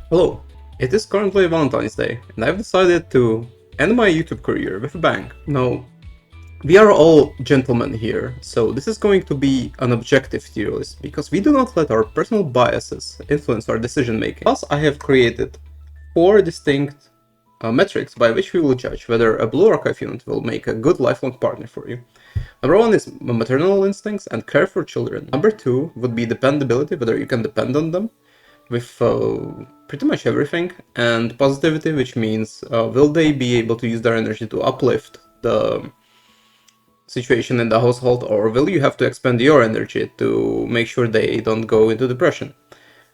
Hello, it is currently Valentine's Day, and I've decided to end my YouTube career with a bang. Now, we are all gentlemen here, so this is going to be an objective tier list, because we do not let our personal biases influence our decision making. Thus, I have created 4 distinct metrics by which we will judge whether a Blue Archive unit will make a good lifelong partner for you. Number 1 is maternal instincts and care for children. Number 2 would be dependability, whether you can depend on them with pretty much everything, and positivity, which means will they be able to use their energy to uplift the situation in the household, or will you have to expend your energy to make sure they don't go into depression,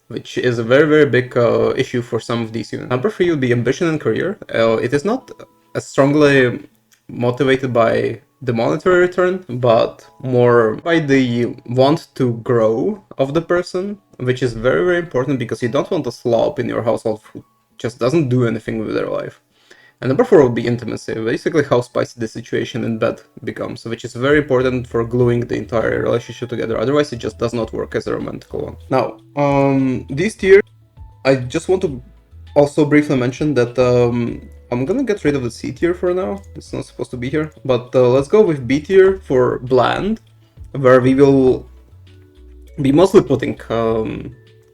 which is a very big issue for some of these units. Number 3 would be ambition and career. It is not as strongly motivated by the monetary return, but more by the want to grow of the person, which is very important, because you don't want a slob in your household who just doesn't do anything with their life. And number 4 would be intimacy, basically how spicy the situation in bed becomes, which is very important for gluing the entire relationship together, otherwise it just does not work as a romantic one. Now, these tiers, I just want to also briefly mention that I'm gonna get rid of the C tier for now. It's not supposed to be here, but let's go with B tier for bland, where we will be mostly putting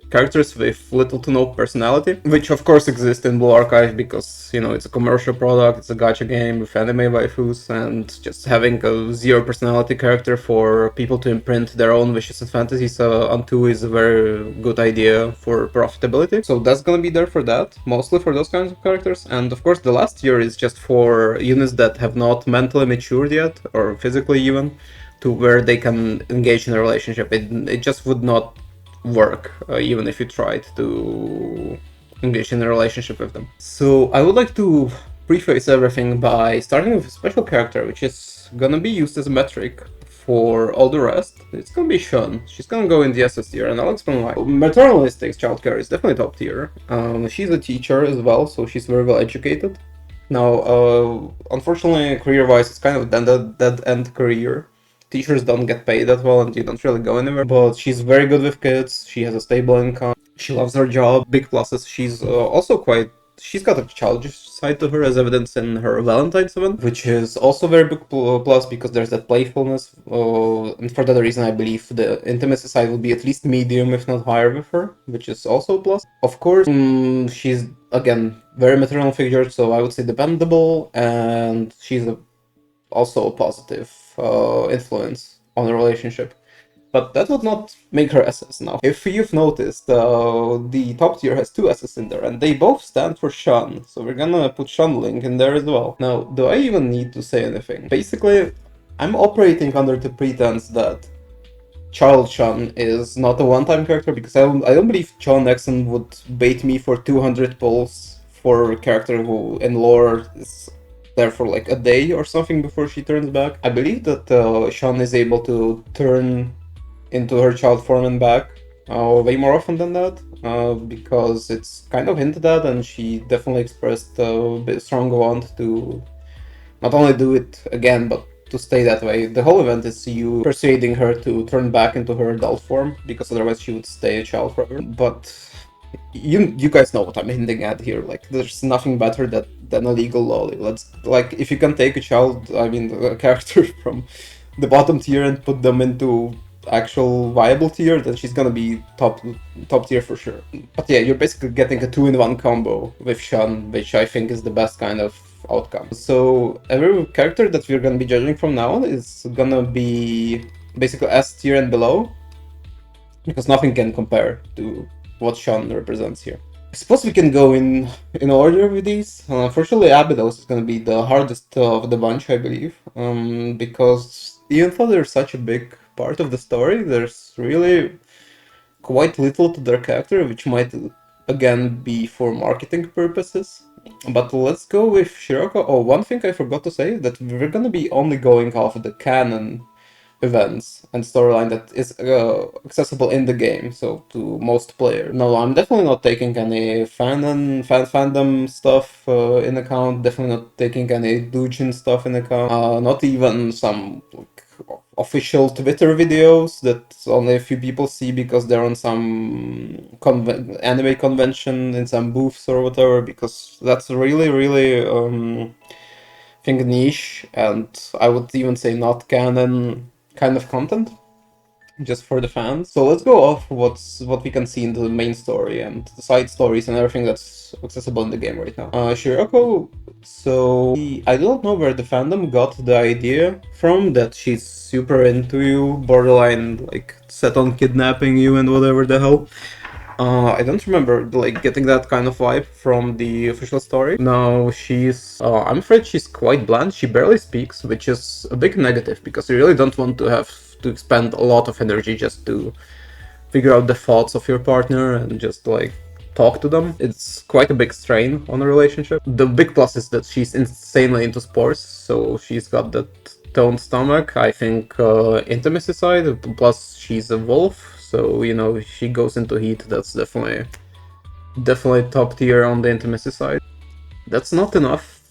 characters with little to no personality, which of course exist in Blue Archive because, you know, it's a commercial product, it's a gacha game with anime waifus, and just having a zero personality character for people to imprint their own wishes and fantasies onto is a very good idea for profitability. So that's gonna be there for that, mostly for those kinds of characters. And of course the last tier is just for units that have not mentally matured yet, or physically even, to where they can engage in a relationship. It just would not work, even if you tried to engage in a relationship with them. So I would like to preface everything by starting with a special character, which is gonna be used as a metric for all the rest. It's gonna be Shun. She's gonna go in the SS tier, and I'll explain why. Maternal instincts childcare is definitely top tier. She's a teacher as well, so she's very well educated. Now, unfortunately, career-wise, it's kind of a dead-end career. Teachers don't get paid that well, and you don't really go anywhere. But she's very good with kids. She has a stable income. She loves her job. Big pluses. She's also quite. She's got a childish side to her, as evidenced in her Valentine's event, which is also very big plus because there's that playfulness. And for that reason, I believe the intimacy side will be at least medium, if not higher, with her, which is also a plus. Of course, she's again very maternal figure, so I would say dependable, and she's also a positive influence on the relationship. But that would not make her SS now. If you've noticed, the top tier has 2 SS in there, and they both stand for Shun, so we're gonna put Shun Link in there as well. Now, do I even need to say anything? Basically, I'm operating under the pretense that Child Shun is not a one-time character, because I don't believe John Nexon would bait me for 200 pulls for a character who in lore is there for like a day or something before she turns back. I believe that Shun is able to turn into her child form and back way more often than that, because it's kind of hinted at, and she definitely expressed a bit strong want to not only do it again, but to stay that way. The whole event is you persuading her to turn back into her adult form, because otherwise she would stay a child forever. But you guys know what I'm hinting at here. Like, there's nothing better than a legal lolly. Let's, like, if you can take a child, I mean, a character from the bottom tier and put them into actual viable tier, then she's gonna be top tier for sure. But yeah, you're basically getting a 2-in-1 combo with Shun, which I think is the best kind of outcome. So every character that we're gonna be judging from now on is gonna be basically S tier and below, because nothing can compare to what Shun represents here. I suppose we can go in order with these. Unfortunately, Abydos is going to be the hardest of the bunch, I believe, because even though they're such a big part of the story, there's really quite little to their character, which might again be for marketing purposes. But let's go with Shiroko. Oh, one thing I forgot to say is that we're going to be only going off of the canon events and storyline that is accessible in the game, so to most players. No, I'm definitely not taking any fandom stuff in account, definitely not taking any doujin stuff in account, not even some like official Twitter videos that only a few people see because they're on some anime convention in some booths or whatever, because that's really, really I think niche, and I would even say not canon kind of content, just for the fans. So let's go off what we can see in the main story and the side stories and everything that's accessible in the game right now. Shirako, so I don't know where the fandom got the idea from that she's super into you, borderline like set on kidnapping you and whatever the hell. I don't remember like getting that kind of vibe from the official story. No, I'm afraid she's quite bland. She barely speaks, which is a big negative because you really don't want to have to expend a lot of energy just to figure out the thoughts of your partner and just like talk to them. It's quite a big strain on a relationship. The big plus is that she's insanely into sports, so she's got that toned stomach. I think intimacy side, plus she's a wolf, so you know, if she goes into heat, that's definitely top tier on the intimacy side. That's not enough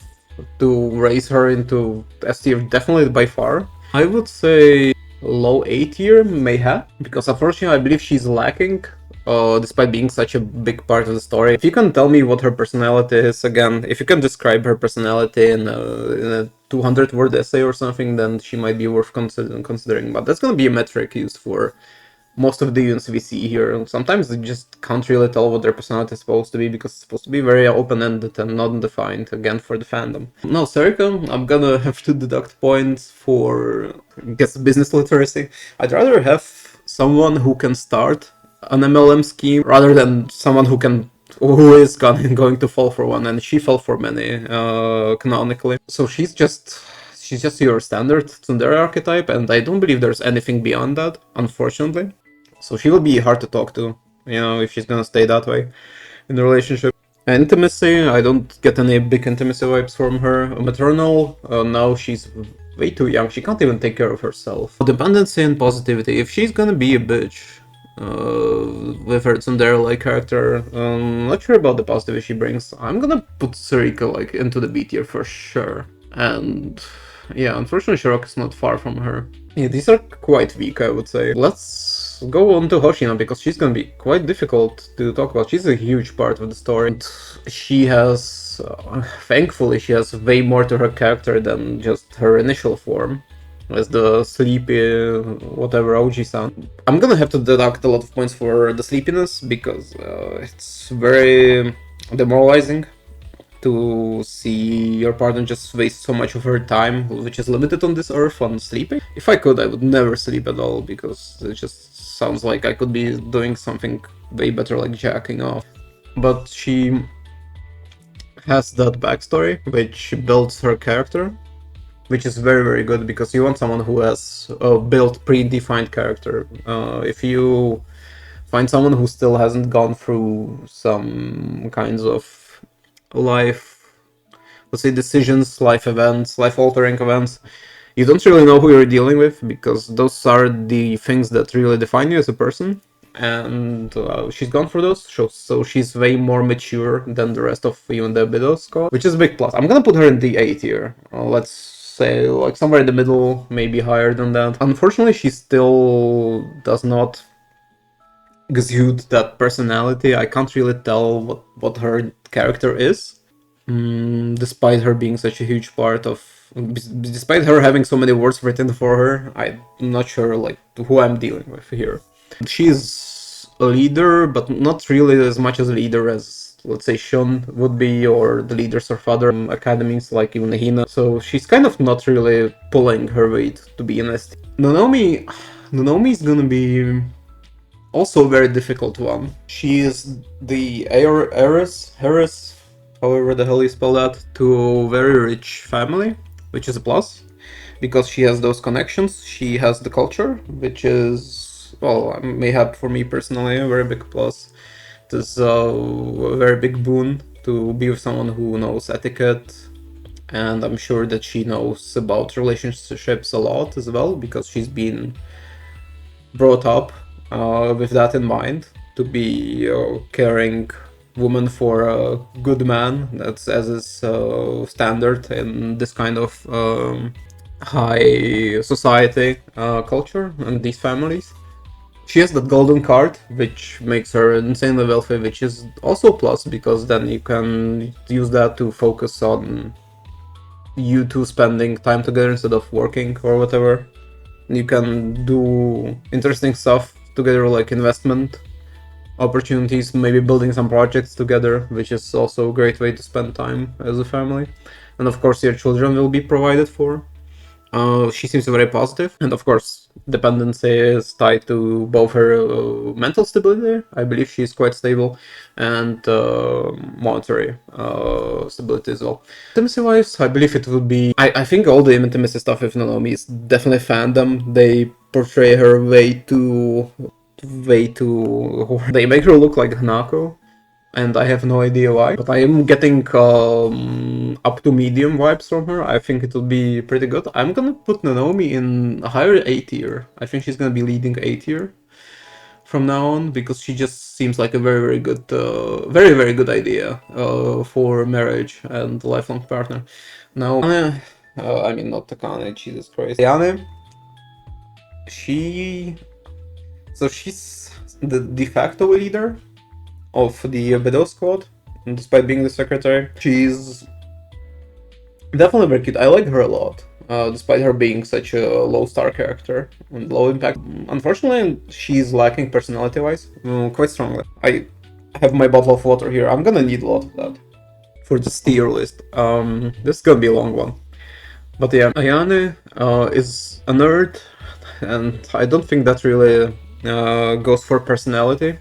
to raise her into S tier, definitely by far. I would say low A tier, mayhap, because unfortunately I believe she's lacking, despite being such a big part of the story. If you can tell me what her personality is, again, if you can describe her personality in a 200-word essay or something, then she might be worth considering, but that's gonna be a metric used for most of the units we see here. Sometimes they just can't really tell what their personality is supposed to be because it's supposed to be very open-ended and not defined, again, for the fandom. No, Serika, I'm gonna have to deduct points for, I guess, business literacy. I'd rather have someone who can start an MLM scheme rather than someone who is going to fall for one, and she fell for many, canonically. So she's just your standard tsundere archetype, and I don't believe there's anything beyond that, unfortunately. So she will be hard to talk to, you know, if she's gonna stay that way in the relationship. Intimacy, I don't get any big intimacy vibes from her. Maternal, now she's way too young, she can't even take care of herself. Dependency and positivity, if she's gonna be a bitch, with her tsundere-like character, not sure about the positivity she brings. I'm gonna put Sarika like into the B tier for sure. And yeah, unfortunately Shiroka's not far from her. Yeah, these are quite weak, I would say. Let's go on to Hoshina, because she's gonna be quite difficult to talk about. She's a huge part of the story. And she has, thankfully, she has way more to her character than just her initial form, as the sleepy, whatever, OG-san. I'm gonna have to deduct a lot of points for the sleepiness, because it's very demoralizing to see your partner just waste so much of her time, which is limited on this earth, on sleeping. If I could, I would never sleep at all, because it just sounds like I could be doing something way better, like jacking off. But she has that backstory, which builds her character, which is very, very good, because you want someone who has a built, predefined character. If you find someone who still hasn't gone through some kinds of life, let's say, decisions, life events, life-altering events, you don't really know who you're dealing with, because those are the things that really define you as a person. And she's gone through those, so she's way more mature than the rest of even the Biddle squad, which is a big plus. I'm gonna put her in the A tier. Let's say like somewhere in the middle, maybe higher than that. Unfortunately, she still does not exude that personality. I can't really tell what her character is, despite her being such a huge part of, despite her having so many words written for her. I'm not sure like who I'm dealing with here. She's a leader, but not really as much as a leader as, let's say, Shun would be, or the leaders of other academies like even Hina. So she's kind of not really pulling her weight to be an ST. Nonomi is gonna be also a very difficult one. She is the heiress, however the hell you spell that, to a very rich family, which is a plus, because she has those connections, she has the culture, which is, well, mayhap for me personally, a very big plus. It is a very big boon to be with someone who knows etiquette, and I'm sure that she knows about relationships a lot as well, because she's been brought up with that in mind, to be a caring woman for a good man. That's as is standard in this kind of high society culture and these families. She has that golden card, which makes her insanely wealthy, which is also a plus because then you can use that to focus on you two spending time together instead of working or whatever. You can do interesting stuff together, like investment opportunities, maybe building some projects together, which is also a great way to spend time as a family. And of course, your children will be provided for. She seems very positive, and of course, dependency is tied to both her mental stability. I believe she's quite stable, and monetary stability as well. Intimacy-wise, I believe it would be. I think all the intimacy stuff with Nanomi is definitely fandom. They portray her way too. They make her look like Hanako, and I have no idea why. But I am getting up to medium vibes from her. I think it will be pretty good. I'm gonna put Nanomi in a higher A tier. I think she's gonna be leading A tier from now on because she just seems like a very good, very good idea for marriage and lifelong partner. Now, I mean not Takane, Jesus Christ. Ayane, she, so she's the de facto leader of the Bedo squad, despite being the secretary. She's definitely very cute. I like her a lot, despite her being such a low star character and low impact. Unfortunately, she's lacking personality-wise, quite strongly. I have my bottle of water here. I'm gonna need a lot of that for this tier list. This is gonna be a long one. But yeah, Ayane is a nerd, and I don't think that really goes for personality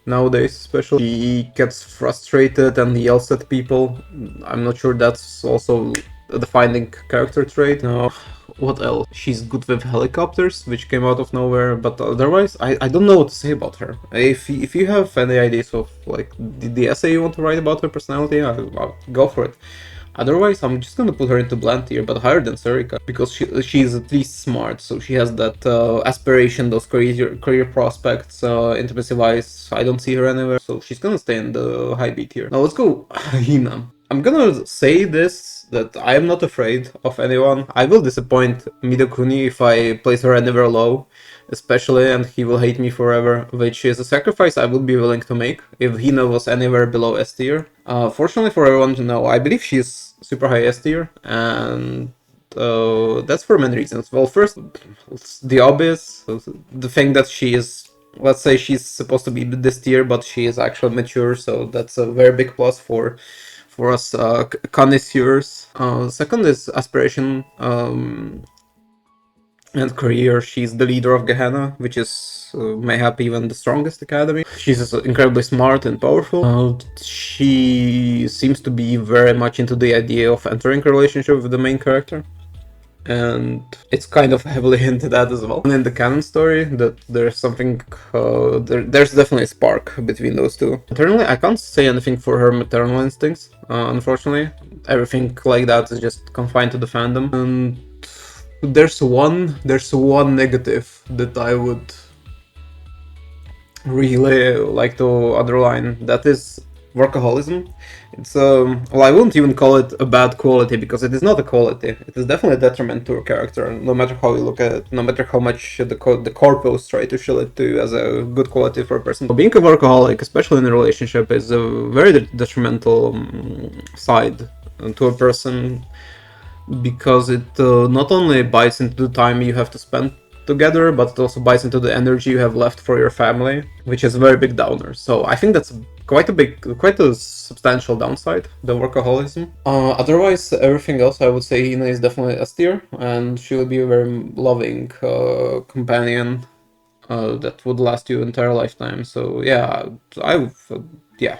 nowadays, especially. He gets frustrated and yells at people. I'm not sure that's also a defining character trait. No, what else? She's good with helicopters, which came out of nowhere, but otherwise, I don't know what to say about her. If you have any ideas of like the essay you want to write about her personality, I'll go for it. Otherwise, I'm just gonna put her into bland tier, but higher than Sarika, because she's at least smart, so she has that aspiration, those career prospects, intimacy-wise. I don't see her anywhere, so she's gonna stay in the high B tier. Now let's go Hina. I'm gonna say this, that I am not afraid of anyone. I will disappoint Midokuni if I place her anywhere low, especially, and he will hate me forever, which is a sacrifice I would be willing to make if Hina was anywhere below S tier. Fortunately for everyone to know, I believe she's super high S tier, and that's for many reasons. Well, first, the obvious, the thing that she is, let's say she's supposed to be this tier, but she is actually mature, so that's a very big plus for us connoisseurs. Second is aspiration and career. She's the leader of Gehenna, which is mayhap even the strongest academy. She's incredibly smart and powerful. She seems to be very much into the idea of entering a relationship with the main character, and it's kind of heavily hinted at as well. And in the canon story, that there's something, there's definitely a spark between those two. Internally, I can't say anything for her maternal instincts, unfortunately. Everything like that is just confined to the fandom. And there's one negative that I would really like to underline. That is workaholism. It's well, I wouldn't even call it a bad quality because it is not a quality. It is definitely a detriment to a character, no matter how you look at it, no matter how much the corpus try to show it to you as a good quality for a person. Being a workaholic, especially in a relationship, is a very detrimental side to a person, because it not only bites into the time you have to spend together, but it also bites into the energy you have left for your family, which is a very big downer. So I think that's quite a substantial downside, the workaholism. Otherwise, everything else I would say Hina is definitely S tier, and she will be a very loving companion that would last you entire lifetime. So yeah, yeah,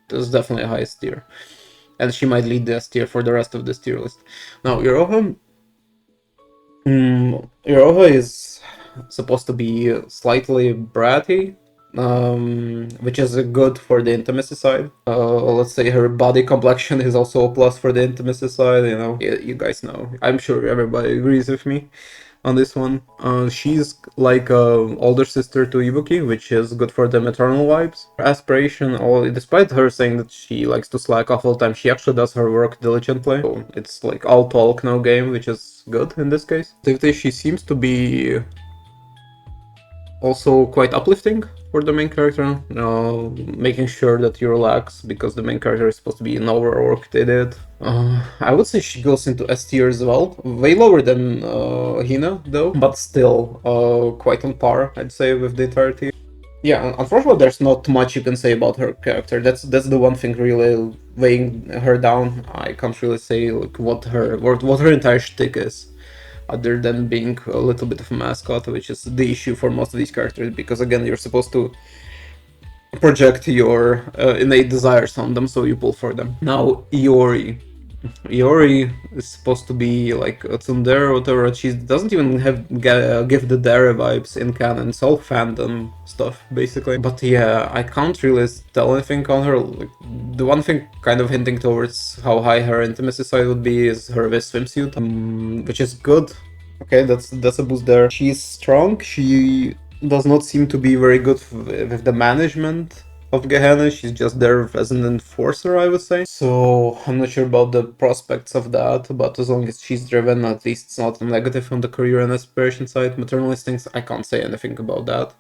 that's definitely a highest tier. And she might lead the S tier for the rest of this tier list. Now, Iroha is supposed to be slightly bratty, which is good for the intimacy side. Let's say her body complexion is also a plus for the intimacy side, you know. You guys know. I'm sure everybody agrees with me. on this one. She's like a older sister to Ibuki, which is good for the maternal vibes. Her aspiration, or despite her saying that she likes to slack off all the time, she actually does her work diligently. So it's like all talk, no game, which is good in this case. Activity, she seems to be also quite uplifting for the main character, making sure that you relax because the main character is supposed to be an overworked idiot. I would say she goes into S tier as well, way lower than Hina though, but still quite on par, I'd say, with the entire team. Yeah, unfortunately, there's not much you can say about her character. That's the one thing really weighing her down. I can't really say like what her entire shtick is, other than being a little bit of a mascot, which is the issue for most of these characters, because again, you're supposed to project your innate desires on them, so you pull for them. Now, Iori. Iori is supposed to be like a tsundere or whatever. She doesn't even give the dare vibes in canon. It's all fandom stuff, basically. But yeah, I can't really tell anything on her. Like, the one thing kind of hinting towards how high her intimacy side would be is her swimsuit, which is good. Okay, that's a boost there. She's strong. She does not seem to be very good with the management of Gehenna. She's just there as an enforcer, I would say. So I'm not sure about the prospects of that, but as long as she's driven, at least it's not a negative on the career and aspiration side. Maternal instincts, I can't say anything about that,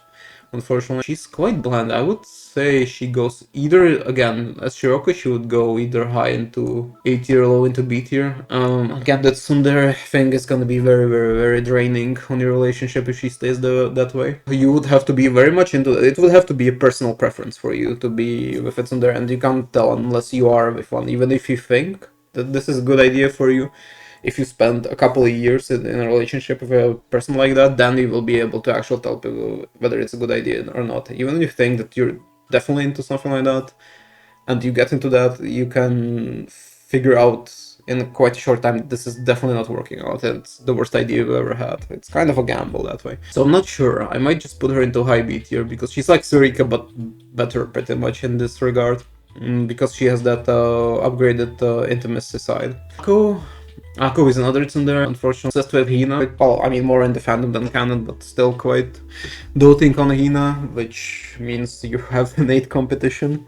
unfortunately. She's quite bland. I would say she goes either, again, as Shiroko, she would go either high into A tier, low into B tier. Again, that tsundere thing is gonna be very, very, very draining on your relationship if she stays that way. You would have to be very much into it. It would have to be a personal preference for you to be with a tsundere, and you can't tell unless you are with one, even if you think that this is a good idea for you. If you spend a couple of years in a relationship with a person like that, then you will be able to actually tell people whether it's a good idea or not. Even if you think that you're definitely into something like that, and you get into that, you can figure out in quite a short time that this is definitely not working out. It's the worst idea you've ever had. It's kind of a gamble that way. So I'm not sure. I might just put her into high B tier because she's like Surika, but better pretty much in this regard. Because she has that upgraded intimacy side. Ako is another tsundere, unfortunately. Obsessed with Hina. Well, I mean, more in the fandom than canon, but still quite doting on Hina, which means you have innate competition.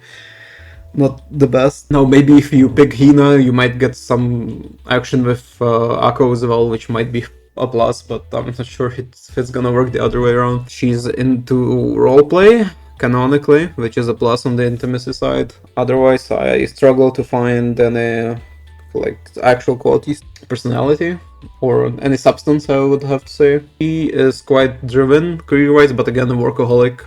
Not the best. Now, maybe if you pick Hina, you might get some action with Ako as well, which might be a plus, but I'm not sure if it's gonna work the other way around. She's into roleplay, canonically, which is a plus on the intimacy side. Otherwise, I struggle to find any like actual qualities, personality, or any substance, I would have to say. He is quite driven career-wise, but again, a workaholic.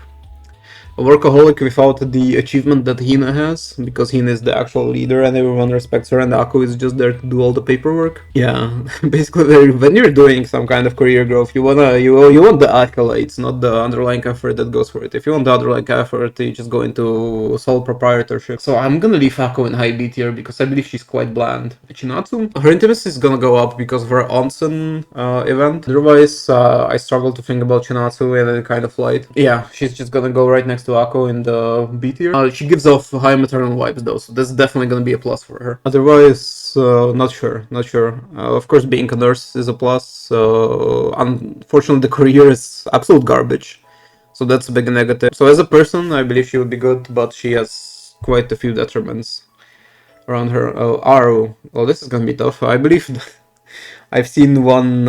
A workaholic without the achievement that Hina has, because Hina is the actual leader and everyone respects her, and Aku is just there to do all the paperwork. Yeah, basically, when you're doing some kind of career growth, you want the accolades, not the underlying effort that goes for it. If you want the underlying effort, you just go into sole proprietorship. So I'm gonna leave Aku in high B tier because I believe she's quite bland. Chinatsu, her intimacy is gonna go up because of her onsen event. Otherwise, I struggle to think about Chinatsu in any kind of light. Yeah, she's just gonna go right next to Ako in the B tier. She gives off high maternal vibes though, so that's definitely gonna be a plus for her. Otherwise, not sure. Of course, being a nurse is a plus. Unfortunately, the career is absolute garbage, so that's a big negative. So as a person, I believe she would be good, but she has quite a few detriments around her. Aru. Well, this is gonna be tough. I believe I've seen one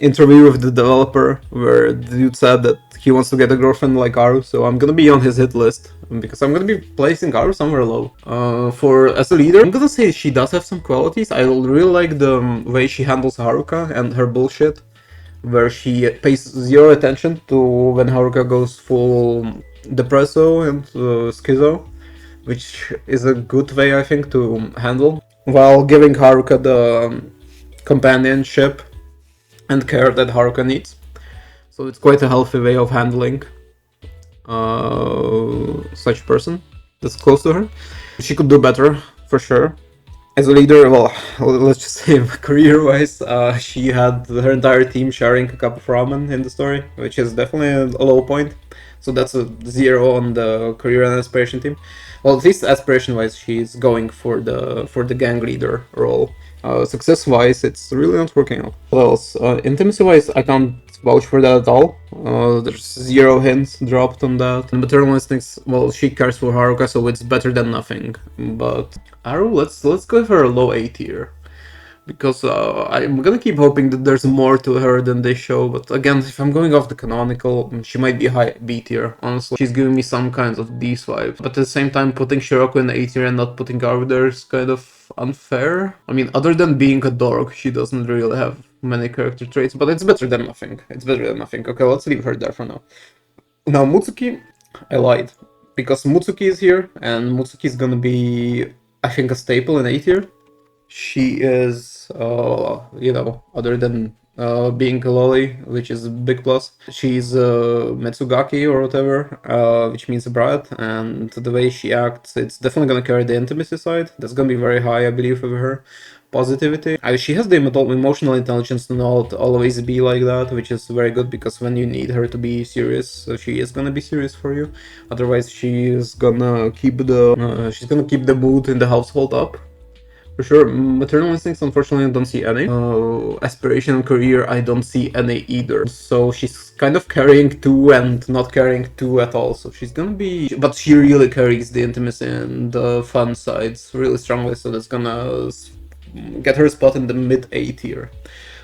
interview with the developer where the dude said that he wants to get a girlfriend like Aru, so I'm gonna be on his hit list because I'm gonna be placing Aru somewhere low. For as a leader, I'm gonna say she does have some qualities. I really like the way she handles Haruka and her bullshit, where she pays zero attention to when Haruka goes full depresso and schizo, which is a good way, I think, to handle, while giving Haruka the companionship and care that Haruka needs. So it's quite a healthy way of handling such person that's close to her. She could do better, for sure. As a leader, well, let's just say career-wise, she had her entire team sharing a cup of ramen in the story, which is definitely a low point. So that's a 0 on the career and aspiration team. Well, at least aspiration-wise, she's going for the gang leader role, Success-wise, it's really not working out. What else? Intimacy-wise, I can't vouch for that at all. There's zero hints dropped on that. And maternal instincts, well, she cares for Haruka, so it's better than nothing. But Aru, let's go for a low A tier. Because I'm gonna keep hoping that there's more to her than they show, but again, if I'm going off the canonical, she might be high B tier, honestly. She's giving me some kinds of D's vibes, but at the same time, putting Shiroko in A tier and not putting Garu there is kind of unfair. I mean, other than being a dork, she doesn't really have many character traits, but it's better than nothing. It's better than nothing. Okay, let's leave her there for now. Now, Mutsuki, I lied. Because Mutsuki is here, and Mutsuki is gonna be, I think, a staple in A tier. She is, other than being a lolly, which is a big plus, she's Metsugaki or whatever, which means a brat, and the way she acts, it's definitely gonna carry the intimacy side. That's gonna be very high, I believe, with her. Positivity. She has the emotional intelligence to not always be like that, which is very good because when you need her to be serious, she is gonna be serious for you. Otherwise, she's gonna keep the mood in the household up. For sure, maternal instincts, unfortunately, I don't see any. Aspiration and career, I don't see any either. So she's kind of carrying two and not carrying two at all. So she's gonna be... But she really carries the intimacy and the fun sides really strongly. So that's gonna get her spot in the mid-A tier.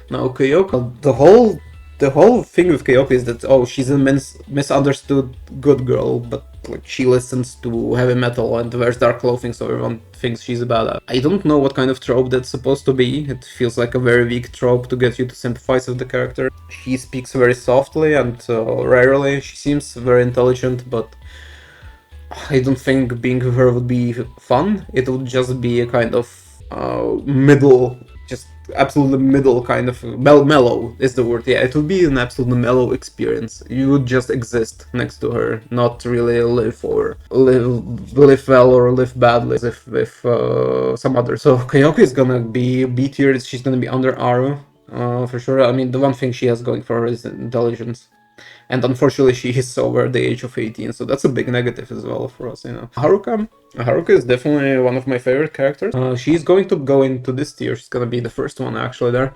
Now, Kyoka, the whole thing with Kyoka is that, oh, she's a misunderstood good girl, but like she listens to heavy metal and wears dark clothing, so everyone thinks she's a badass. I don't know what kind of trope that's supposed to be. It feels like a very weak trope to get you to sympathize with the character. She speaks very softly and rarely. She seems very intelligent, but I don't think being with her would be fun. It would just be a kind of middle, just absolutely middle kind of mellow is the word. Yeah, it would be an absolutely mellow experience. You would just exist next to her, not really live well or live badly as if with some other. So Kyoka is gonna be B tier. She's gonna be under Aru for sure. I mean, the one thing she has going for her is intelligence. And unfortunately, she is over the age of 18, so that's a big negative as well for us, Haruka is definitely one of my favorite characters. She's going to go into this tier. She's gonna be the first one actually there,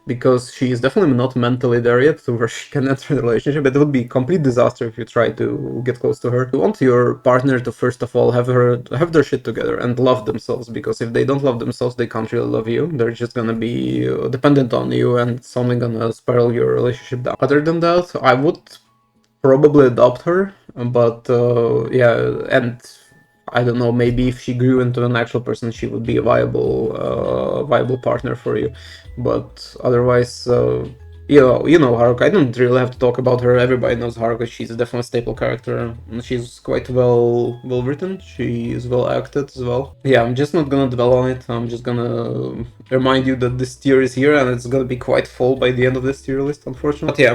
because she is definitely not mentally there yet to where she can enter the relationship. It would be a complete disaster if you try to get close to her. You want your partner to first of all have their shit together and love themselves, because if they don't love themselves, they can't really love you. They're just gonna be dependent on you, and it's only gonna spiral your relationship down. Other than that, I would probably adopt her, but yeah, and I don't know, maybe if she grew into an actual person, she would be a viable partner for you. But otherwise, you know Haruka. I don't really have to talk about her. Everybody knows Haruka. She's definitely a staple character. She's quite well written. She is well acted as well. Yeah, I'm just not gonna dwell on it. I'm just gonna remind you that this tier is here, and it's gonna be quite full by the end of this tier list, unfortunately. But yeah,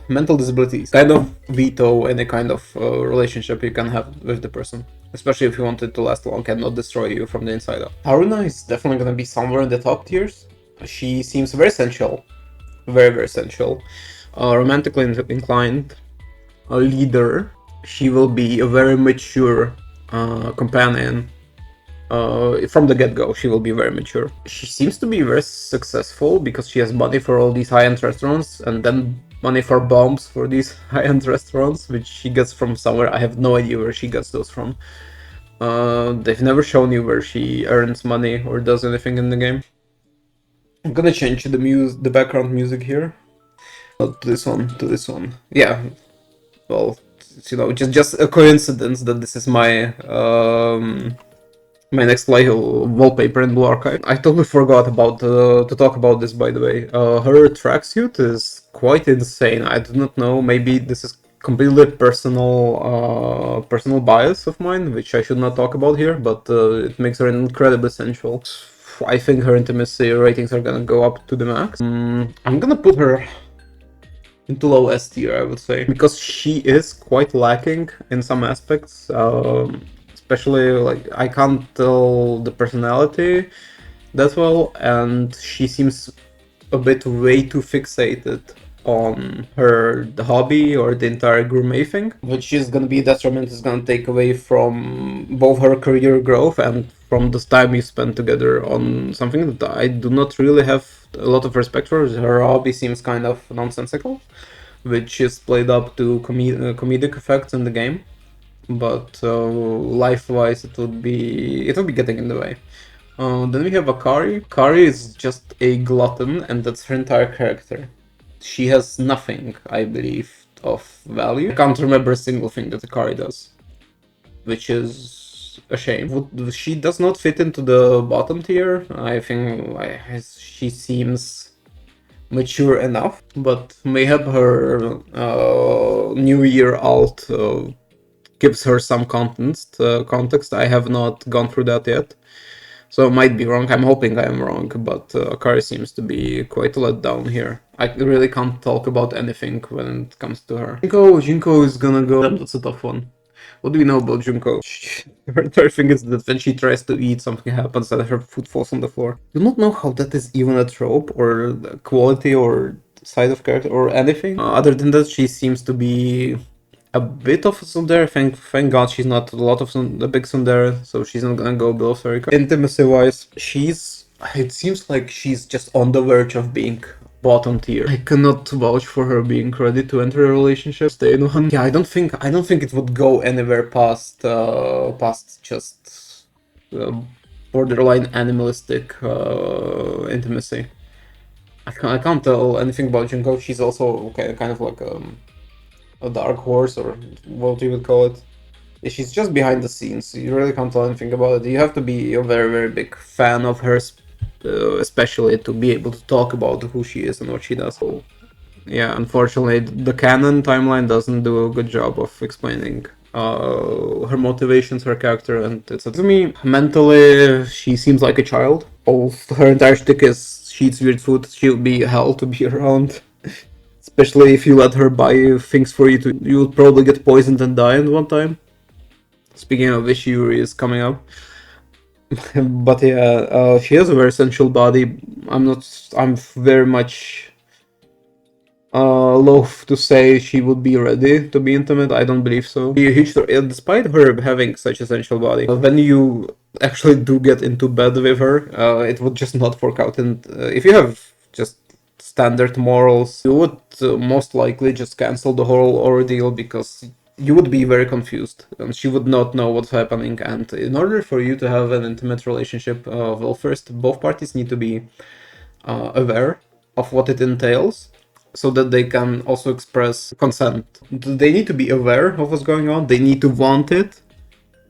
mental disabilities kind of veto any kind of relationship you can have with the person, especially if you want it to last long and not destroy you from the inside out. Haruna is definitely gonna be somewhere in the top tiers. She seems very sensual. Very sensual. Romantically inclined. A leader. She will be a very mature companion. From the get-go, she will be very mature. She seems to be very successful because she has money for all these high-end restaurants and then money for bombs for these high-end restaurants, which she gets from somewhere. I have no idea where she gets those from. They've never shown you where she earns money or does anything in the game. I'm gonna change the background music here. To this one. Yeah. Well, it's, just a coincidence that this is my my next wallpaper in Blue Archive. I totally forgot about to talk about this, by the way. Her tracksuit is quite insane. I do not know. Maybe this is completely personal bias of mine, which I should not talk about here. But it makes her incredibly sensual. I think her intimacy ratings are gonna go up to the max. I'm gonna put her into low S tier, I would say, because she is quite lacking in some aspects. Especially, like, I can't tell the personality that well, and she seems a bit way too fixated on the hobby or the entire gourmet thing, which is gonna be detriment, is gonna take away from both her career growth and from the time you spend together on something that I do not really have a lot of respect for. Her hobby seems kind of nonsensical, which is played up to comedic effects in the game. But life-wise, it would be getting in the way. Then we have Akari. Akari is just a glutton, and that's her entire character. She has nothing, I believe, of value. I can't remember a single thing that Akari does, which is a shame. She does not fit into the bottom tier. I think she seems mature enough, but mayhap her New Year alt gives her some context. I have not gone through that yet, so I might be wrong. I'm hoping I am wrong, but Akari seems to be quite a letdown here. I really can't talk about anything when it comes to her. Junko is gonna go. That's a tough one. What do we know about Junko? Her entire thing is that when she tries to eat, something happens and her food falls on the floor. I do not know how that is even a trope or a quality or side of character or anything. Other than that, she seems to be a bit of a tsundere. Thank God she's not a lot of a big tsundere, so she's not gonna go below Sarika. Intimacy-wise, it seems like she's just on the verge of being bottom tier. I cannot vouch for her being ready to enter a relationship, stay in one. Yeah, I don't think it would go anywhere past just borderline animalistic intimacy. I can't tell anything about Junko. She's also kind of like a dark horse, or what you would call it. She's just behind the scenes. You really can't tell anything about it. You have to be a very, very big fan of her, especially to be able to talk about who she is and what she does. So, yeah, unfortunately, the canon timeline doesn't do a good job of explaining her motivations, her character, and etc. To me, mentally, she seems like a child. Her entire shtick is she eats weird food. She'll be hell to be around. Especially if you let her buy things for you, you'll probably get poisoned and die in one time. Speaking of which, Yuri is coming up. But yeah, she has a very sensual body. I'm very much loath to say she would be ready to be intimate. I don't believe so. Despite her having such a sensual body, when you actually do get into bed with her, it would just not work out. And if you have just standard morals, you would most likely just cancel the whole ordeal because you would be very confused and she would not know what's happening. And in order for you to have an intimate relationship, well, first, both parties need to be aware of what it entails so that they can also express consent. They need to be aware of what's going on, they need to want it,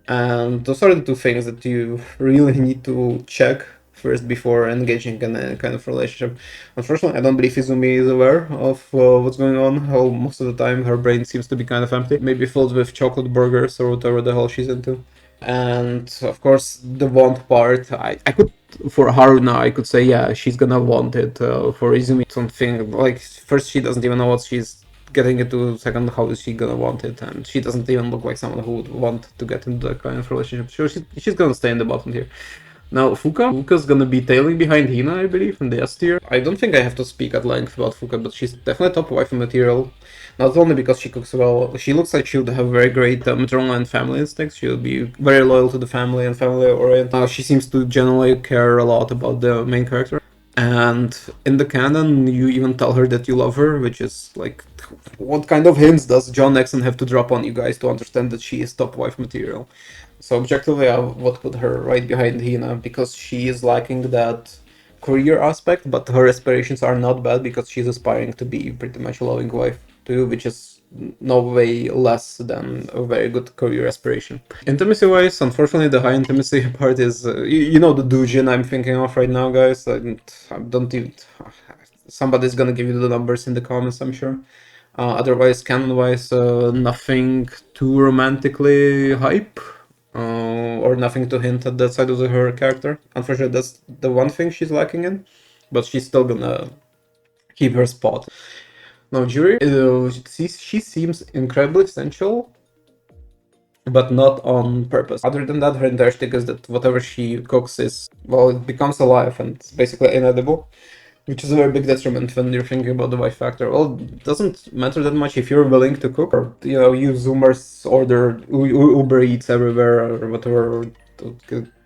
and those are the two things that you really need to check first before engaging in a kind of relationship. Unfortunately, I don't believe Izumi is aware of what's going on. How most of the time her brain seems to be kind of empty, maybe filled with chocolate burgers or whatever the hell she's into. And of course, the want part, I could, for Haruna, I could say, yeah, she's gonna want it. For Izumi, something like, first, she doesn't even know what she's getting into, second, how is she gonna want it, and she doesn't even look like someone who would want to get into that kind of relationship. Sure, she's gonna stay in the bottom tier. Now, Fuka's gonna be tailing behind Hina, I believe, in the S tier. I don't think I have to speak at length about Fuka, but she's definitely top waifu material. Not only because she cooks well, she looks like she would have very great maternal and family instincts. She would be very loyal to the family and family oriented. She seems to generally care a lot about the main character. And in the canon, you even tell her that you love her, which is like, what kind of hints does John Nexon have to drop on you guys to understand that she is top wife material? So objectively, I would put her right behind Hina because she is lacking that career aspect, but her aspirations are not bad because she's aspiring to be pretty much a loving wife too, which is no way less than a very good career aspiration. Intimacy-wise, unfortunately, the high intimacy part is, you know, the doujin I'm thinking of right now, guys. I don't even... Somebody's gonna give you the numbers in the comments, I'm sure. Otherwise, canon-wise, nothing too romantically hype. Or nothing to hint at that side of her character. Unfortunately, that's the one thing she's lacking in, but she's still gonna keep her spot. Now, Juri, she seems incredibly sensual, but not on purpose. Other than that, her entire shtick is that whatever she cooks is, well, it becomes alive and it's basically inedible, which is a very big detriment when you're thinking about the wife factor. Well, it doesn't matter that much if you're willing to cook, or, you know, you Zoomers order Uber Eats everywhere or whatever,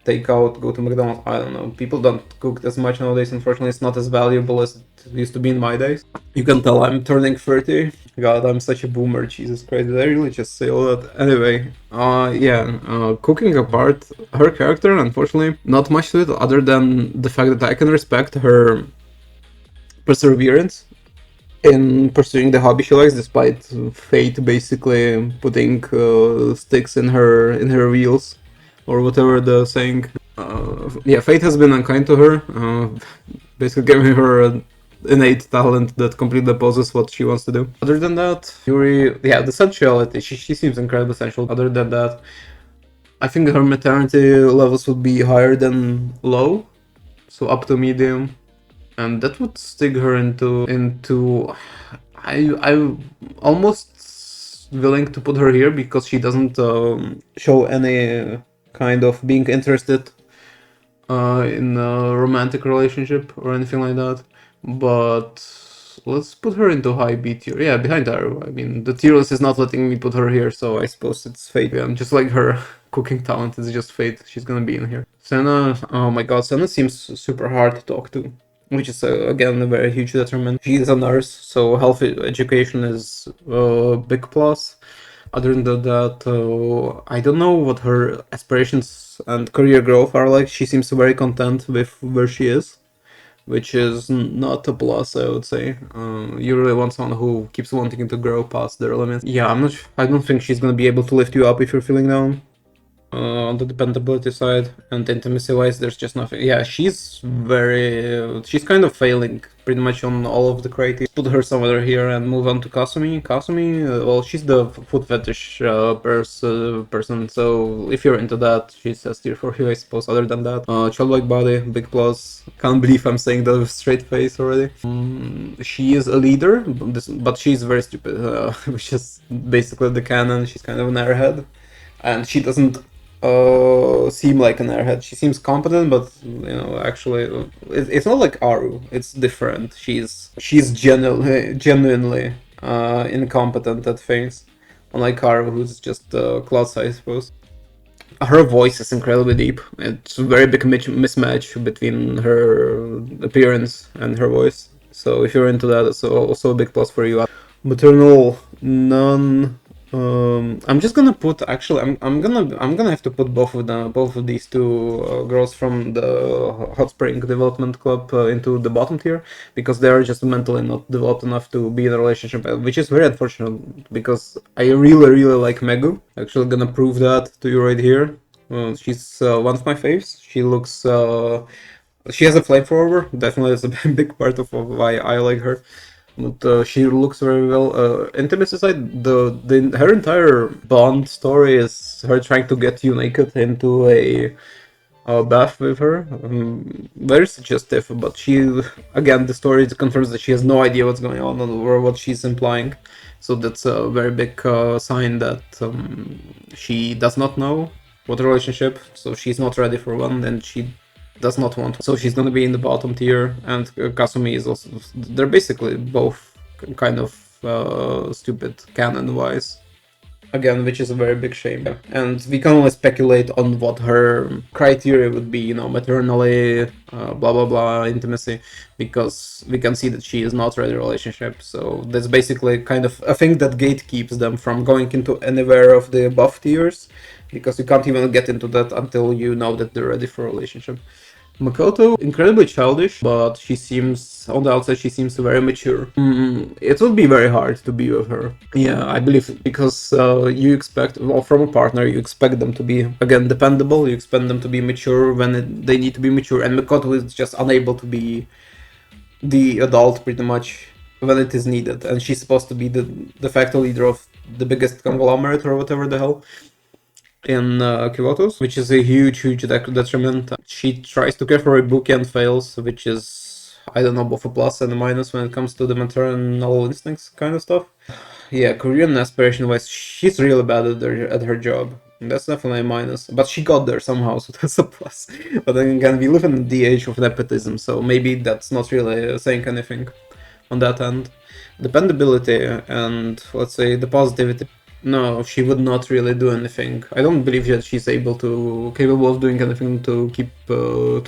takeout, go to McDonald's. I don't know. People don't cook as much nowadays. Unfortunately, it's not as valuable as it used to be in my days. You can tell I'm turning 30. God, I'm such a boomer. Jesus Christ, did I really just say all that? Anyway, cooking apart, her character, unfortunately, not much to it other than the fact that I can respect her perseverance in pursuing the hobby she likes, despite fate basically putting sticks in her wheels, or whatever the saying. Yeah, fate has been unkind to her, basically giving her an innate talent that completely opposes what she wants to do. Other than that, Yuri, yeah, the sensuality, she seems incredibly sensual. Other than that, I think her maternity levels would be higher than low, so up to medium, and that would stick her into I almost willing to put her here because she doesn't show any kind of being interested in a romantic relationship or anything like that. But let's put her into high B tier. Yeah, behind Aru. I mean, the tier list is not letting me put her here, so I suppose it's fate. Yeah, just like her cooking talent, it's just fate. She's gonna be in here. Senna, oh my god, Senna seems super hard to talk to, which is again a very huge detriment. She is a nurse, so health education is a big plus. Other than that, I don't know what her aspirations and career growth are like. She seems very content with where she is, which is not a plus, I would say. You really want someone who keeps wanting to grow past their limits. Yeah, I don't think she's gonna be able to lift you up if you're feeling down. On the dependability side and intimacy wise, there's just nothing. Yeah, she's kind of failing pretty much on all of the criteria. Put her somewhere here and move on to Kasumi. Kasumi, well, she's the foot fetish person, so if you're into that, she's a tier for you, I suppose. Other than that, childlike body, big plus. Can't believe I'm saying that with straight face already. She is a leader, but she's very stupid, which is basically the canon. She's kind of an airhead, and she doesn't seem like an airhead. She seems competent, but actually, it's not like Aru. It's different. She's genuinely incompetent at things, unlike Aru, who's just Klotz, I suppose. Her voice is incredibly deep. It's a very big mismatch between her appearance and her voice. So if you're into that, it's also a big plus for you. Maternal, none. I'm just gonna put I'm gonna have to put both of these two girls from the Hot Spring Development Club into the bottom tier because they are just mentally not developed enough to be in a relationship, which is very unfortunate because I really like Megu. Actually, gonna prove that to you right here. She's one of my faves. She looks she has a flamethrower. Definitely, is a big part of why I like her. But she looks very well. Intimacy side, her entire Bond story is her trying to get you naked into a bath with her. Very suggestive, but again, the story confirms that she has no idea what's going on or what she's implying. So that's a very big sign that she does not know what a relationship. So she's not ready for one, and she does not want to. So she's gonna be in the bottom tier, and Kasumi is also. They're basically both kind of stupid canon-wise. Again, which is a very big shame. And we can only speculate on what her criteria would be, maternally, blah blah blah, intimacy, because we can see that she is not ready relationship. So that's basically kind of a thing that gatekeeps them from going into anywhere of the above tiers, because you can't even get into that until you know that they're ready for a relationship. Makoto, incredibly childish, but on the outside, she seems very mature. It would be very hard to be with her. Yeah, I believe, because you expect, from a partner, you expect them to be, again, dependable, you expect them to be mature when they need to be mature, and Makoto is just unable to be the adult, pretty much, when it is needed, and she's supposed to be the de facto leader of the biggest conglomerate, or whatever the hell, in Kyoto's, which is a huge detriment. She tries to care for Ibuki and fails, which is, I don't know, both a plus and a minus when it comes to the maternal instincts kind of stuff. Yeah, Korean aspiration-wise, she's really bad at her job. That's definitely a minus, but she got there somehow, so that's a plus. But then again, we live in the age of nepotism, so maybe that's not really saying anything on that end. Dependability and, let's say, the positivity. No, she would not really do anything. I don't believe that she's capable of doing anything to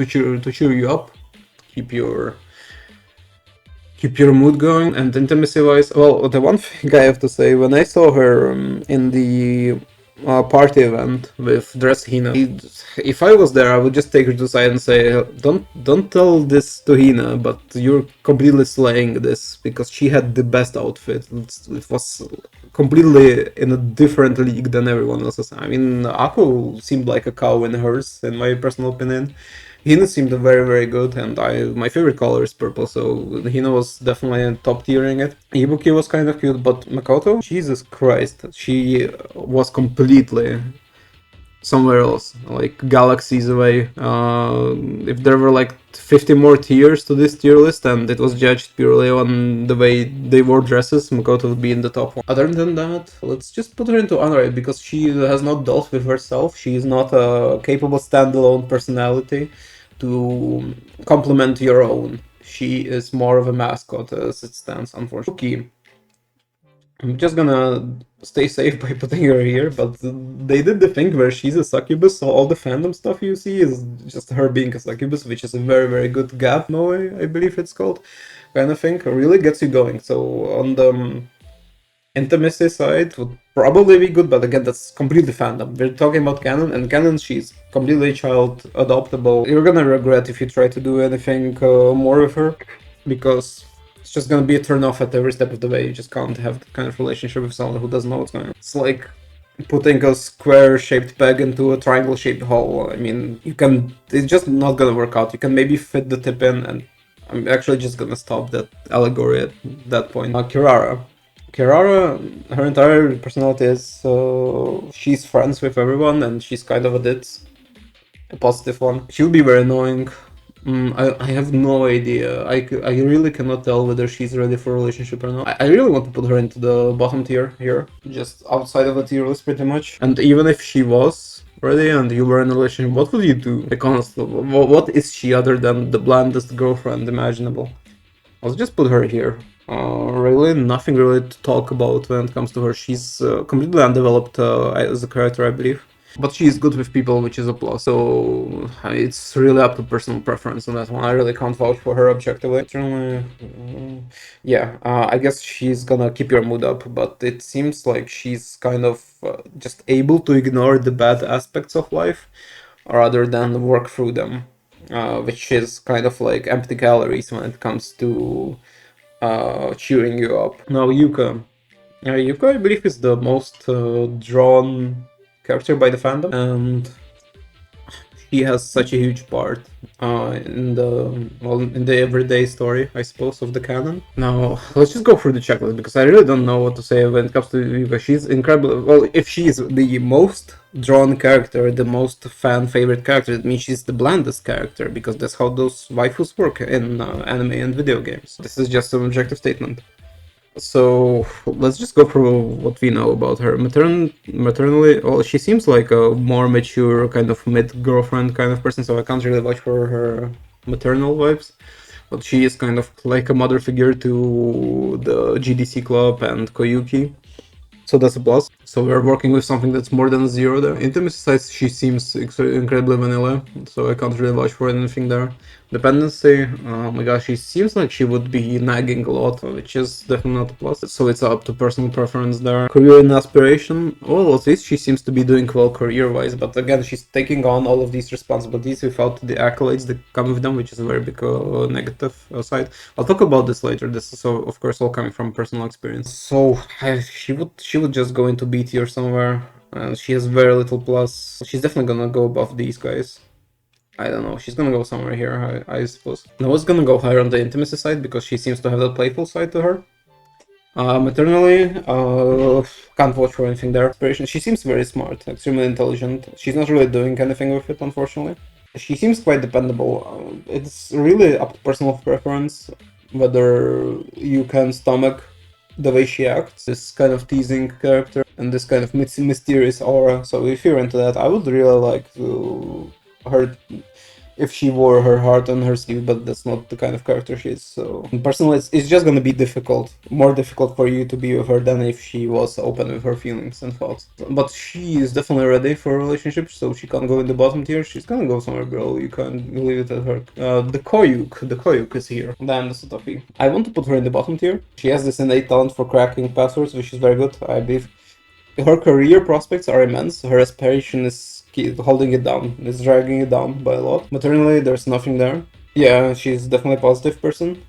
cheer you up, keep your keep your mood going. And intimacy wise, well, the one thing I have to say, when I saw her in the party event with dress Hina, if I was there, I would just take her to the side and say, don't tell this to Hina, but you're completely slaying this, because she had the best outfit. It was completely in a different league than everyone else's. I mean, Ako seemed like a cow in hers, in my personal opinion. Hina seemed very, very good, and my favorite color is purple, so Hina was definitely top tiering it. Ibuki was kind of cute, but Makoto, Jesus Christ, she was completely somewhere else, like galaxies away. If there were like 50 more tiers to this tier list and it was judged purely on the way they wore dresses, Makoto would be in the top one. Other than that, let's just put her into Unraid, because she has not dealt with herself. She is not a capable standalone personality to complement your own. She is more of a mascot as it stands, unfortunately. I'm just gonna stay safe by putting her here, but they did the thing where she's a succubus, so all the fandom stuff you see is just her being a succubus, which is a very, very good gap moe, I believe it's called, kind of thing. It really gets you going. So on the intimacy side would probably be good, but again, that's completely fandom. We're talking about canon, and canon, she's completely child adoptable. You're gonna regret if you try to do anything more with her, because it's just gonna be a turn off at every step of the way. You just can't have that kind of relationship with someone who doesn't know what's going on. It's like putting a square-shaped peg into a triangle-shaped hole. I mean, it's just not gonna work out. You can maybe fit the tip in, and I'm actually just gonna stop that allegory at that point. Kirara. Kirara, her entire personality is she's friends with everyone, and she's kind of a ditz, a positive one. She'll be very annoying. I have no idea. I really cannot tell whether she's ready for a relationship or not. I really want to put her into the bottom tier here, just outside of the tier list pretty much. And even if she was ready and you were in a relationship, what would you do? Like honestly, what is she other than the blandest girlfriend imaginable? I'll just put her here. Really, nothing really to talk about when it comes to her. She's completely undeveloped as a character, I believe. But she's good with people, which is a plus. So it's really up to personal preference on that one. I really can't vouch for her objectively. Yeah, I guess she's gonna keep your mood up, but it seems like she's kind of just able to ignore the bad aspects of life rather than work through them, which is kind of like empty calories when it comes to cheering you up. Now, Yuka. Yuka, I believe, is the most drawn character by the fandom, and he has such a huge part in the everyday story, I suppose, of the canon. Now, let's just go through the checklist, because I really don't know what to say when it comes to Yuka. She's incredible. Well, if she's the most drawn character, the most fan favorite character, it means she's the blandest character, because that's how those waifus work in anime and video games. This is just an objective statement. So let's just go through what we know about her. Maternally, well, she seems like a more mature kind of mid-girlfriend kind of person, so I can't really vouch for her maternal vibes. But she is kind of like a mother figure to the GDC club and Koyuki. So that's a plus. So we're working with something that's more than a zero there. Intimacy side, she seems incredibly vanilla, so I can't really vouch for anything there. Dependency, oh my gosh, she seems like she would be nagging a lot, which is definitely not a plus. So it's up to personal preference there. Career and aspiration, well, at least she seems to be doing well career-wise, but again, she's taking on all of these responsibilities without the accolades that come with them, which is a very big negative side. I'll talk about this later. This is, of course, all coming from personal experience. So she would just go into B tier somewhere, and she has very little plus. She's definitely gonna go above these guys. I don't know, she's gonna go somewhere here, I suppose. Noah's gonna go higher on the intimacy side, because she seems to have that playful side to her. Maternally, can't watch for anything there. Inspiration, she seems very smart, extremely intelligent. She's not really doing anything with it, unfortunately. She seems quite dependable. It's really up to personal preference whether you can stomach the way she acts, this kind of teasing character and this kind of mysterious aura. So if you're into that, I would really like to her if she wore her heart on her sleeve, but that's not the kind of character she is. So personally, it's just gonna be difficult, more difficult for you to be with her than if she was open with her feelings and thoughts. But she is definitely ready for a relationship, so she can't go in the bottom tier. She's gonna go somewhere below. You can't leave it at her. The Koyuk is here. Damn, the Sotofi. I want to put her in the bottom tier. She has this innate talent for cracking passwords, which is very good, I believe. Her career prospects are immense. Her aspiration is holding it down. It's dragging it down by a lot. Maternally, there's nothing there. Yeah, she's definitely a positive person.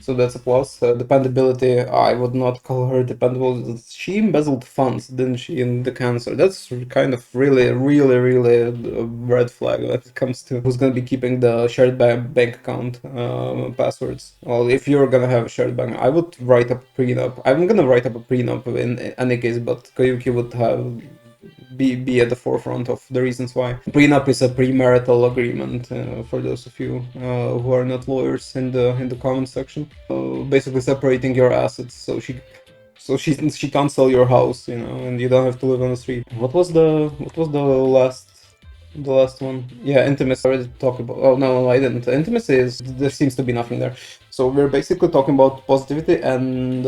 So that's a plus. Dependability, I would not call her dependable. She embezzled funds, didn't she, in the cancer? That's kind of really a red flag when it comes to who's going to be keeping the shared bank account passwords. Well, if you're going to have a shared bank, I would write up a prenup. I'm going to write up a prenup in any case, but Koyuki would have be at the forefront of the reasons why. Prenup is a premarital agreement for those of you who are not lawyers in the comment section. Basically separating your assets so she can't sell your house, and you don't have to live on the street. What was the last one? Yeah, intimacy. I already talked about. Oh no, I didn't. Intimacy is there seems to be nothing there. So we're basically talking about positivity and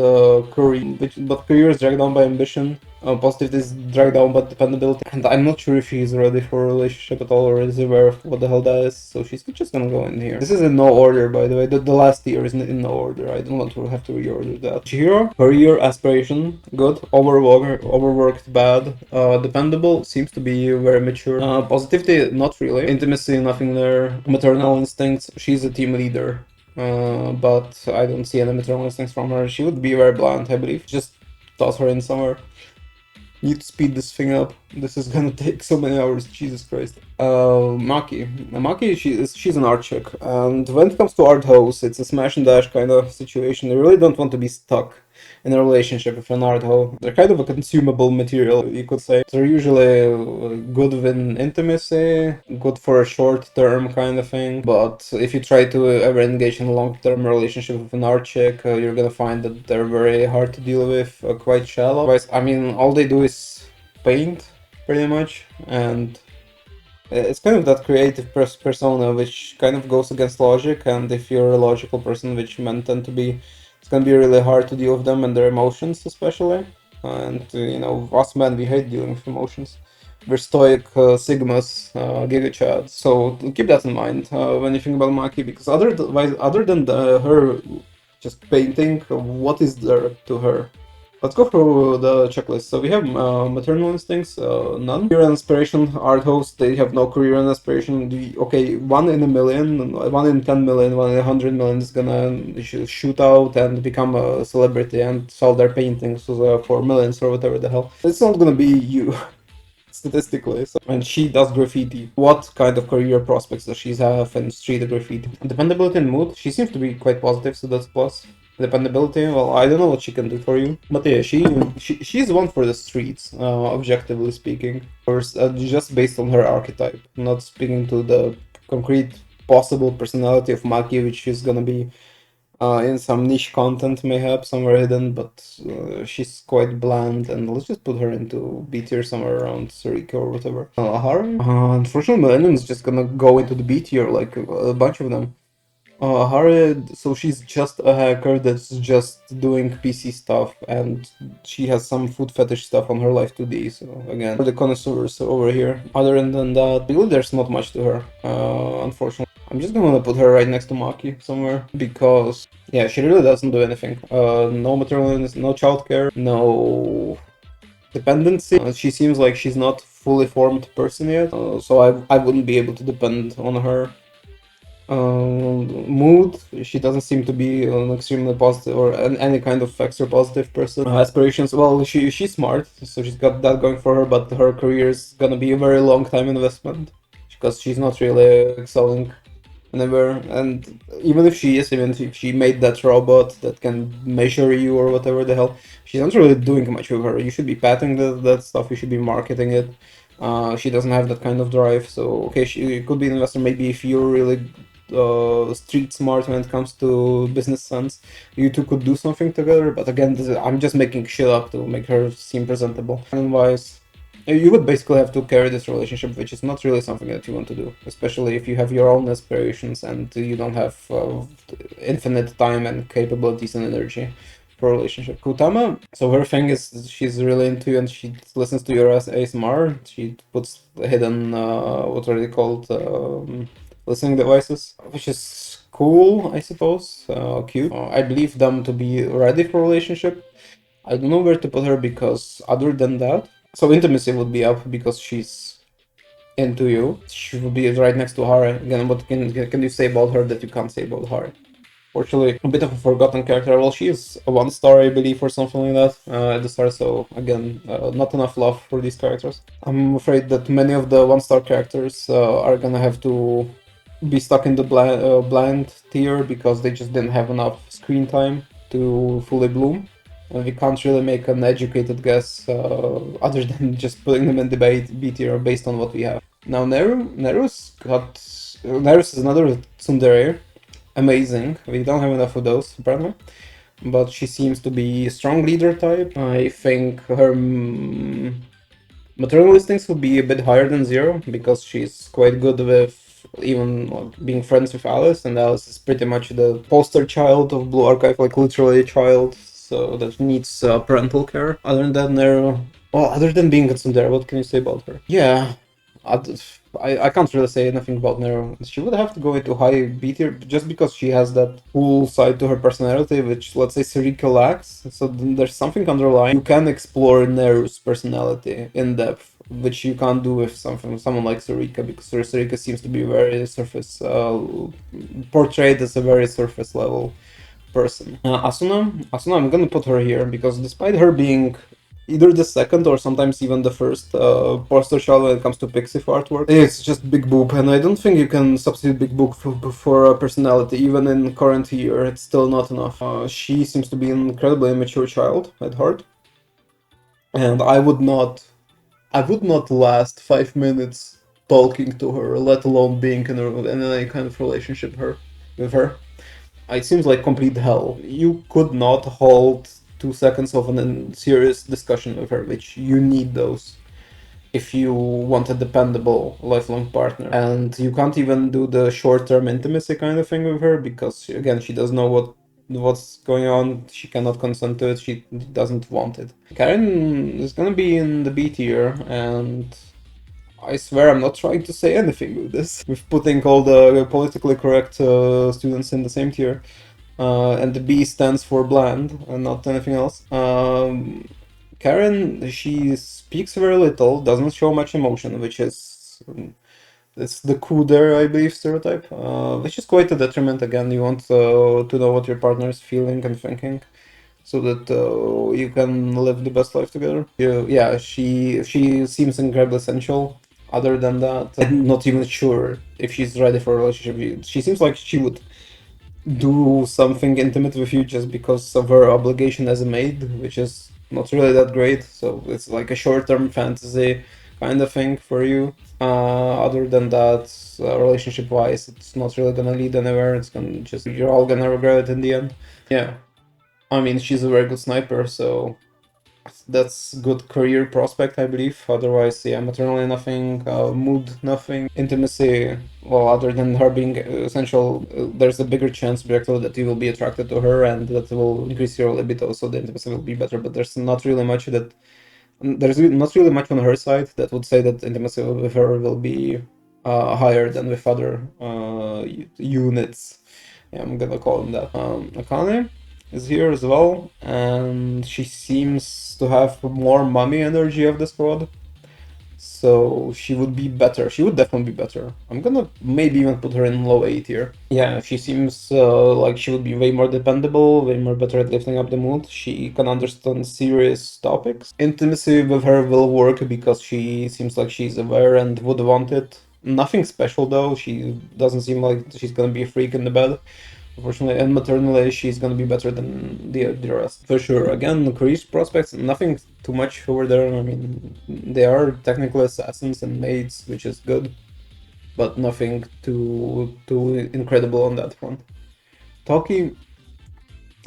career, but career is dragged down by ambition. Positivity is dragged down by dependability, and I'm not sure if she's ready for a relationship at all or is aware of what the hell that is. So she's just gonna go in here. This is in no order, by the way. The last tier is in no order. I don't want to have to reorder that. Chihiro, career aspiration, good. Overworked, bad. Dependable, seems to be very mature. Positivity, not really. Intimacy, nothing there. Maternal instincts, she's a team leader. But I don't see any maternal instincts from her. She would be very blunt, I believe. Just toss her in somewhere. Need to speed this thing up. This is gonna take so many hours. Jesus Christ. Maki, she's an art chick, and when it comes to art house, it's a smash and dash kind of situation. They really don't want to be stuck in a relationship with an art hoe. They're kind of a consumable material, you could say. They're usually good with intimacy, good for a short term kind of thing. But if you try to ever engage in a long term relationship with an art chick, you're gonna find that they're very hard to deal with, quite shallow. I mean, all they do is paint, pretty much, and it's kind of that creative persona which kind of goes against logic, and if you're a logical person, which men tend to be, it's gonna be really hard to deal with them and their emotions, especially. And us men, we hate dealing with emotions. We're stoic sigmas, giga chads. So keep that in mind when you think about Maki, because other than her just painting, what is there to her? Let's go through the checklist. So we have maternal instincts, none. Career and aspiration, art host, they have no career and aspiration. Okay, 1 in a million, 1 in 10 million, 1 in 100 million is gonna shoot out and become a celebrity and sell their paintings for millions or whatever the hell. It's not gonna be you. Statistically. So, and she does graffiti. What kind of career prospects does she have in street graffiti? Dependability and mood, she seems to be quite positive, so that's plus. Dependability, well, I don't know what she can do for you, but yeah, she's one for the streets, objectively speaking. First, just based on her archetype, not speaking to the concrete possible personality of Maki, which is gonna be in some niche content mayhap somewhere hidden, but she's quite bland, and let's just put her into B tier somewhere around Sarika or whatever. Ahara? Unfortunately, Millennium is just gonna go into the B tier, like a bunch of them. Ahara, so she's just a hacker that's just doing PC stuff, and she has some food fetish stuff on her Life 2D, so again, for the connoisseurs over here. Other than that, really there's not much to her, unfortunately. I'm just gonna put her right next to Maki somewhere, because, yeah, she really doesn't do anything. No maternal illness, no childcare, no dependency. She seems like she's not fully formed person yet, so I wouldn't be able to depend on her. Mood, she doesn't seem to be an extremely positive or any kind of extra positive person. Aspirations, well, she's smart, so she's got that going for her, but her career is gonna be a very long time investment, because she's not really excelling anywhere. And even if she made that robot that can measure you or whatever the hell, she's not really doing much with her. You should be patenting that stuff, you should be marketing it. She doesn't have that kind of drive, so okay, she could be an investor maybe if you're really street smart when it comes to business sense. You two could do something together, but again, I'm just making shit up to make her seem presentable. And wise, You would basically have to carry this relationship, which is not really something that you want to do, especially if you have your own aspirations and you don't have infinite time and capabilities and energy for a relationship. Kutama, so her thing is she's really into you and she listens to your ASMR. She puts hidden, what are they called, listening devices, which is cool, I suppose, cute. I believe them to be ready for a relationship. I don't know where to put her because other than that, so intimacy would be up because she's into you. She would be right next to Hara. Again, what can you say about her that you can't say about Hara? Fortunately, a bit of a forgotten character. Well, she is a 1-star, I believe, or something like that at the start. So again, not enough love for these characters. I'm afraid that many of the 1-star characters are gonna have to be stuck in the blind tier because they just didn't have enough screen time to fully bloom. And we can't really make an educated guess other than just putting them in the B tier based on what we have. Now Nerus is another tsundere. Amazing. We don't have enough of those, apparently. But she seems to be a strong leader type. I think her maternal instincts would be a bit higher than 0 because she's quite good with even like, being friends with Alice, and Alice is pretty much the poster child of Blue Archive, like literally a child, so that needs parental care. Other than that, Nero, well, other than being a tsundere, what can you say about her? Yeah, I can't really say anything about Nero. She would have to go into high B tier just because she has that cool side to her personality, which let's say Sarika lacks. So there's something underlying. You can explore Nero's personality in depth, which you can't do with someone like Sarika, because Sarika seems to be very surface portrayed as a very surface level person. Asuna, I'm gonna put her here because despite her being either the second or sometimes even the first poster child when it comes to Pixiv artwork, it's just Big Boop, and I don't think you can substitute Big Boop for a personality, even in current year. It's still not enough. She seems to be an incredibly immature child at heart, and I would not last 5 minutes talking to her, let alone being in any kind of relationship with her. It seems like complete hell. You could not hold 2 seconds of a serious discussion with her, which you need those if you want a dependable lifelong partner. And you can't even do the short-term intimacy kind of thing with her because again, she doesn't know what's going on. She cannot consent to it. She doesn't want it. Karen is gonna be in the B tier, and I swear I'm not trying to say anything with this. With putting all the politically correct students in the same tier. And the B stands for bland and not anything else. Karen, she speaks very little, doesn't show much emotion, which is it's the cooler, I believe, stereotype, which is quite a detriment. Again, you want to know what your partner is feeling and thinking, so that you can live the best life together. Yeah, she seems incredibly essential. Other than that, I'm not even sure if she's ready for a relationship. She seems like she would do something intimate with you just because of her obligation as a maid, which is not really that great. So it's like a short-term fantasy kind of thing for you. Other than that, relationship-wise, it's not really gonna lead anywhere. It's gonna just you're all gonna regret it in the end. Yeah, I mean she's a very good sniper, so that's good career prospect, I believe. Otherwise, yeah, maternally nothing, mood nothing, intimacy. Well, other than her being essential, there's a bigger chance, Brecto, that you will be attracted to her, and that will increase your libido, so the intimacy will be better. But there's not really much on her side that would say that intimacy with her will be higher than with other units. Yeah, I'm gonna call them that. Akane is here as well, and she seems to have more mommy energy of the squad. So she would be better. She would definitely be better. I'm gonna maybe even put her in low A tier. Yeah, she seems like she would be way more dependable, way more better at lifting up the mood. She can understand serious topics. Intimacy with her will work because she seems like she's aware and would want it. Nothing special though. She doesn't seem like she's gonna be a freak in the bed. Unfortunately, and maternally, she's gonna be better than the rest for sure. Again, career prospects, nothing too much over there. I mean, they are technical assassins and maids, which is good, but nothing too incredible on that front. Toki,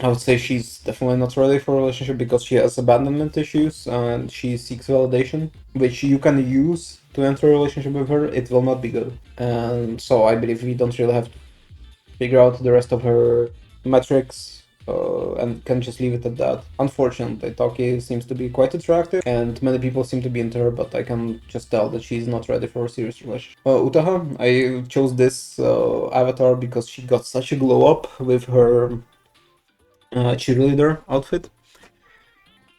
I would say she's definitely not ready for a relationship because she has abandonment issues and she seeks validation, which you can use to enter a relationship with her. It will not be good. And so I believe we don't really have to figure out the rest of her metrics and can just leave it at that. Unfortunately, Toki seems to be quite attractive and many people seem to be into her, but I can just tell that she's not ready for a serious relationship. Utaha, I chose this avatar because she got such a glow up with her cheerleader outfit.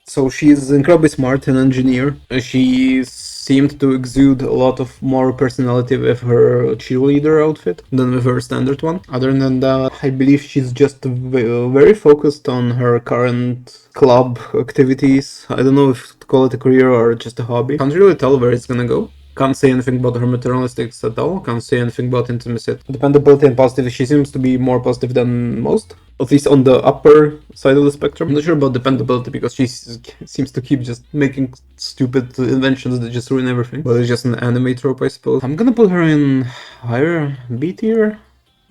So she's incredibly smart and engineer. She seemed to exude a lot of more personality with her cheerleader outfit than with her standard one. Other than that, I believe she's just very focused on her current club activities. I don't know if to call it a career or just a hobby. Can't really tell where it's gonna go. Can't say anything about her materialistics at all. Can't say anything about intimacy. Dependability and positive. She seems to be more positive than most. At least on the upper side of the spectrum. I'm not sure about dependability because she seems to keep just making stupid inventions that just ruin everything. But it's just an anime trope, I suppose. I'm gonna put her in higher B tier,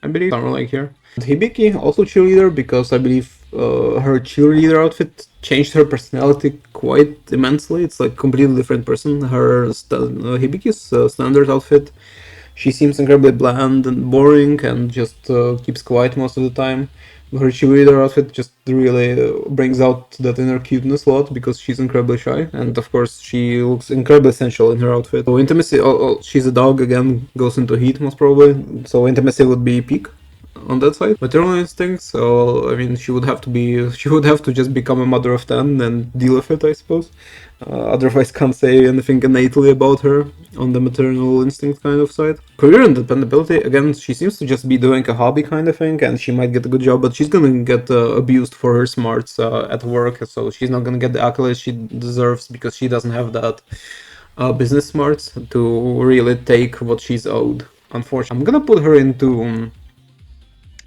I believe. Somewhere like here. And Hibiki, also cheerleader, because I believe her cheerleader outfit changed her personality quite immensely. It's like a completely different person. Her Hibiki's standard outfit, she seems incredibly bland and boring and just keeps quiet most of the time. Her cheerleader outfit just really brings out that inner cuteness a lot because she's incredibly shy, and of course she looks incredibly sensual in her outfit. So intimacy, she's a dog again, goes into heat most probably, so intimacy would be peak on that side. Maternal instincts, so I mean she would have to just become a mother of 10 and deal with it, I suppose. Otherwise can't say anything innately about her on the maternal instinct kind of side. Career and dependability, again, she seems to just be doing a hobby kind of thing and she might get a good job, but she's gonna get abused for her smarts at work, so she's not gonna get the accolades she deserves because she doesn't have that business smarts to really take what she's owed. Unfortunately, I'm gonna put her into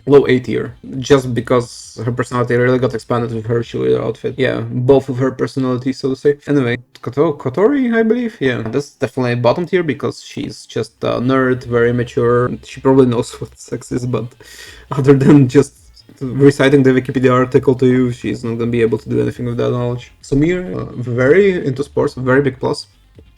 low A tier, just because her personality really got expanded with her cheerleader outfit. Yeah, both of her personalities, so to say. Anyway, Kotori, I believe. Yeah, that's definitely bottom tier because she's just a nerd, very mature. She probably knows what sex is, but other than just reciting the Wikipedia article to you, she's not gonna be able to do anything with that knowledge. Samir, very into sports, very big plus.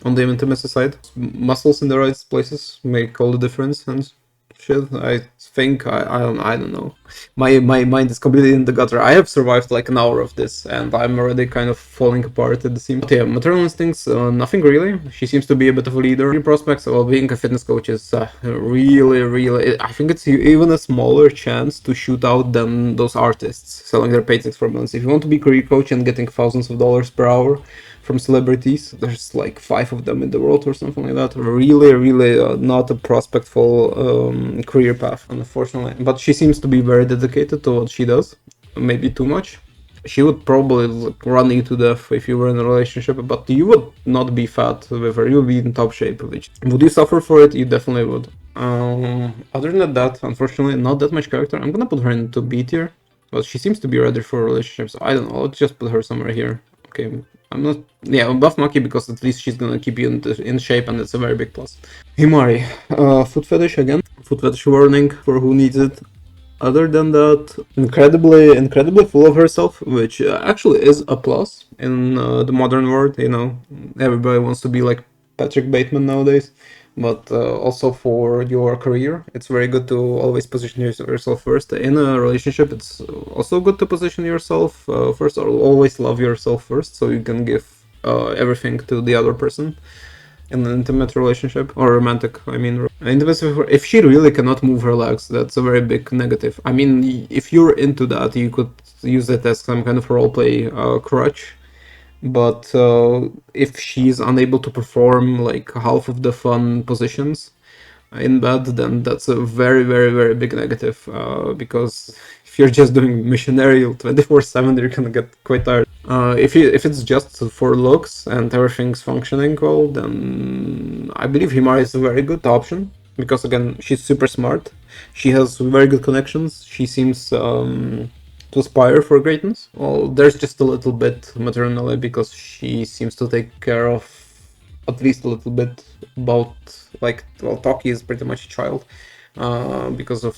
On the intimacy side, muscles in the right places make all the difference, and shit. I think I don't know. My mind is completely in the gutter. I have survived like an hour of this, and I'm already kind of falling apart at the seams. But yeah, maternal instincts, nothing really. She seems to be a bit of a leader. In prospects, well, being a fitness coach is really. I think it's even a smaller chance to shoot out than those artists selling their paintings for months. If you want to be career coach and getting thousands of dollars per hour from celebrities, there's like 5 of them in the world or something like that. Really not a prospectful career path, unfortunately. But she seems to be very dedicated to what she does, maybe too much. She would probably run you to death if you were in a relationship, but you would not be fat with her. You would be in top shape. Which would you suffer for it? You definitely would. Other than that, unfortunately, not that much character. I'm gonna put her into B tier, but she seems to be ready for a relationship. So I don't know. Let's just put her somewhere here. Okay, I'm not. Yeah, above Maki because at least she's gonna keep you in shape, and it's a very big plus. Himari, foot fetish again. Foot fetish warning for who needs it. Other than that, incredibly full of herself, which actually is a plus in the modern world. You know, everybody wants to be like Patrick Bateman nowadays, but also for your career, it's very good to always position yourself first. In a relationship, it's also good to position yourself first, or always love yourself first, so you can give everything to the other person in an intimate relationship or romantic. I mean, intimacy. If she really cannot move her legs, that's a very big negative. I mean, if you're into that, you could use it as some kind of roleplay crutch. But if she's unable to perform like half of the fun positions in bed, then that's a very big negative. Because if you're just doing missionary 24/7, you're gonna get quite tired. If it's just for looks and everything's functioning well, then I believe Himari is a very good option because again she's super smart. She has very good connections. She seems to aspire for greatness. Well, there's just a little bit maternally because she seems to take care of at least a little bit about like Toki is pretty much a child because of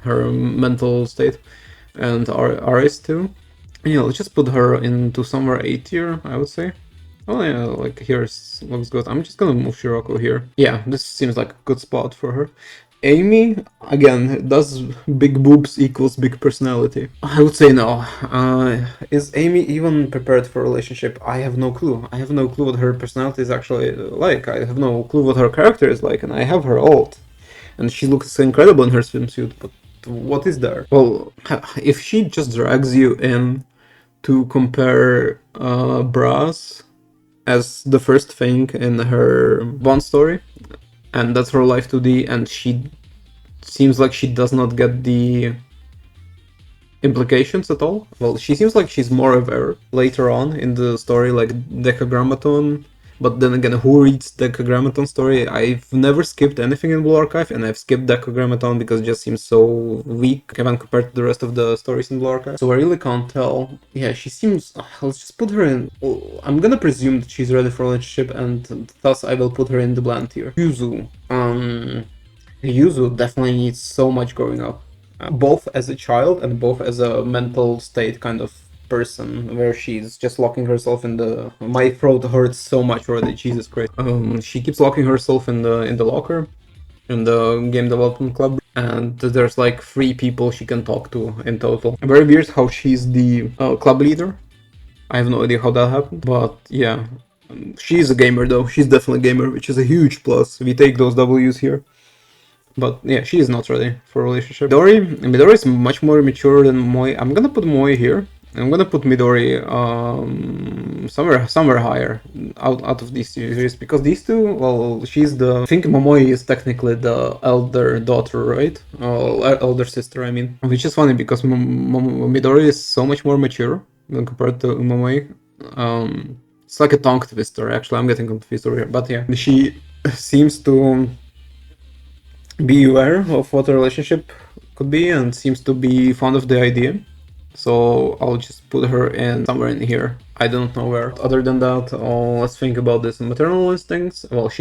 her mental state. and Aris too. Yeah, let's just put her into somewhere A tier, I would say. Oh yeah, like here's looks good. I'm just gonna move Shiroko here. Yeah, this seems like a good spot for her. Amy, again, does big boobs equals big personality? I would say no. Is Amy even prepared for a relationship? I have no clue. I have no clue what her personality is actually like. I have no clue what her character is like, and I have her alt. And she looks incredible in her swimsuit, but what is there? Well, if she just drags you in to compare bras as the first thing in her one story, and that's her life 2D, and she seems like she does not get the implications at all. Well, she seems like she's more aware later on in the story, like Decagrammaton. But then again, who reads Decagrammaton story? I've never skipped anything in Blue Archive, and I've skipped Decagrammaton because it just seems so weak when compared to the rest of the stories in Blue Archive. So I really can't tell. Yeah, she seems... Let's just put her in... I'm gonna presume that she's ready for a relationship, and thus I will put her in the bland tier. Yuzu. Yuzu definitely needs so much growing up. Both as a child and both as a mental state kind of person, where she's just locking herself in the... My throat hurts so much already, Jesus Christ. She keeps locking herself in the locker, in the game development club, and there's like 3 people she can talk to in total. Very weird how she's the club leader. I have no idea how that happened, but yeah. She's a gamer though, she's definitely a gamer, which is a huge plus. We take those W's here. But yeah, she is not ready for a relationship. Midori is much more mature than Moi. I'm gonna put Moi here. I'm gonna put Midori somewhere higher out of these two series, because these two, well, she's the... I think Momoi is technically the elder daughter, right? Elder sister, I mean. Which is funny because Midori is so much more mature when compared to Momoi. It's like a tongue twister, actually. I'm getting confused over here, but yeah, she seems to be aware of what a relationship could be and seems to be fond of the idea. So I'll just put her in somewhere in here. I don't know where. Other than that, let's think about this maternal instincts. Well,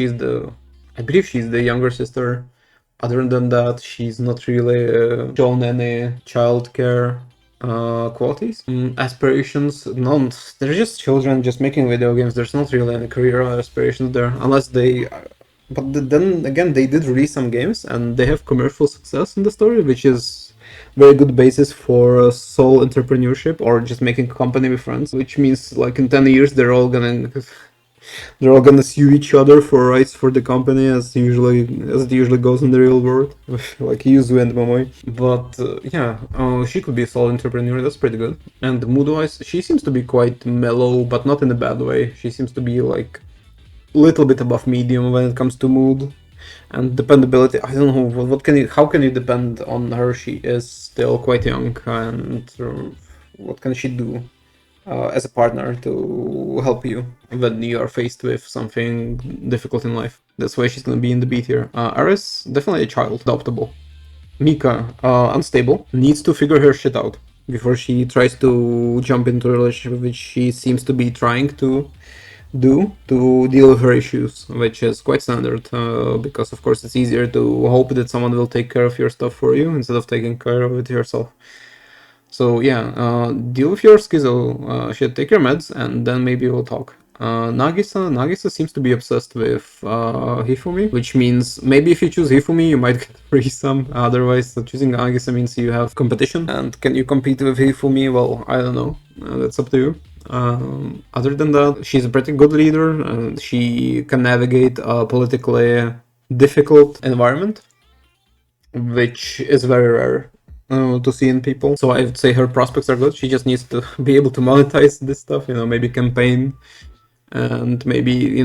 I believe she's the younger sister. Other than that, she's not really shown any childcare qualities. Aspirations, none. They're just children just making video games. There's not really any career aspirations there, unless they... But then again, they did release some games and they have commercial success in the story, which is very good basis for sole entrepreneurship or just making a company with friends. Which means like in 10 years they're all gonna sue each other for rights for the company, as it usually goes in the real world, like Yuzu and Momoi. But yeah, she could be a sole entrepreneur. That's pretty good. And mood-wise, she seems to be quite mellow, but not in a bad way. She seems to be like little bit above medium when it comes to mood and dependability. I don't know how can you depend on her? She is still quite young, and what can she do as a partner to help you when you are faced with something difficult in life? That's why she's gonna be in the B tier. Aris, definitely a child, adoptable. Mika, unstable, needs to figure her shit out before she tries to jump into a relationship, which she seems to be trying to do to deal with her issues, which is quite standard, because of course it's easier to hope that someone will take care of your stuff for you instead of taking care of it yourself. So yeah, deal with your schizo shit, take your meds, and then maybe we'll talk. Nagisa seems to be obsessed with Hifumi, which means maybe if you choose Hifumi you might get a threesome. Otherwise, choosing Nagisa means you have competition. And can you compete with Hifumi? Well, I don't know. That's up to you. Other than that, she's a pretty good leader, and she can navigate a politically difficult environment, which is very rare to see in people. So I would say her prospects are good. She just needs to be able to monetize this stuff, maybe campaign, and maybe,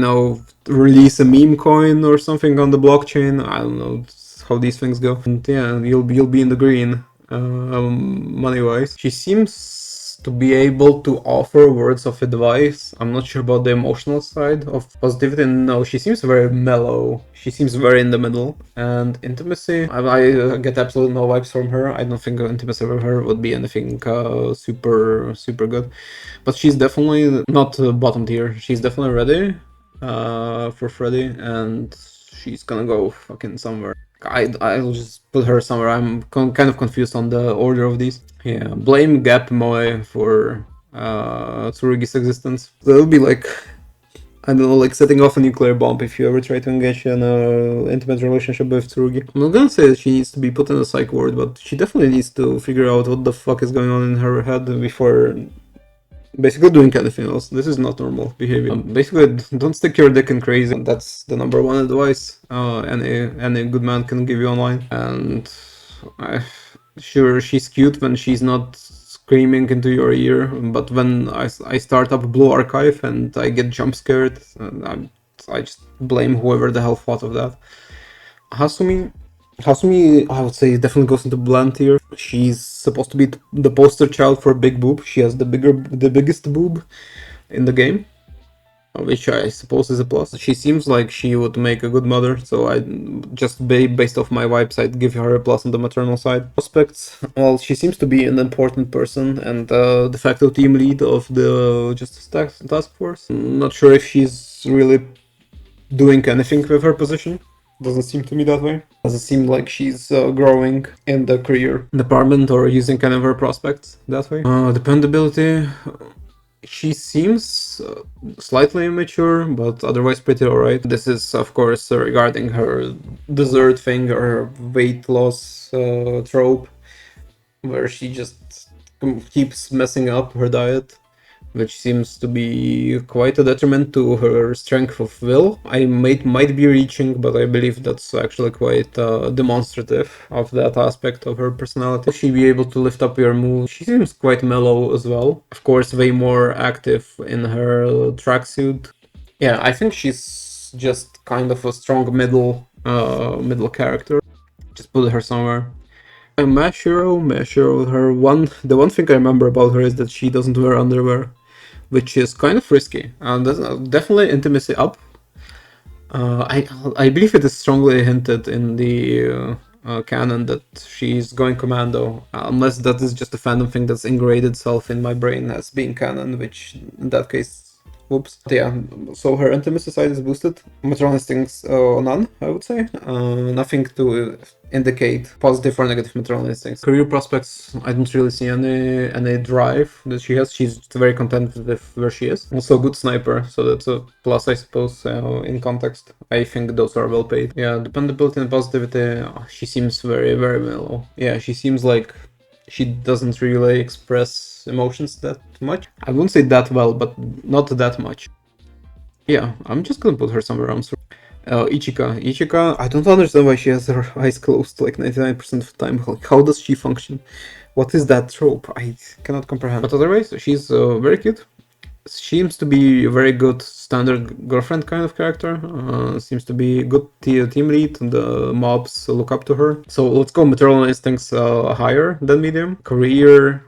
release a meme coin or something on the blockchain. I don't know how these things go. And yeah, you'll be in the green, money-wise. She seems to be able to offer words of advice. I'm not sure about the emotional side of positivity. No, she seems very mellow. She seems very in the middle. And intimacy, I get absolutely no vibes from her. I don't think intimacy with her would be anything super good. But she's definitely not bottom tier. She's definitely ready for Freddy, and she's gonna go fucking somewhere. I'll just put her somewhere. I'm kind of confused on the order of these. Yeah, blame Gap Moe for Tsurugi's existence. That would be like, I don't know, like setting off a nuclear bomb if you ever try to engage in an intimate relationship with Tsurugi. I'm not gonna say that she needs to be put in a psych ward, but she definitely needs to figure out what the fuck is going on in her head before basically doing anything else. This is not normal behavior. Basically, don't stick your dick in crazy. That's the number one advice any good man can give you online. And sure, she's cute when she's not screaming into your ear, but when I start up Blue Archive and I get jump scared, I just blame whoever the hell thought of that. Hasumi, I would say, definitely goes into bland tier. She's supposed to be the poster child for big boob. She has the biggest boob in the game, which I suppose is a plus. She seems like she would make a good mother, so I just based off my vibes, I'd give her a plus on the maternal side. Prospects, well, she seems to be an important person and de facto team lead of the Justice Task Force. Not sure if she's really doing anything with her position. Doesn't seem to me that way. Doesn't seem like she's growing in the career department or using kind of her prospects that way. Dependability. She seems slightly immature, but otherwise pretty alright. This is, of course, regarding her dessert thing or her weight loss trope, where she just keeps messing up her diet, which seems to be quite a detriment to her strength of will. I might be reaching, but I believe that's actually quite demonstrative of that aspect of her personality. Will she be able to lift up your mood? She seems quite mellow as well. Of course, way more active in her tracksuit. Yeah, I think she's just kind of a strong middle character. Just put her somewhere. Mashiro, the one thing I remember about her is that she doesn't wear underwear, which is kind of risky. Definitely intimacy up. I believe it is strongly hinted in the canon that she's going commando, unless that is just a fandom thing that's ingrained itself in my brain as being canon, which in that case, whoops. Yeah, so her intimacy side is boosted. Maternal instincts, none, I would say. Nothing to indicate positive or negative maternal instincts. Career prospects, I don't really see any drive that she has. She's very content with where she is. Also a good sniper, so that's a plus, I suppose, in context. I think those are well paid. Yeah, dependability and positivity, she seems very, very mellow. Yeah, she seems like she doesn't really express emotions that much. I wouldn't say that well, but not that much. Yeah, I'm just gonna put her somewhere else. Ichika, I don't understand why she has her eyes closed like 99% of the time. Like, how does she function? What is that trope? I cannot comprehend. But otherwise, she's very cute. Seems to be a very good standard girlfriend kind of character. Seems to be a good team lead. The mobs look up to her. So let's go maternal instincts higher than medium. Career,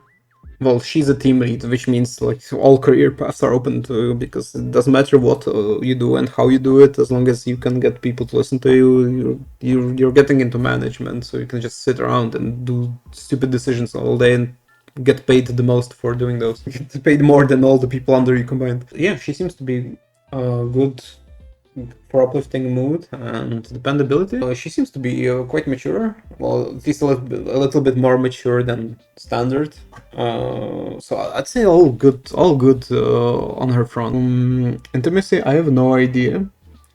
well, she's a team lead, which means like all career paths are open to you because it doesn't matter what you do and how you do it, as long as you can get people to listen to you. You're getting into management, so you can just sit around and do stupid decisions all day and get paid the most for doing those. You get paid more than all the people under you combined. Yeah, she seems to be good for uplifting mood and dependability. She seems to be quite mature. Well, at least a little bit more mature than standard. So I'd say all good on her front. Intimacy, I have no idea.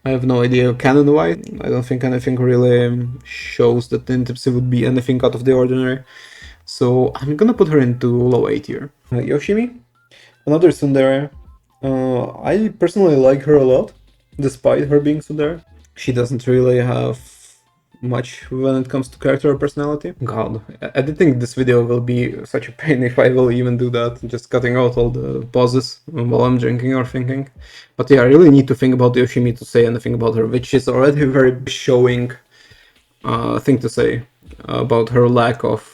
Canon-wise. I don't think anything really shows that the intimacy would be anything out of the ordinary. So I'm gonna put her into low A tier. Yoshimi, another tsundere. I personally like her a lot, despite her being tsundere. She doesn't really have much when it comes to character or personality. God, editing this video will be such a pain if I will even do that, just cutting out all the pauses while I'm drinking or thinking. But yeah, I really need to think about Yoshimi to say anything about her, which is already a very showing thing to say about her lack of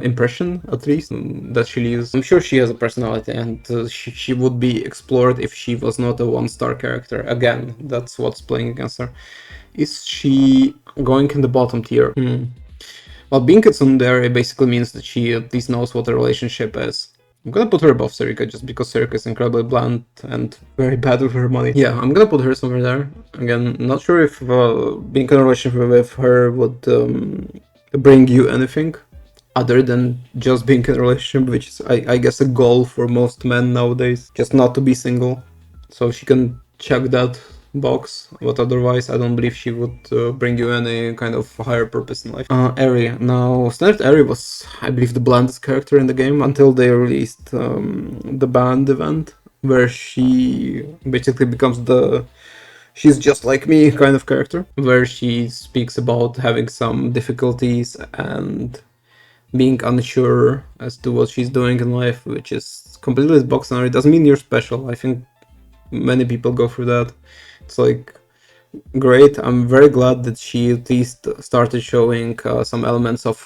impression, at least, that she leaves. I'm sure she has a personality, and she would be explored if she was not a one-star character. Again, that's what's playing against her. Is she going in the bottom tier? Well, being a tsundere basically means that she at least knows what a relationship is. I'm gonna put her above Serika just because Serika is incredibly bland and very bad with her money. Yeah, I'm gonna put her somewhere there. Again, not sure if being in a relationship with her would bring you anything other than just being in a relationship, which is, I guess, a goal for most men nowadays. Just not to be single. So she can check that box, but otherwise I don't believe she would bring you any kind of higher purpose in life. Eri. Now, Standard Eri was, I believe, the blandest character in the game until they released the band event, where she basically becomes the she's just like me kind of character, where she speaks about having some difficulties and being unsure as to what she's doing in life, which is completely box scenario. It doesn't mean you're special. I think many people go through that. It's like great. I'm very glad that she at least started showing some elements of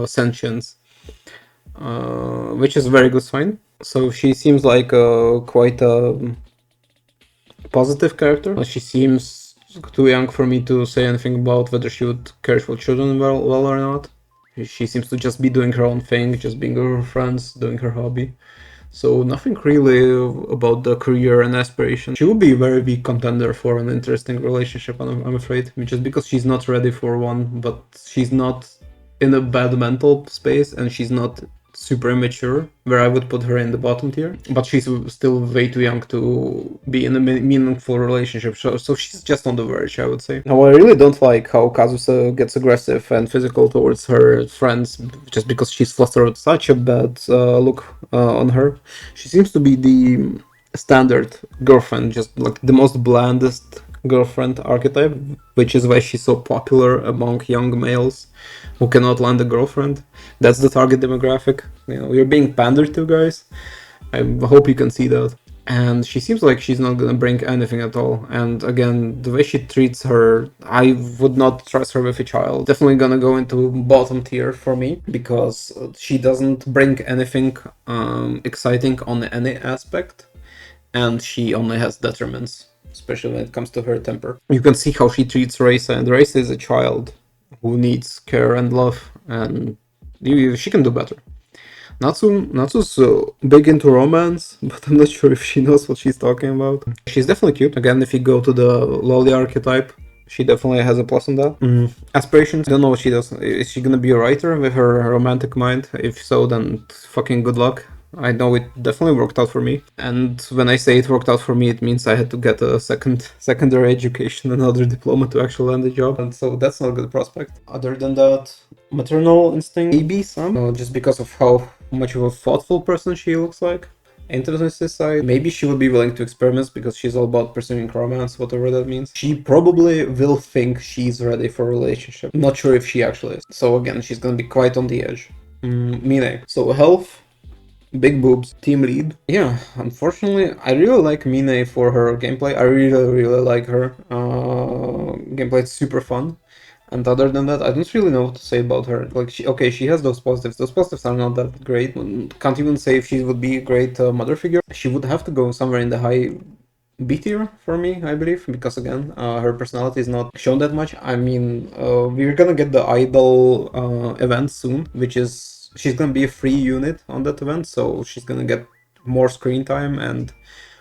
sentience, which is a very good sign. So she seems like quite a positive character. She seems too young for me to say anything about whether she would care for children well or not. She seems to just be doing her own thing, just being with her friends, doing her hobby. So nothing really about the career and aspiration. She would be a very big contender for an interesting relationship, I'm afraid, just because she's not ready for one, but she's not in a bad mental space and she's not super immature, where I would put her in the bottom tier. But she's still way too young to be in a meaningful relationship, so she's just on the verge, I would say. Now, I really don't like how Kazusa gets aggressive and physical towards her friends just because she's flustered. Such a bad look on her. She seems to be the standard girlfriend, just like the most blandest girlfriend archetype, which is why she's so popular among young males who cannot land a girlfriend. That's the target demographic. You know, you're being pandered to, guys. I hope you can see that. And she seems like she's not gonna bring anything at all. And again, the way she treats her, I would not trust her with a child. Definitely gonna go into bottom tier for me because she doesn't bring anything exciting on any aspect, and she only has detriments, especially when it comes to her temper. You can see how she treats Reisa, and Reisa is a child who needs care and love, and she can do better. Natsu's big into romance, but I'm not sure if she knows what she's talking about. She's definitely cute. Again, if you go to the lolly archetype, she definitely has a plus on that. Aspirations, I don't know what she does. Is she gonna be a writer with her romantic mind? If so, then fucking good luck. I know it definitely worked out for me. And when I say it worked out for me, it means I had to get a secondary education, another diploma to actually land a job. And so that's not a good prospect. Other than that, maternal instinct, maybe some. Just because of how much of a thoughtful person she looks like. Intimacy side, maybe she would be willing to experiment because she's all about pursuing romance, whatever that means. She probably will think she's ready for a relationship. Not sure if she actually is. So again, she's gonna be quite on the edge. Mine. So health, big boobs, team lead. Yeah, unfortunately, I really like Mine for her gameplay. I really like her. Gameplay is super fun. And other than that, I don't really know what to say about her. Like, she has those positives. Those positives are not that great. Can't even say if she would be a great mother figure. She would have to go somewhere in the high B tier for me, I believe, because again, her personality is not shown that much. I mean, we're gonna get the idol event soon, which is she's gonna be a free unit on that event, so she's gonna get more screen time and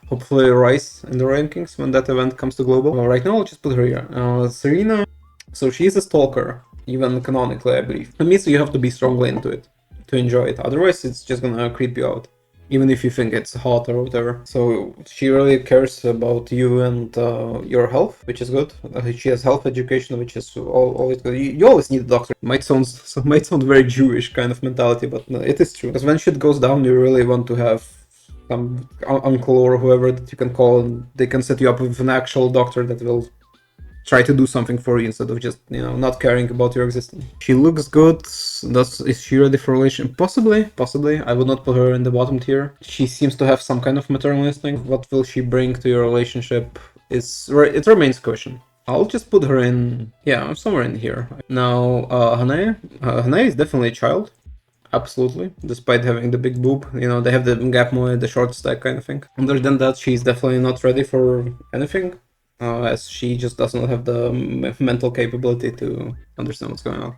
hopefully rise in the rankings when that event comes to global. Right now, I'll just put her here. Serena, so she's a stalker, even canonically, I believe. That means you have to be strongly into it to enjoy it. Otherwise, it's just gonna creep you out, even if you think it's hot or whatever. So she really cares about you and your health, which is good. She has health education, which is always good. You always need a doctor. Might sound very Jewish kind of mentality, but no, it is true. Because when shit goes down, you really want to have some uncle or whoever that you can call, and they can set you up with an actual doctor that will try to do something for you instead of just, not caring about your existence. She looks good. Is she ready for relation? Possibly. I would not put her in the bottom tier. She seems to have some kind of maternal instinct. What will she bring to your relationship it remains a question. I'll just put her in, somewhere in here. Now, Hanae. Hanae is definitely a child. Absolutely, despite having the big boob, they have the gap moe, the short stack kind of thing. Other than that, she's definitely not ready for anything. As she just does not have the mental capability to understand what's going on.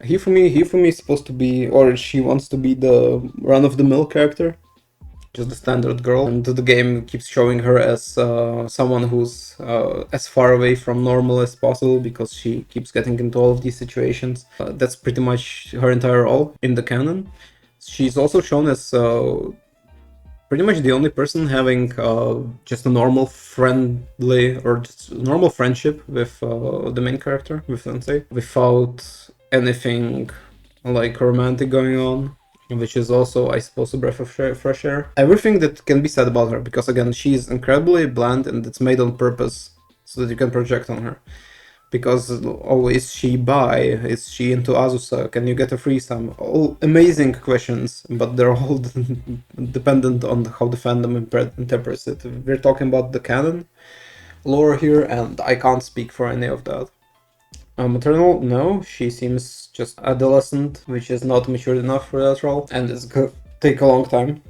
He for me is supposed to be, or she wants to be the run-of-the-mill character, just the standard girl, and the game keeps showing her as someone who's as far away from normal as possible because she keeps getting into all of these situations. That's pretty much her entire role in the canon. She's also shown as pretty much the only person having just a normal friendly or just normal friendship with the main character, with Sensei, without anything like romantic going on, which is also, I suppose, a breath of fresh air. Everything that can be said about her, because again, she's incredibly bland and it's made on purpose so that you can project on her. Because, oh, is she bi? Is she into Azusa? Can you get a threesome? All amazing questions, but they're all dependent on how the fandom interprets it. We're talking about the canon lore here, and I can't speak for any of that. Maternal, no, she seems just adolescent, which is not mature enough for that role, and it's gonna take a long time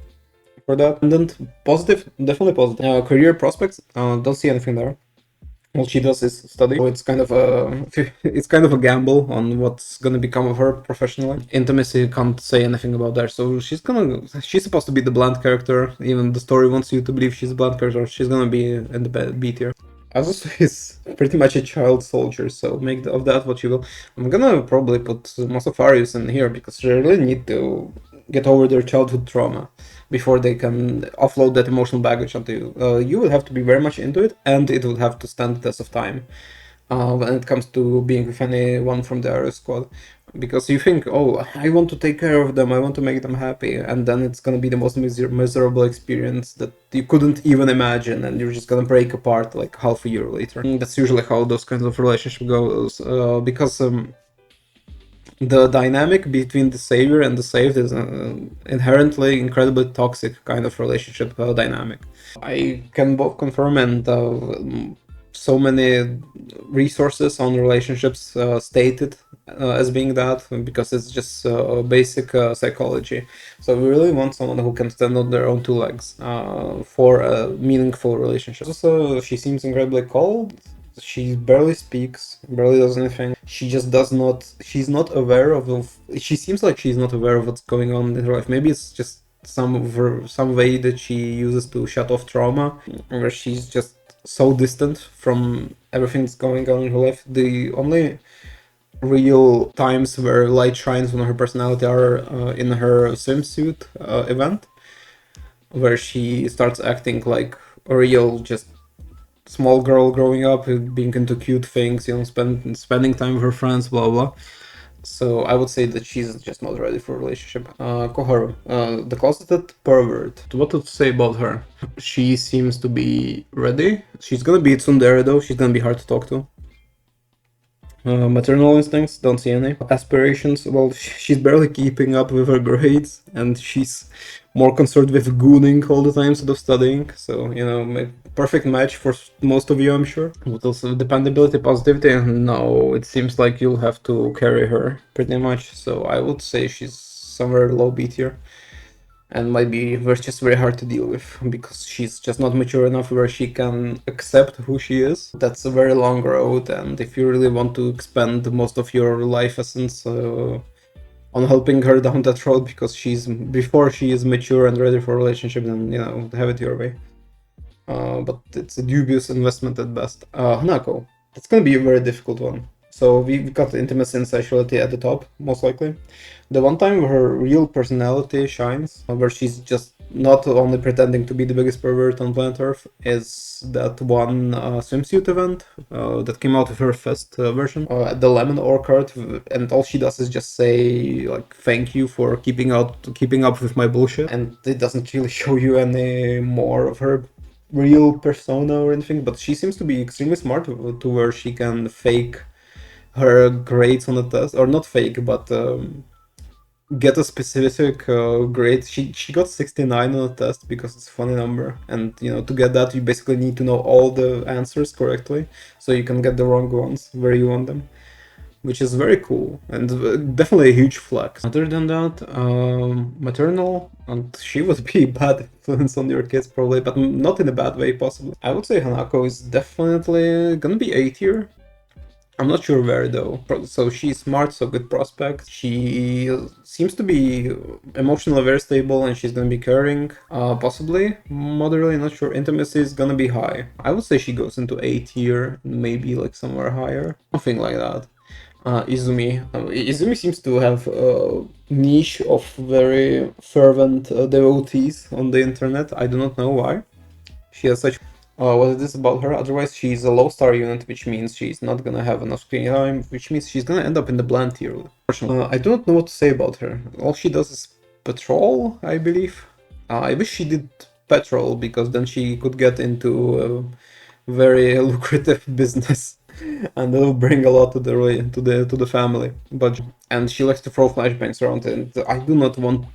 for that. And positive, definitely positive. Career prospects, don't see anything there. All she does is study, so it's kind of a gamble on what's gonna become of her professionally. Intimacy, can't say anything about that. So she's supposed to be the bland character. Even the story wants you to believe she's a bland character. She's gonna be in the B tier. Azusa is pretty much a child soldier, so make of that what you will. I'm gonna probably put Mosafarius in here because they really need to get over their childhood trauma before they can offload that emotional baggage onto you. You will have to be very much into it, and it will have to stand the test of time when it comes to being with anyone from the Arrow squad. Because you think, oh, I want to take care of them, I want to make them happy, and then it's gonna be the most miserable experience that you couldn't even imagine, and you're just gonna break apart like half a year later. And that's usually how those kinds of relationships goes, because the dynamic between the savior and the saved is inherently incredibly toxic kind of relationship dynamic. I can both confirm, and so many resources on relationships stated as being that, because it's just basic psychology. So we really want someone who can stand on their own two legs for a meaningful relationship. Also, she seems incredibly cold. She barely speaks, barely does anything. She just does not. She's not aware of. She seems like she's not aware of what's going on in her life. Maybe it's just some way that she uses to shut off trauma, where she's just so distant from everything that's going on in her life. The only real times where light shines on her personality are in her swimsuit event, where she starts acting like a real just small girl growing up, being into cute things, spending time with her friends, blah blah. So I would say that she's just not ready for a relationship. Koharu, the closeted pervert. What to say about her? She seems to be ready. She's gonna be tsundere though. She's gonna be hard to talk to. Maternal instincts, don't see any. Aspirations, well, she's barely keeping up with her grades, and she's more concerned with gooning all the time instead of studying. So, perfect match for most of you, I'm sure. What else? Dependability, positivity? No, it seems like you'll have to carry her pretty much. So I would say she's somewhere low B tier, and might be just very hard to deal with because she's just not mature enough where she can accept who she is. That's a very long road, and if you really want to expend most of your life essence on helping her down that road because before she is mature and ready for a relationship, then have it your way. But it's a dubious investment at best. Hanako, that's gonna be a very difficult one. So we've got intimacy and sexuality at the top, most likely. The one time where her real personality shines, where she's just not only pretending to be the biggest pervert on planet Earth, is that one swimsuit event that came out with her first version at the Lemon Orchard, and all she does is just say like thank you for keeping up with my bullshit, and it doesn't really show you any more of her real persona or anything. But she seems to be extremely smart to where she can fake her grades on the test, or not fake, but get a specific grade. She got 69 on the test because it's a funny number, and to get that you basically need to know all the answers correctly, so you can get the wrong ones where you want them, which is very cool and definitely a huge flex. Other than that, maternal, and she would be a bad influence on your kids probably, but not in a bad way possibly. I would say Hanako is definitely gonna be A tier. I'm not sure where though. So she's smart, so good prospect. She seems to be emotionally very stable, and she's gonna be caring. Possibly moderately, not sure. Intimacy is gonna be high. I would say she goes into A tier, maybe like somewhere higher, something like that. Izumi. Izumi seems to have a niche of very fervent devotees on the internet. I do not know why. She has such. What is this about her? Otherwise, she's a low star unit, which means she's not gonna have enough screen time, which means she's gonna end up in the bland tier. I do not know what to say about her. All she does is patrol, I believe. I wish she did patrol because then she could get into a very lucrative business, and that will bring a lot to the family. But and she likes to throw flashbangs around, and I do not want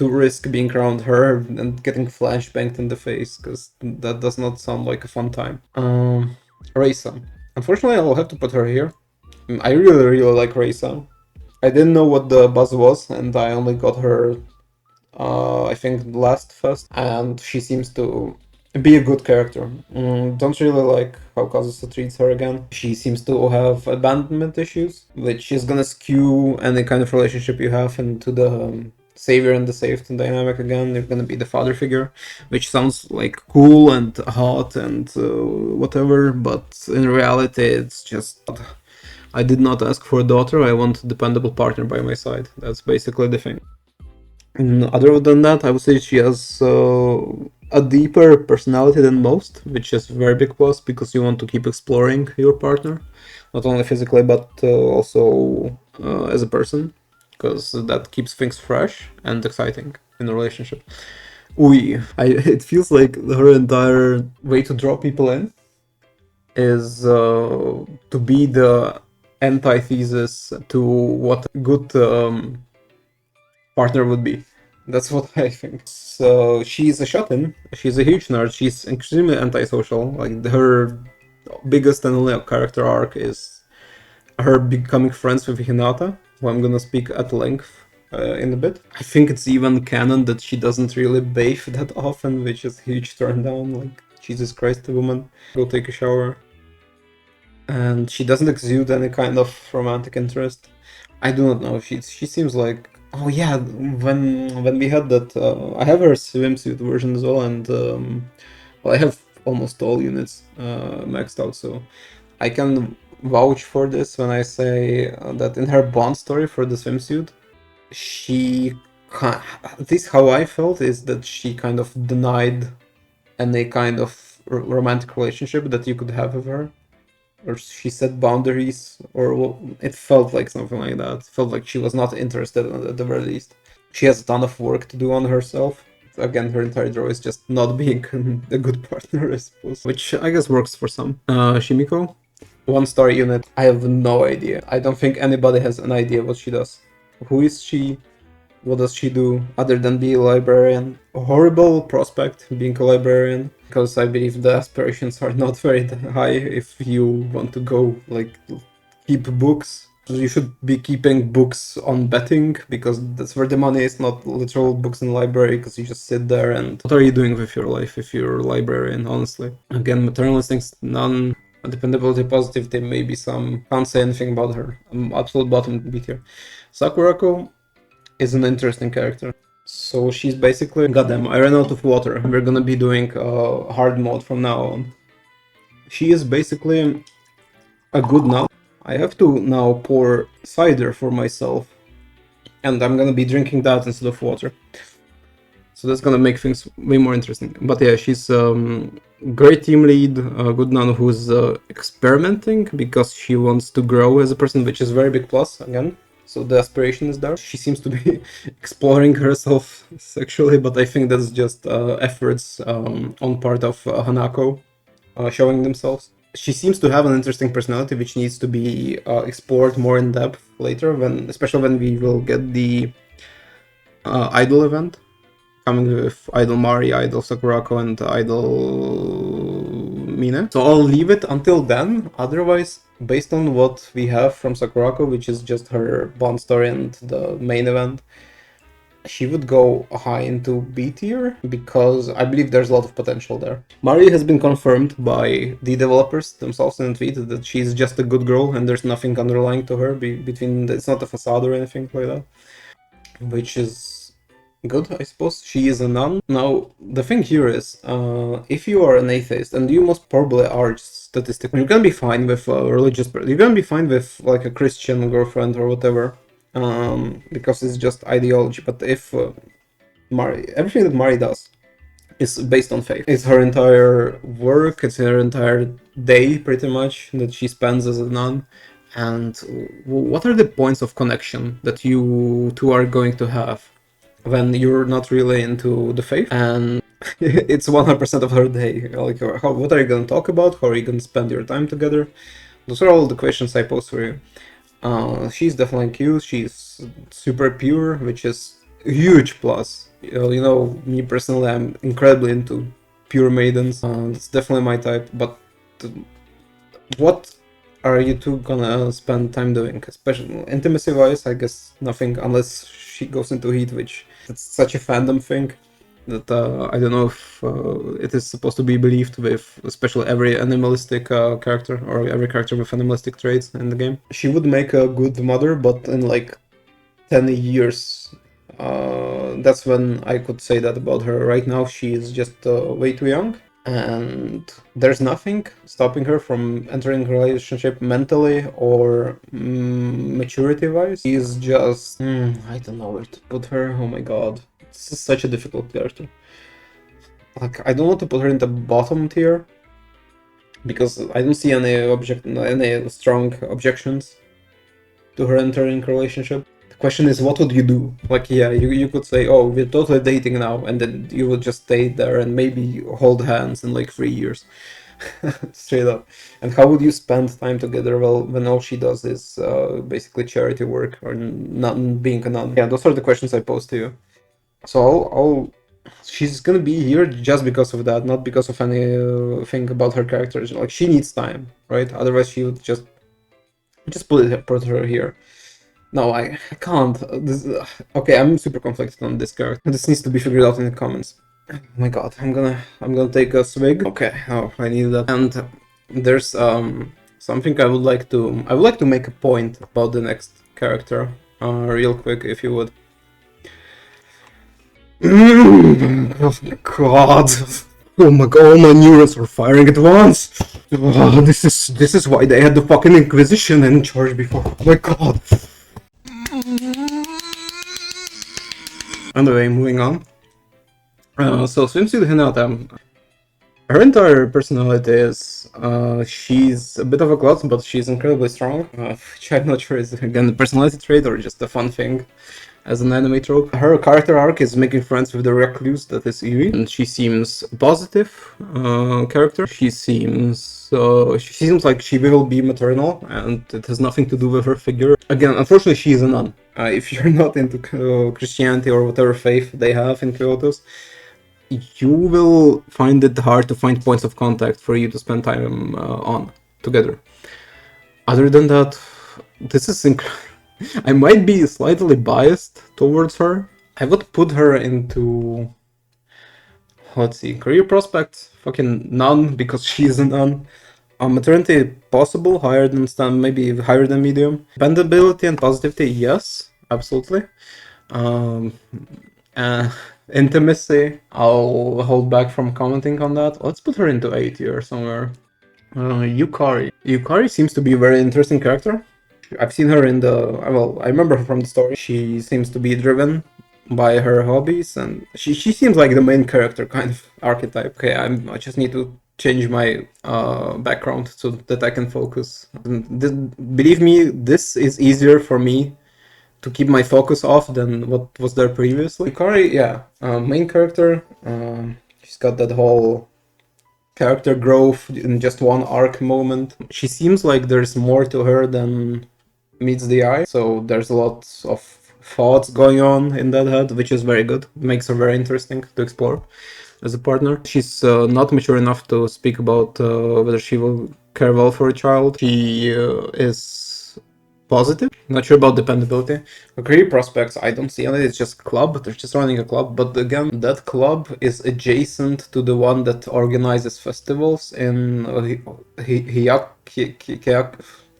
to risk being around her and getting flashbanged in the face, because that does not sound like a fun time. Reisa. Unfortunately, I'll have to put her here. I really, really like Reisa. I didn't know what the buzz was, and I only got her, I think, last fest, and she seems to be a good character. Don't really like how Kazusa treats her again. She seems to have abandonment issues, which is gonna skew any kind of relationship you have into the savior and the saved dynamic again. You're gonna be the father figure, which sounds like cool and hot and whatever, but in reality it's just, I did not ask for a daughter, I want a dependable partner by my side. That's basically the thing. Other than that, I would say she has a deeper personality than most, which is a very big plus because you want to keep exploring your partner, not only physically but also as a person, because that keeps things fresh and exciting in a relationship. It feels like her entire way to draw people in is to be the antithesis to what a good partner would be. That's what I think. So she's a shut-in. She's a huge nerd. She's extremely antisocial. Like her biggest and only character arc is her becoming friends with Hinata, who I'm gonna speak at length in a bit. I think it's even canon that she doesn't really bathe that often, which is a huge turn down. Like, Jesus Christ, the woman, go take a shower. And she doesn't exude any kind of romantic interest. I do not know. She seems like, oh yeah, when we had that, I have her swimsuit version as well, and well, I have almost all units maxed out, so I can vouch for this when I say that in her Bond story for the swimsuit, she, at least how I felt, is that she kind of denied any kind of romantic relationship that you could have with her, or she set boundaries, or it felt like something like that. It felt like she was not interested at the very least. She has a ton of work to do on herself. Again, her entire draw is just not being a good partner, I suppose. Which I guess works for some. Shimiko, 1-star unit. I have no idea. I don't think anybody has an idea what she does. Who is she? What does she do other than be a librarian? A horrible prospect being a librarian, because I believe the aspirations are not very high if you want to go, like, keep books. You should be keeping books on betting, because that's where the money is, not literal books in the library, because you just sit there and... What are you doing with your life if you're a librarian, honestly? Again, maternal instincts, none. Dependability, positivity, maybe some. Can't say anything about her. I'm absolute bottom beat here. Sakurako is an interesting character. So she's basically, goddamn, I ran out of water. We're gonna be doing hard mode from now on. She is basically a good nun. I have to now pour cider for myself, and I'm gonna be drinking that instead of water. So that's gonna make things way more interesting. But yeah, she's great team lead, a good nun who's experimenting because she wants to grow as a person, which is a very big plus again. So the aspiration is there. She seems to be exploring herself sexually, but I think that's just efforts on part of Hanako showing themselves. She seems to have an interesting personality, which needs to be explored more in depth later, especially when we will get the idol event coming with Idol Mari, Idol Sakurako, and Idol Mine. So I'll leave it until then. Otherwise, based on what we have from Sakurako, which is just her Bond story and the main event, she would go high into B tier because I believe there's a lot of potential there. Mari has been confirmed by the developers themselves in a tweet that she's just a good girl and there's nothing underlying to her between it's not a facade or anything like that, which is good, I suppose. She is a nun. Now, the thing here is, if you are an atheist, and you most probably are statistically, you're gonna be fine with a religious person. You're gonna be fine with like a Christian girlfriend or whatever, because it's just ideology. But if everything that Mari does is based on faith. It's her entire work, it's her entire day, pretty much, that she spends as a nun. And what are the points of connection that you two are going to have when you're not really into the faith? And it's 100% of her day. Like, what are you going to talk about? How are you going to spend your time together? Those are all the questions I pose for you. She's definitely cute. She's super pure, which is a huge plus. You know, me personally, I'm incredibly into pure maidens. It's definitely my type. But what are you two gonna spend time doing? Especially intimacy-wise, I guess nothing unless she goes into heat, which it's such a fandom thing that I don't know if it is supposed to be believed with, especially every animalistic character or every character with animalistic traits in the game. She would make a good mother, but in like 10 years, that's when I could say that about her. Right now, she is just way too young, and there's nothing stopping her from entering a relationship mentally or maturity-wise. She's just, I don't know where to put her. Oh my god. This is such a difficult character. Like, I don't want to put her in the bottom tier because I don't see any strong objections to her entering a relationship. The question is, what would you do? Like, yeah, you could say, oh, we're totally dating now, and then you would just stay there and maybe hold hands in like 3 years. Straight up. And how would you spend time together? Well, when all she does is basically charity work or not being a nun. Yeah, those are the questions I pose to you. So she's gonna be here just because of that, not because of anything about her character. Like, she needs time, right? Otherwise, she would just put her here. No, I can't. Okay, I'm super conflicted on this character. This needs to be figured out in the comments. Oh my god, I'm gonna take a swig. Okay, oh, I need that. And there's something I would like to make a point about the next character, real quick, if you would. Oh my god. Oh my god, all my neurons are firing at once. Oh, this is why they had the fucking Inquisition in charge before. Oh my god. Anyway, moving on. So Swimsuit Hinata, her entire personality is, she's a bit of a klutz, but she's incredibly strong, which I'm not sure is, again, a personality trait or just a fun thing as an anime trope. Her character arc is making friends with the recluse that is Yui, and she seems a positive character. She seems like she will be maternal, and it has nothing to do with her figure. Again, unfortunately, she is a nun. If you're not into Christianity or whatever faith they have in Kyoto's, you will find it hard to find points of contact for you to spend time on together. Other than that, this is I might be slightly biased towards her. I would put her into, let's see, career prospects, fucking none, because she's a nun. Maternity possible, higher than maybe higher than medium. Dependability and positivity, yes, absolutely. Intimacy, I'll hold back from commenting on that. Let's put her into A tier somewhere. Yukari. Yukari seems to be a very interesting character. I've seen her in well, I remember her from the story. She seems to be driven by her hobbies, and she seems like the main character kind of archetype. Okay, I just need to change my background so that I can focus. Believe me, this is easier for me to keep my focus off than what was there previously. Yukari, yeah, main character. She's got that whole character growth in just one arc moment. She seems like there's more to her than meets the eye, so there's lots of thoughts going on in that head, which is very good. It makes her very interesting to explore as a partner. She's not mature enough to speak about whether she will care well for a child. She is positive. Not sure about dependability. Career prospects, I don't see any. It's just club. They're just running a club. But again, that club is adjacent to the one that organizes festivals in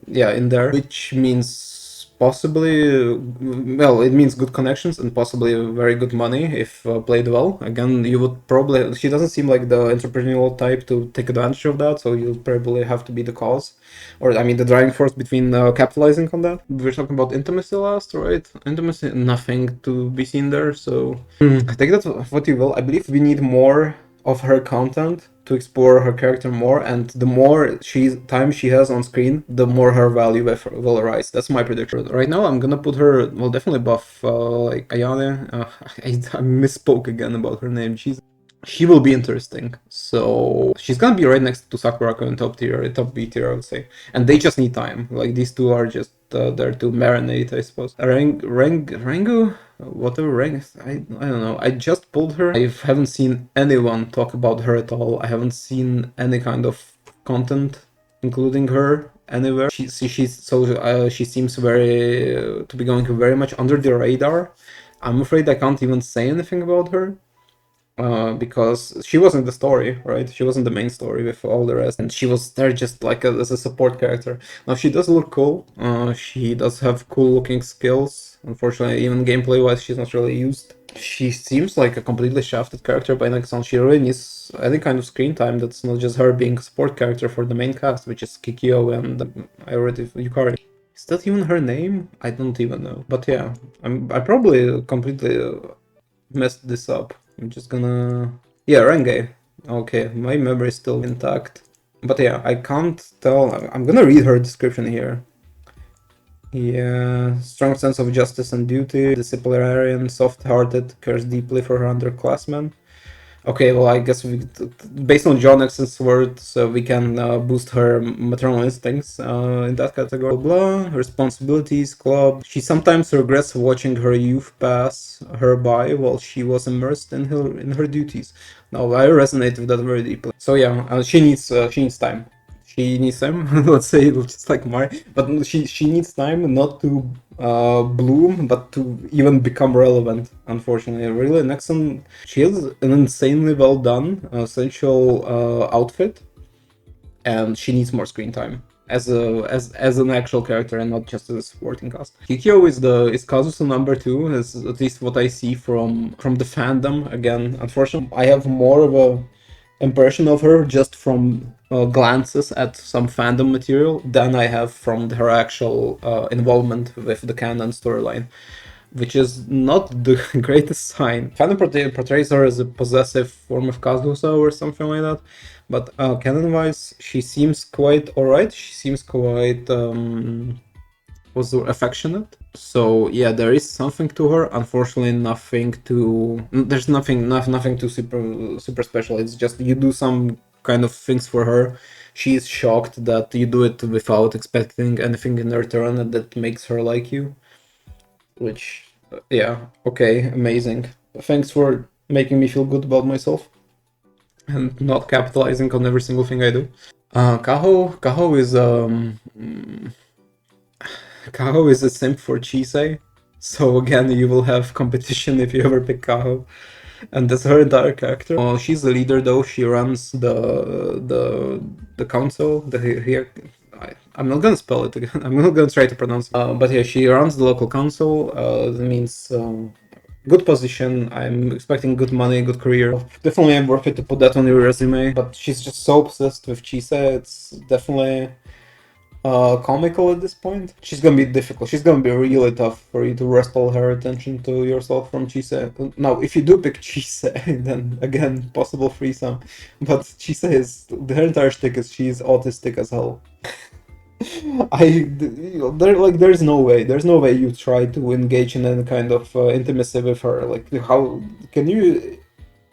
yeah, in there, which means possibly, well, it means good connections and possibly very good money if played well. Again, you would probably, she doesn't seem like the entrepreneurial type to take advantage of that, so you'll probably have to be the cause, or I mean, the driving force between capitalizing on that. We were talking about intimacy last, right? Intimacy, nothing to be seen there, so I take that what you will. I believe we need more of her content to explore her character more, and the more time she has on screen, the more her value will rise. That's my prediction. Right now, I'm gonna put her, well, definitely buff like Ayane. I misspoke again about her name. She will be interesting. So she's gonna be right next to Sakurako in top tier, top B tier, I would say. And they just need time. Like these two are just there to marinate, I suppose. Rangu, whatever rank, I don't know. I just pulled her. I haven't seen anyone talk about her at all. I haven't seen any kind of content including her anywhere. She seems very to be going very much under the radar. I'm afraid I can't even say anything about her because she wasn't the story, right? She wasn't the main story with all the rest, and she was there just like as a support character. Now she does look cool. She does have cool looking skills. Unfortunately, even gameplay wise, she's not really used. She seems like a completely shafted character by next on. She really needs any kind of screen time that's not just her being a support character for the main cast, which is Kikyo and I already Yukari. Is that even her name? I don't even know. But yeah, I probably completely messed this up. I'm just gonna... Yeah, Renge. Okay, my memory is still intact. But yeah, I can't tell. I'm gonna read her description here. Yeah, strong sense of justice and duty, disciplinarian, soft-hearted, cares deeply for her underclassmen. Okay, well, I guess based on John X's words, we can boost her maternal instincts in that category. Blah, responsibilities, club. She sometimes regrets watching her youth pass her by while she was immersed in her duties. Now, I resonate with that very deeply. So yeah, she needs time. She needs time. Let's say just like Mari, but she needs time not to bloom, but to even become relevant. Unfortunately, really, Nexon, she has an insanely well done sensual outfit, and she needs more screen time as an actual character and not just as a supporting cast. Kikyo is Kazusa number 2, is at least what I see from the fandom. Again, unfortunately, I have more of a impression of her just from glances at some fandom material than I have from her actual involvement with the canon storyline, which is not the greatest sign. Fandom portrays her as a possessive form of Kazusa or something like that, but canon-wise, she seems quite alright. She seems quite was affectionate. So yeah, there is something to her. Unfortunately, there's nothing too super special. It's just you do some kind of things for her. She's shocked that you do it without expecting anything in return, and that makes her like you. Which, yeah, okay, amazing. Thanks for making me feel good about myself and not capitalizing on every single thing I do. Kaho is Kaho is a simp for Chisei, so again you will have competition if you ever pick Kaho, and that's her entire character. She's the leader though. She runs the council. I'm not gonna spell it again. I'm not gonna try to pronounce it. But yeah, she runs the local council. That means good position. I'm expecting good money, good career. Definitely worth it to put that on your resume. But she's just so obsessed with Chisei. It's definitely comical at this point. She's gonna be difficult. She's gonna be really tough for you to wrest all her attention to yourself from Chisei. Now, if you do pick Chisei, then again, possible threesome. But Chisei is her entire shtick is she's autistic as hell. There's no way you try to engage in any kind of intimacy with her. Like, how can you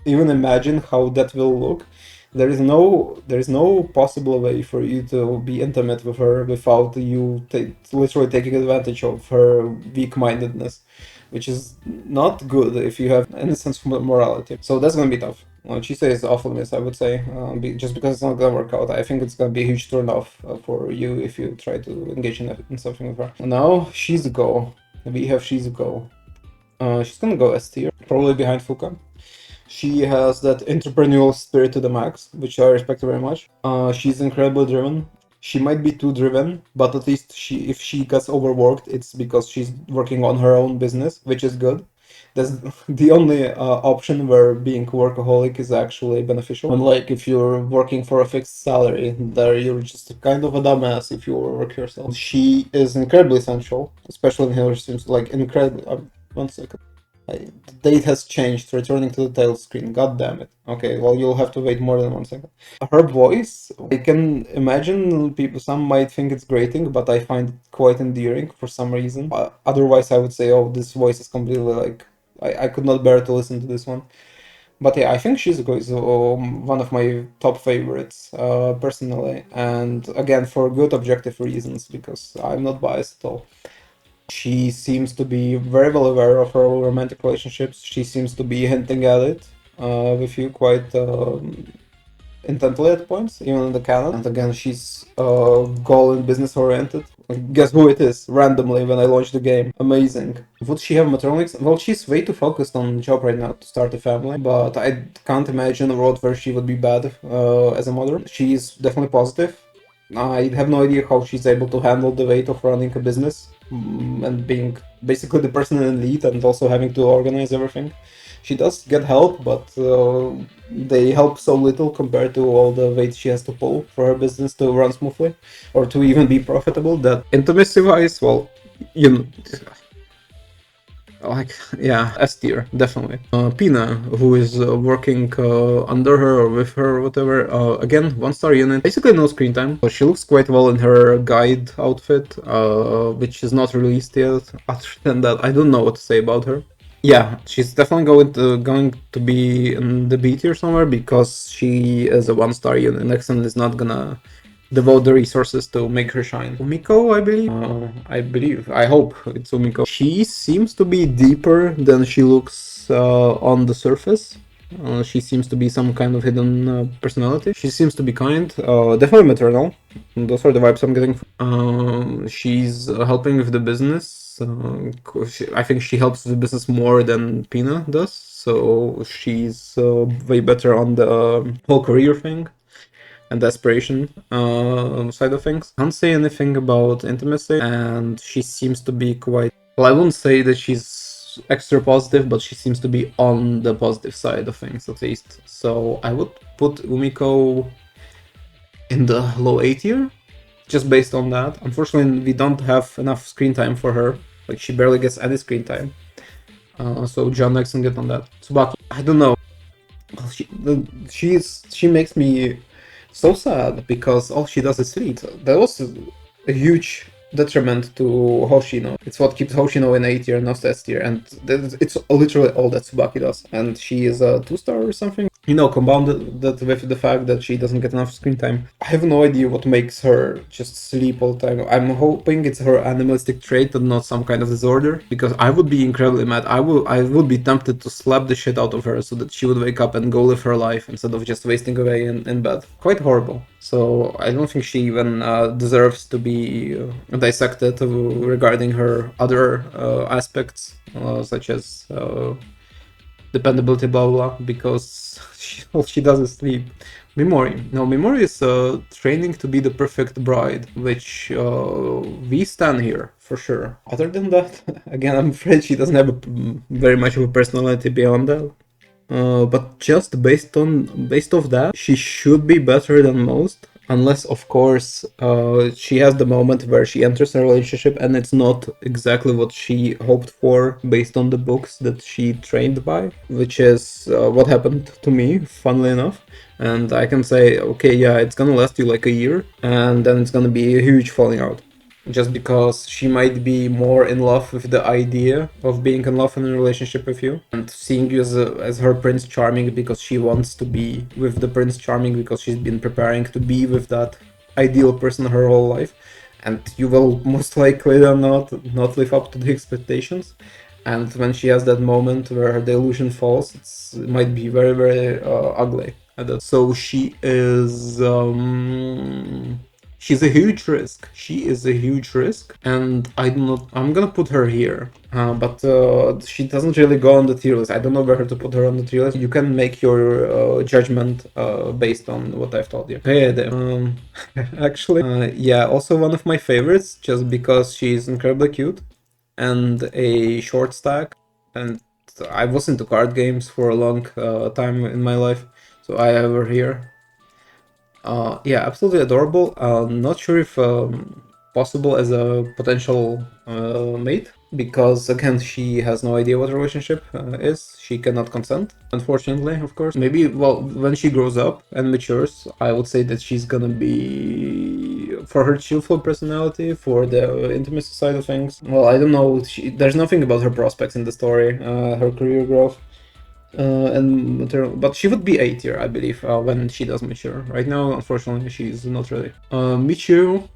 even imagine how that will look? There is no possible way for you to be intimate with her without you literally taking advantage of her weak-mindedness, which is not good if you have any sense of morality. So that's gonna be tough. Well, Chise is awfulness, I would say, just because it's not gonna work out. I think it's gonna be a huge turn off for you if you try to engage in something with her. Now, Shizuko. We have Shizuko. She's gonna go S tier, probably behind Fuka. She has that entrepreneurial spirit to the max, which I respect very much. She's incredibly driven. She might be too driven, but at least if she gets overworked, it's because she's working on her own business, which is good. That's the only option where being workaholic is actually beneficial. Unlike if you're working for a fixed salary, there you're just kind of a dumbass if you overwork yourself. She is incredibly essential, especially in her streams, like incredibly. 1 second. The date has changed, returning to the title screen. God damn it. Okay, well, you'll have to wait more than 1 second. Her voice, I can imagine some might think it's grating, but I find it quite endearing for some reason. Otherwise, I would say, oh, this voice is completely like, I could not bear to listen to this one. But yeah, I think Shizuko is one of my top favorites, personally. And again, for good objective reasons, because I'm not biased at all. She seems to be very well aware of her romantic relationships. She seems to be hinting at it with you quite intently at points, even in the canon. And again, she's goal and business oriented. Guess who it is? Randomly when I launched the game. Amazing. Would she have maternal instincts? Well, she's way too focused on job right now to start a family, but I can't imagine a world where she would be bad as a mother. She's definitely positive. I have no idea how she's able to handle the weight of running a business and being basically the person in the lead and also having to organize everything. She does get help, but they help so little compared to all the weight she has to pull for her business to run smoothly or to even be profitable. That intimacy-wise, well, you know, like, yeah, S tier, definitely. Pina, who is working under her or with her or whatever, again, 1-star unit, basically no screen time. She looks quite well in her guide outfit, which is not released yet. Other than that, I don't know what to say about her. Yeah, she's definitely going to be in the B tier somewhere because she is a 1-star unit. Nexon is not gonna devote the resources to make her shine. Umiko, I believe. I hope it's Umiko. She seems to be deeper than she looks on the surface. She seems to be some kind of hidden personality. She seems to be kind, definitely maternal. Those are the vibes I'm getting. She's helping with the business. I think she helps with the business more than Pina does. So she's way better on the whole career thing and desperation side of things. Can't say anything about intimacy, and she seems to be quite... Well, I wouldn't say that she's extra positive, but she seems to be on the positive side of things, at least. So I would put Umiko in the low A tier, just based on that. Unfortunately, we don't have enough screen time for her. Like, she barely gets any screen time. So John Nexon get on that. Tsubaki, I don't know. She makes me so sad because all she does is sleep. That was a huge detriment to Hoshino. It's what keeps Hoshino in A tier, not S tier, and it's literally all that Tsubaki does. And she is a 2-star or something. You know, compounded that with the fact that she doesn't get enough screen time. I have no idea what makes her just sleep all the time. I'm hoping it's her animalistic trait and not some kind of disorder, because I would be incredibly mad. I would be tempted to slap the shit out of her so that she would wake up and go live her life instead of just wasting away in bed. Quite horrible. So I don't think she even deserves to be dissected regarding her other aspects, such as dependability, blah blah, because all she does is sleep. Mimori. No, Mimori is training to be the perfect bride, which we stand here for sure. Other than that, again, I'm afraid she doesn't have very much of a personality beyond that. But just based off that, she should be better than most. Unless, of course, she has the moment where she enters a relationship and it's not exactly what she hoped for based on the books that she trained by, which is what happened to me, funnily enough. And I can say, okay, yeah, it's gonna last you like a year, and then it's gonna be a huge falling out. Just because she might be more in love with the idea of being in love in a relationship with you, and seeing you as her Prince Charming because she wants to be with the Prince Charming because she's been preparing to be with that ideal person her whole life, and you will most likely not live up to the expectations. And when she has that moment where her delusion falls, it might be very, very ugly. So she's a huge risk. She is a huge risk, and I'm gonna put her here, but she doesn't really go on the tier list. I don't know where to put her on the tier list. You can make your judgment based on what I've told you. Yeah, actually, yeah, also one of my favorites, just because she's incredibly cute and a short stack, and I was into card games for a long time in my life, so I have her here. Yeah, absolutely adorable. Not sure if possible as a potential mate, because again, she has no idea what relationship is. She cannot consent, unfortunately, of course. Maybe, well, when she grows up and matures, I would say that she's gonna be, for her cheerful personality, for the intimacy side of things. Well, I don't know. There's nothing about her prospects in the story, her career growth. And material, but she would be A tier, I believe, when she does mature. Right now, unfortunately, she's not really. Michiru,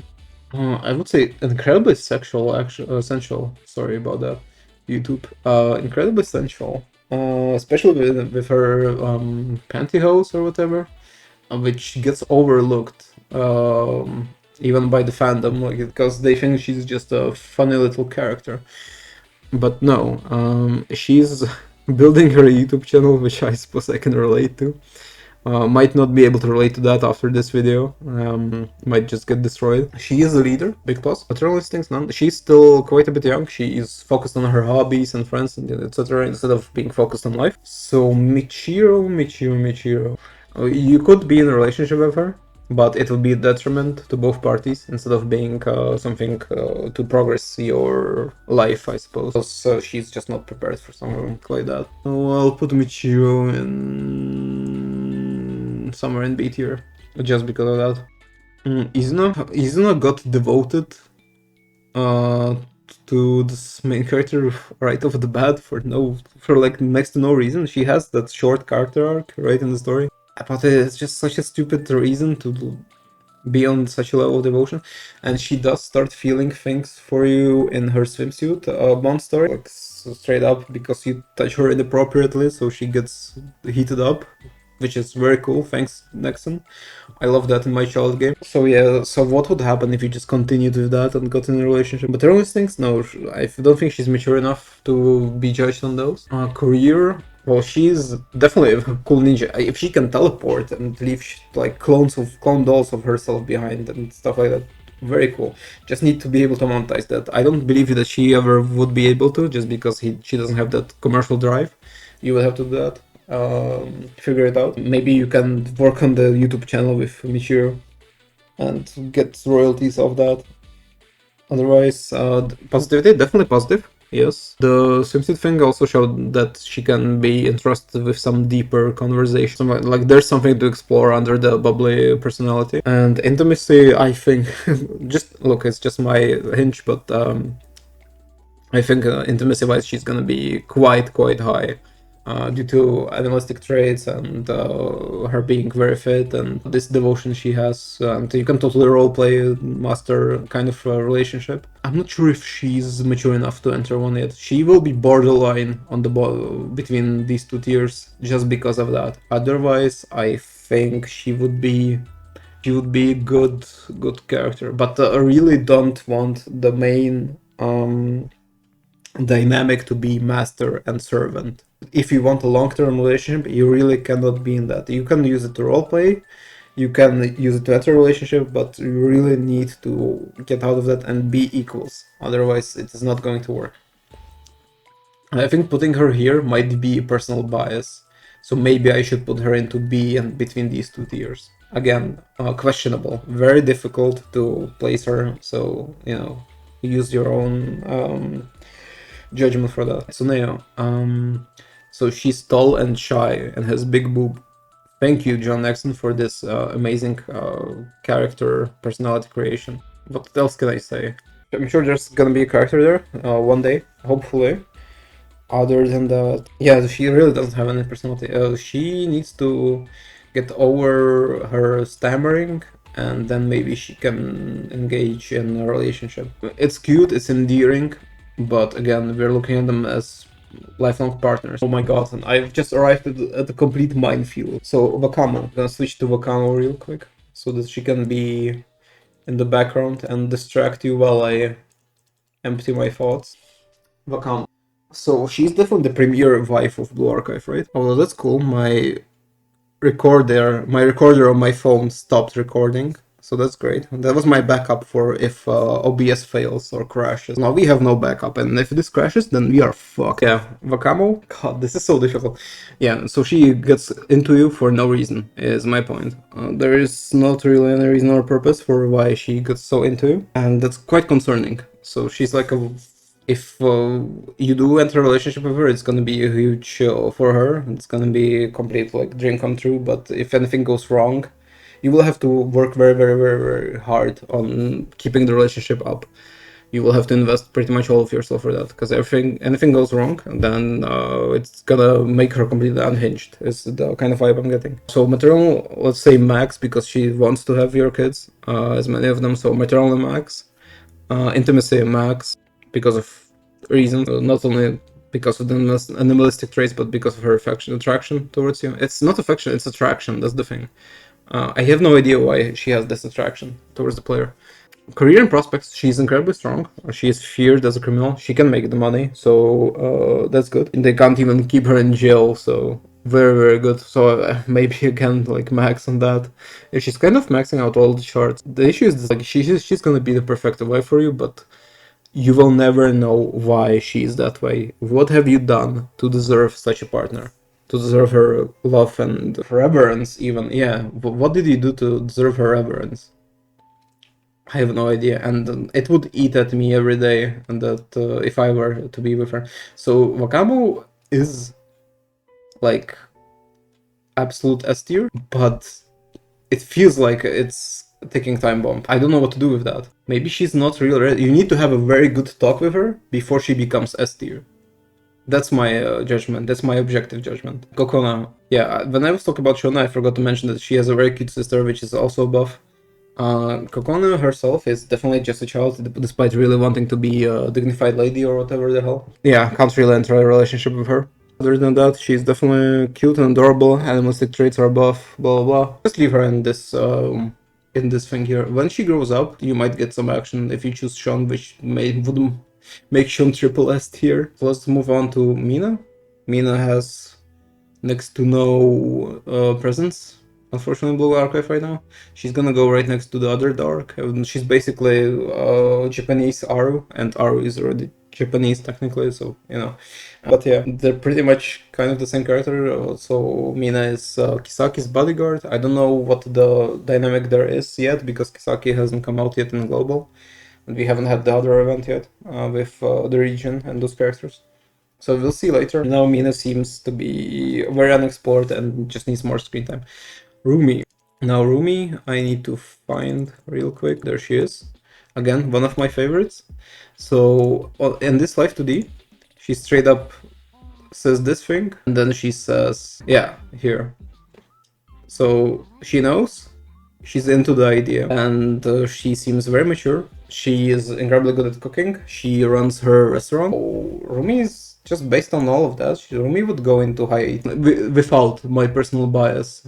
I would say incredibly sexual, actually, sensual. Sorry about that, YouTube. Incredibly sensual, especially with her pantyhose or whatever, which gets overlooked, even by the fandom, like, because they think she's just a funny little character. But no, she's building her YouTube channel, which I suppose I can relate to. Might not be able to relate to that after this video. Might just get destroyed. She is a leader, big plus. Materialist things, none. She's still quite a bit young. She is focused on her hobbies and friends and etc. instead of being focused on life. So Michiro. You could be in a relationship with her, but it will be a detriment to both parties instead of being something to progress your life, I suppose. So she's just not prepared for something like that. So I'll put Michiro in somewhere in B tier, just because of that. Izuna got devoted uh, to this main character right off the bat for like next to no reason. She has that short character arc right in the story, but it's just such a stupid reason to be on such a level of devotion. And she does start feeling things for you in her swimsuit bond story, like straight up because you touch her inappropriately, so she gets heated up, which is very cool. Thanks, Nexon. I love that in my child game. So yeah, so what would happen if you just continued with that and got in a relationship? But her instincts, no, I don't think she's mature enough to be judged on those. Career, well, she's definitely a cool ninja. If she can teleport and leave like clone dolls of herself behind and stuff like that, very cool. Just need to be able to monetize that. I don't believe that she ever would be able to, just because she doesn't have that commercial drive. You would have to do that. Figure it out. Maybe you can work on the YouTube channel with Michiru and get royalties of that. Otherwise, positivity, definitely positive. Yes. The swimsuit thing also showed that she can be entrusted with some deeper conversation. Like there's something to explore under the bubbly personality. And intimacy, I think, just look, it's just my hinge, but I think intimacy-wise, she's gonna be quite high. Due to animalistic traits and her being very fit and this devotion she has, and you can totally roleplay master kind of relationship. I'm not sure if she's mature enough to enter one yet. She will be borderline on the between these two tiers just because of that. Otherwise, I think she would be a good character, but I really don't want the main dynamic to be master and servant. If you want a long-term relationship, you really cannot be in that. You can use it to roleplay, you can use it to enter a relationship, but you really need to get out of that and be equals. Otherwise, it is not going to work. I think putting her here might be a personal bias, so maybe I should put her into B and between these two tiers. Again, questionable. Very difficult to place her, so, use your own judgment for that. So Neo, so she's tall and shy and has big boob. Thank you, John Nexon, for this amazing character personality creation. What else can I say? I'm sure there's gonna be a character there one day, hopefully. Other than that, yeah, she really doesn't have any personality. She needs to get over her stammering, and then maybe she can engage in a relationship. It's cute, it's endearing, but again, we're looking at them as lifelong partners. Oh my god, and I've just arrived at the complete minefield. So Wakamo, I'm gonna switch to Wakamo real quick so that she can be in the background and distract you while I empty my thoughts. Wakamo. So she's definitely the premier wife of Blue Archive, right? Oh, that's cool. My recorder on my phone stopped recording, so that's great. That was my backup for if OBS fails or crashes. Now we have no backup, and if this crashes, then we are fucked. Yeah, Wakamo? God, this is so difficult. Yeah, so she gets into you for no reason, is my point. There is not really any reason or purpose for why she gets so into you, and that's quite concerning. So she's like a if you do enter a relationship with her, it's gonna be a huge for her. It's gonna be a complete like dream come true. But if anything goes wrong, you will have to work very, very, very, very hard on keeping the relationship up. You will have to invest pretty much all of yourself for that, because anything goes wrong, then it's gonna make her completely unhinged. Is the kind of vibe I'm getting. So maternal, let's say max, because she wants to have your kids, as many of them. So maternal max, intimacy max, because of reasons, not only because of the animalistic traits, but because of her attraction towards you. It's not affection, it's attraction. That's the thing. I have no idea why she has this attraction towards the player. Career and prospects, she's incredibly strong. She is feared as a criminal. She can make the money, so that's good. And they can't even keep her in jail, so very, very good. So maybe again, like max on that. She's kind of maxing out all the charts. The issue is like she's gonna be the perfect wife for you, but you will never know why she is that way. What have you done to deserve such a partner? To deserve her love and her reverence, even. Yeah, what did you do to deserve her reverence? I have no idea, and it would eat at me every day, and that if I were to be with her. So Wakamo is like absolute S tier, but it feels like it's a ticking time bomb. I don't know what to do with that. Maybe she's not really ready. You need to have a very good talk with her before she becomes S tier. That's my judgment. That's my objective judgment. Kokona. Yeah, when I was talking about Shona, I forgot to mention that she has a very cute sister, which is also a buff. Kokona herself is definitely just a child, despite really wanting to be a dignified lady or whatever the hell. Yeah, can't really enter a relationship with her. Other than that, she's definitely cute and adorable. Animalistic traits are buff. Blah blah blah. Just leave her in this thing here. When she grows up, you might get some action if you choose Sean, which would make Sean triple S tier. So let's move on to Mina. Mina has next to no presence. Unfortunately, Blue Archive right now. She's gonna go right next to the other Dark. She's basically Japanese Aru, and Aru is already Japanese technically, so you know. But yeah, they're pretty much kind of the same character. So Mina is Kisaki's bodyguard. I don't know what the dynamic there is yet, because Kisaki hasn't come out yet in global, and we haven't had the other event yet with the region and those characters. So we'll see later. Now Mina seems to be very unexplored and just needs more screen time. Rumi. Now Rumi, I need to find real quick. There she is. Again, one of my favorites. So in this Life 2D, she straight up says this thing, and then she says, yeah, here. So she knows, she's into the idea, and she seems very mature. She is incredibly good at cooking. She runs her restaurant. So Rumi is just based on all of that. Rumi would go into high without my personal bias,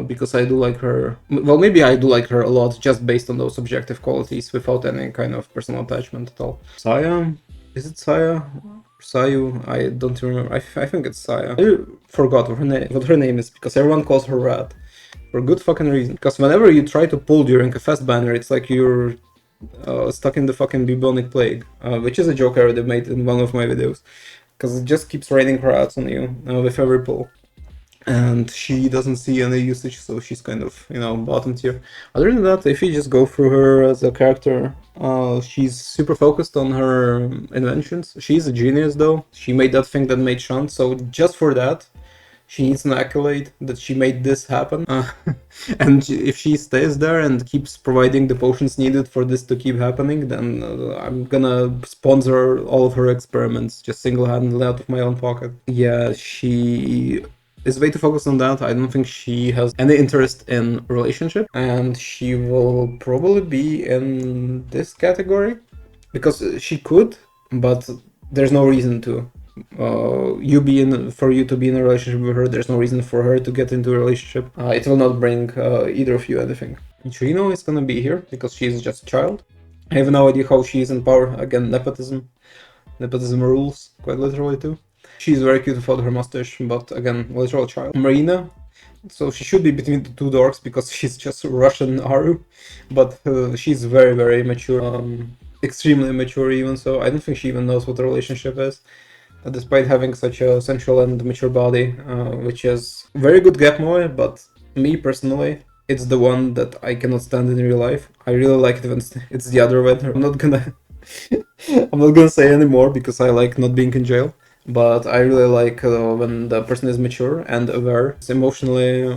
because I do like her. Well, maybe I do like her a lot just based on those objective qualities, without any kind of personal attachment at all. Saya, is it Saya? Sayu, I don't remember. I think it's Saya. I forgot what her name is, because everyone calls her Rat. For good fucking reason. Because whenever you try to pull during a fest banner, it's like you're stuck in the fucking bubonic plague, which is a joke I already made in one of my videos. Because it just keeps raining rats on you with every pull. And she doesn't see any usage, so she's kind of, bottom tier. Other than that, if you just go through her as a character, she's super focused on her inventions. She's a genius, though. She made that thing that made Shunt, so just for that, she needs an accolade that she made this happen. And if she stays there and keeps providing the potions needed for this to keep happening, then I'm gonna sponsor all of her experiments just single-handedly out of my own pocket. Yeah, she is way too focused on that. I don't think she has any interest in relationship, and she will probably be in this category, because she could, but there's no reason to. For you to be in a relationship with her, there's no reason for her to get into a relationship. It will not bring either of you anything. Chirino is gonna be here because she's just a child. I have no idea how she is in power. Again, nepotism. Nepotism rules, quite literally too. She's very cute without her mustache, but again, literal child. Marina, so she should be between the two dorks because she's just Russian Aru, but she's very, very mature, extremely mature even, so I don't think she even knows what a relationship is. Despite having such a sensual and mature body, which is very good gap moe, but me personally, it's the one that I cannot stand in real life. I really like it when it's the other way. I'm not gonna I'm not gonna say anymore because I like not being in jail. But I really like when the person is mature and aware, it's emotionally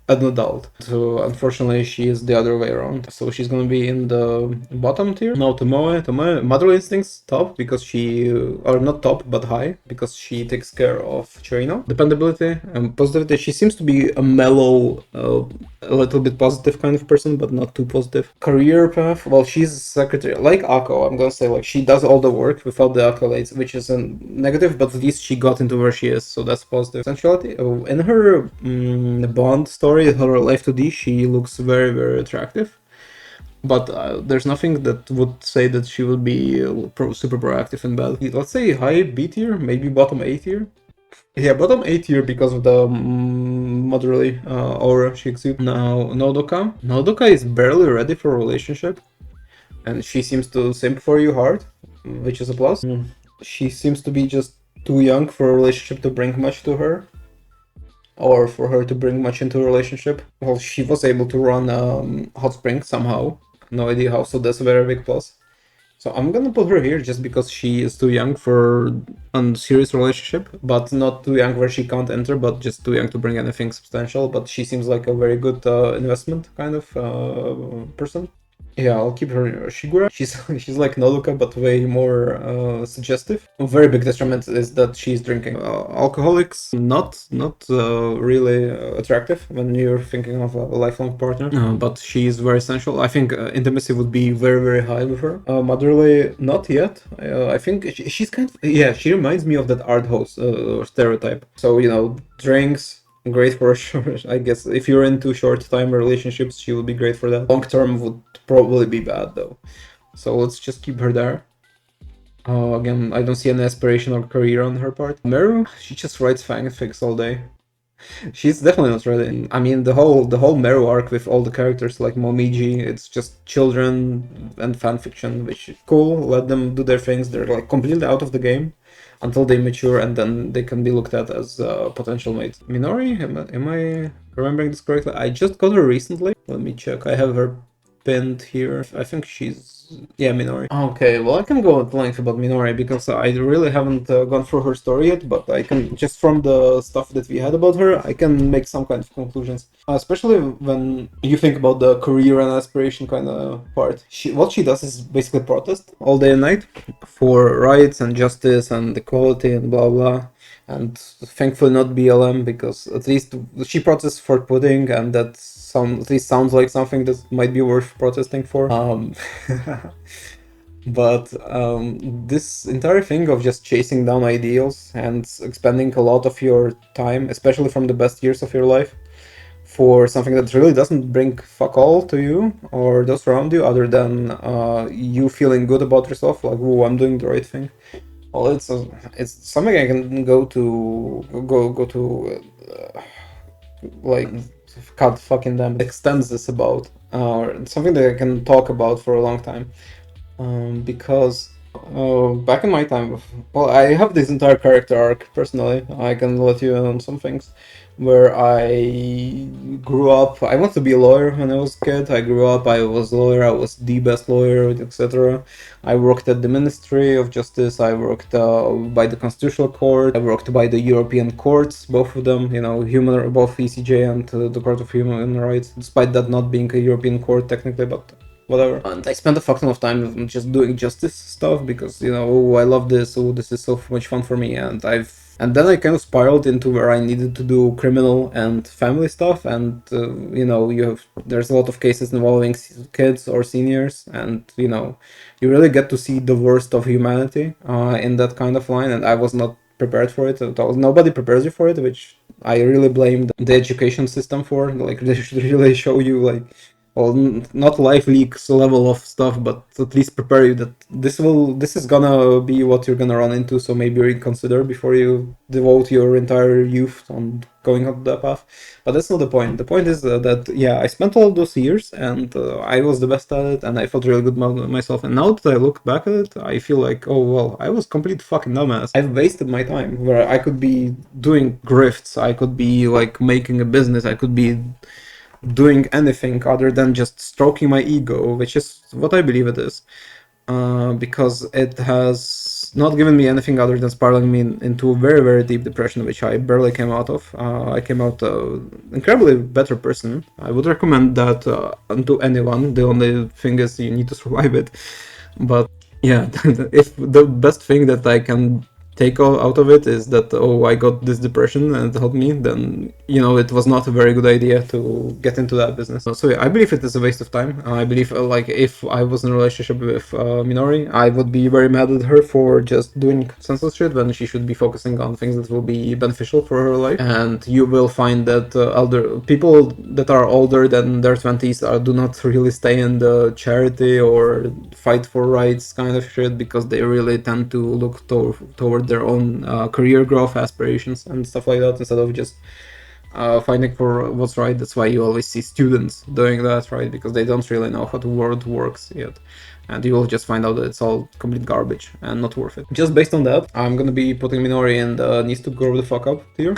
an adult. So unfortunately, she is the other way around. So she's gonna be in the bottom tier. Now Tomoe, Mother Instincts top because she, or not top but high because she takes care of Chirino. Dependability and positivity. She seems to be a mellow, a little bit positive kind of person, but not too positive. Career path. Well, she's secretary, like Ako. I'm gonna say like she does all the work without the accolades, which is a negative, but at least she got into where she is, so that's positive. Sensuality. Oh, in her Bond story, her Life 2D, she looks very, very attractive. But there's nothing that would say that she would be super proactive in bed. Let's say high B tier, maybe bottom A tier. Yeah, bottom A tier because of the motherly aura she exudes. Now, Nodoka. Nodoka is barely ready for a relationship, and she seems to simp for you hard, which is a plus. She seems to be just too young for a relationship to bring much to her, or for her to bring much into a relationship. Well, she was able to run Hot Spring somehow. No idea how, so that's a very big plus. So I'm gonna put her here just because she is too young for a serious relationship, but not too young where she can't enter, but just too young to bring anything substantial. But she seems like a very good investment kind of person. Yeah, I'll keep her Shigura. She's like Nodoka, but way more suggestive. A very big detriment is that she's drinking. Alcoholics, not really attractive when you're thinking of a lifelong partner, but she's very sensual. I think intimacy would be very, very high with her. Motherly, not yet. I think she's kind of, yeah, she reminds me of that art host stereotype. So, drinks, great for a short, I guess. If you're into short time relationships, she would be great for that. Long term would probably be bad though. So let's just keep her there. Again, I don't see any aspiration or career on her part. Meru, she just writes fanfics all day. She's definitely not ready. I mean, the whole Meru arc with all the characters like Momiji, it's just children and fanfiction, which is cool. Let them do their things. They're like completely out of the game until they mature, and then they can be looked at as potential mates. Minori, am I remembering this correctly? I just got her recently. Let me check. I have her pinned here. I think she's, yeah, Minori. Okay, well, I can go at length about Minori because I really haven't gone through her story yet, but I can, just from the stuff that we had about her, I can make some kind of conclusions. Especially when you think about the career and aspiration kind of part. What she does is basically protest all day and night for rights and justice and equality and blah blah. And thankfully not BLM, because at least she protests for pudding, and that at least sounds like something that might be worth protesting for. But this entire thing of just chasing down ideals and expending a lot of your time, especially from the best years of your life, for something that really doesn't bring fuck all to you or those around you, other than you feeling good about yourself, like, oh, I'm doing the right thing. Well, it's something I can go to like, God fucking damn it, extends this about, or something that I can talk about for a long time, because back in my time, well, I have this entire character arc personally. I can let you in on some things where I grew up. I wanted to be a lawyer when I was a kid. I grew up, I was a lawyer, I was the best lawyer, etc. I worked at the Ministry of Justice, I worked by the Constitutional Court, I worked by the European courts, both of them, both ECJ and the Court of Human Rights, despite that not being a European court technically, but whatever. And I spent a fuck ton of time just doing justice stuff because, oh, I love this, oh, this is so much fun for me, and I've And then I kind of spiraled into where I needed to do criminal and family stuff, and you know, there's a lot of cases involving kids or seniors, and you know, you really get to see the worst of humanity in that kind of line, and I was not prepared for it. Nobody prepares you for it, which I really blame the education system for. Like, they should really show you, like, well, not life leaks level of stuff, but at least prepare you that this is gonna be what you're gonna run into. So maybe reconsider before you devote your entire youth on going up that path. But that's not the point. The point is that yeah, I spent all of those years, and I was the best at it, and I felt really good about myself. And now that I look back at it, I feel like, oh well, I was complete fucking dumbass. I've wasted my time where I could be doing grifts, I could be like making a business, I could be doing anything other than just stroking my ego, which is what I believe it is, because it has not given me anything other than spiraling me into a very, very deep depression, which I barely came out of. I came out incredibly better person. I would recommend that to anyone. The only thing is you need to survive it. But yeah, if the best thing that I can take out of it is that, oh, I got this depression and it helped me, then you know, it was not a very good idea to get into that business. So yeah, I believe it is a waste of time. I believe like if I was in a relationship with Minori, I would be very mad at her for just doing senseless shit when she should be focusing on things that will be beneficial for her life. And you will find that elder people that are older than their 20s do not really stay in the charity or fight for rights kind of shit, because they really tend to look toward their own career growth aspirations and stuff like that, instead of just fighting for what's right. That's why you always see students doing that, right? Because they don't really know how the world works yet. And you will just find out that it's all complete garbage and not worth it. Just based on that, I'm gonna be putting Minori in the needs to grow the fuck up tier.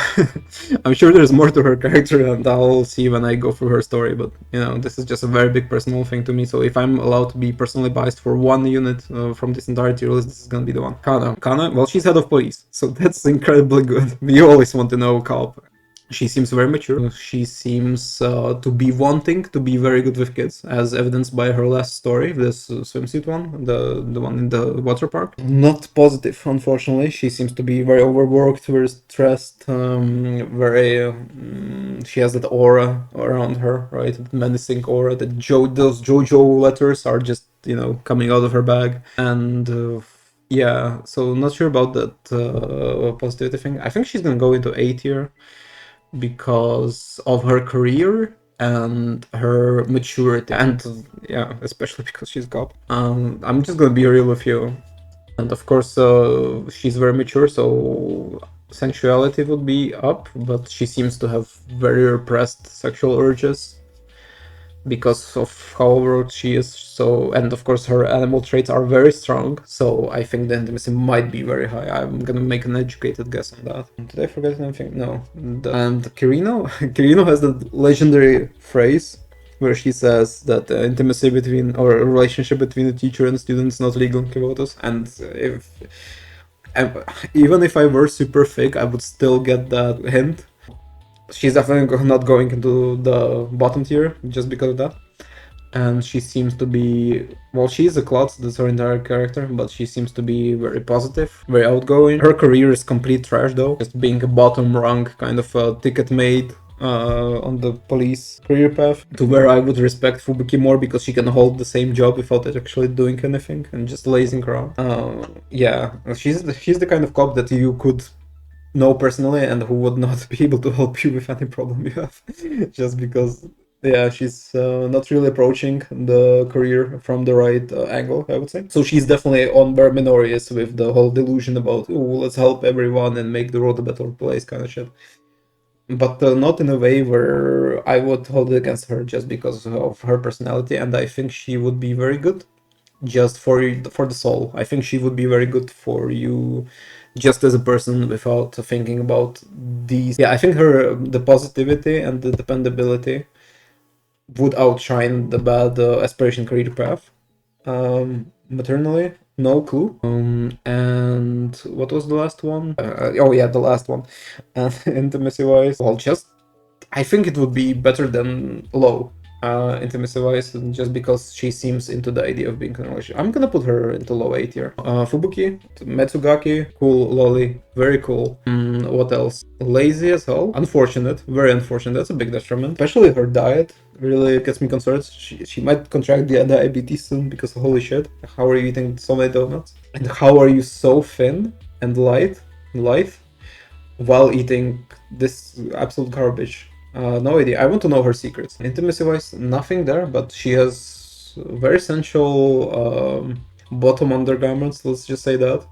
I'm sure there's more to her character, and I'll see when I go through her story, but you know, this is just a very big personal thing to me, so if I'm allowed to be personally biased for one unit from this entire tier list, this is gonna be the one. Kana, well, she's head of police, so that's incredibly good. You always want to know cop. She seems very mature. She seems to be wanting to be very good with kids, as evidenced by her last story, this swimsuit one, the one in the water park. Not positive, unfortunately. She seems to be very overworked, very stressed, she has that aura around her, right? That menacing aura. Those JoJo letters are just, you know, coming out of her bag. And yeah, so not sure about that positivity thing. I think she's gonna go into A tier because of her career and her maturity, and yeah, especially because she's cop. I'm just gonna be real with you, and of course she's very mature, so sensuality would be up, but she seems to have very repressed sexual urges because of how overworked she is. So, and of course her animal traits are very strong, so I think the intimacy might be very high. I'm gonna make an educated guess on that. Did I forget anything? No. And Kirino? Kirino has the legendary phrase where she says that intimacy between, or a relationship between a teacher and student is not legal in Kibotos, and even if I were super fake, I would still get that hint. She's definitely not going into the bottom tier just because of that. And she seems to be, well, she's a klutz, that's her entire character, but she seems to be very positive, very outgoing. Her career is complete trash though, just being a bottom rung kind of a ticket maid on the police career path, to where I would respect Fubuki more because she can hold the same job without actually doing anything and just lazing around. Yeah, she's the kind of cop that you could know personally and who would not be able to help you with any problem you have, just because, yeah, she's not really approaching the career from the right angle, I would say. So she's definitely on where Minori is with the whole delusion about, oh, let's help everyone and make the world a better place kind of shit. But not in a way where I would hold it against her just because of her personality, and I think she would be very good just for the soul. I think she would be very good for you just as a person without thinking about these. Yeah, I think the positivity and the dependability would outshine the bad aspiration career path. Maternally, no clue. And what was the last one? Oh yeah, the last one. And intimacy wise, well, just I think it would be better than low. intimacy-wise, just because she seems into the idea of being in a relationship. I'm gonna put her into low A tier. Fubuki, Metsugaki, cool, lolly, very cool. What else? Lazy as hell. Unfortunate, very unfortunate. That's a big detriment. Especially her diet really gets me concerned. She might contract the diabetes soon because holy shit, how are you eating so many donuts? And how are you so thin and light, while eating this absolute garbage? No idea. I want to know her secrets. Intimacy-wise, nothing there, but she has very sensual bottom undergarments, let's just say that.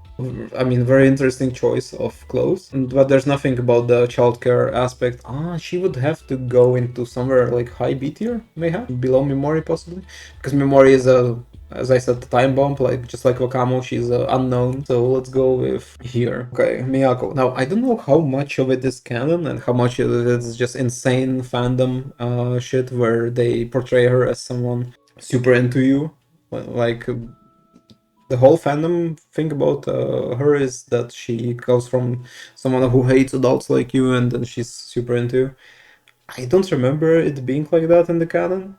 I mean, very interesting choice of clothes, but there's nothing about the childcare aspect. She would have to go into somewhere like high B tier, maybe below Mimori possibly, because Mimori is a, as I said, time bomb, like just like Wakamo, she's unknown. So let's go with here. Okay, Miyako. Now I don't know how much of it is canon and how much of it is just insane fandom shit where they portray her as someone super into you, like the whole fandom thing about her is that she comes from someone who hates adults like you and then she's super into you. I don't remember it being like that in the canon.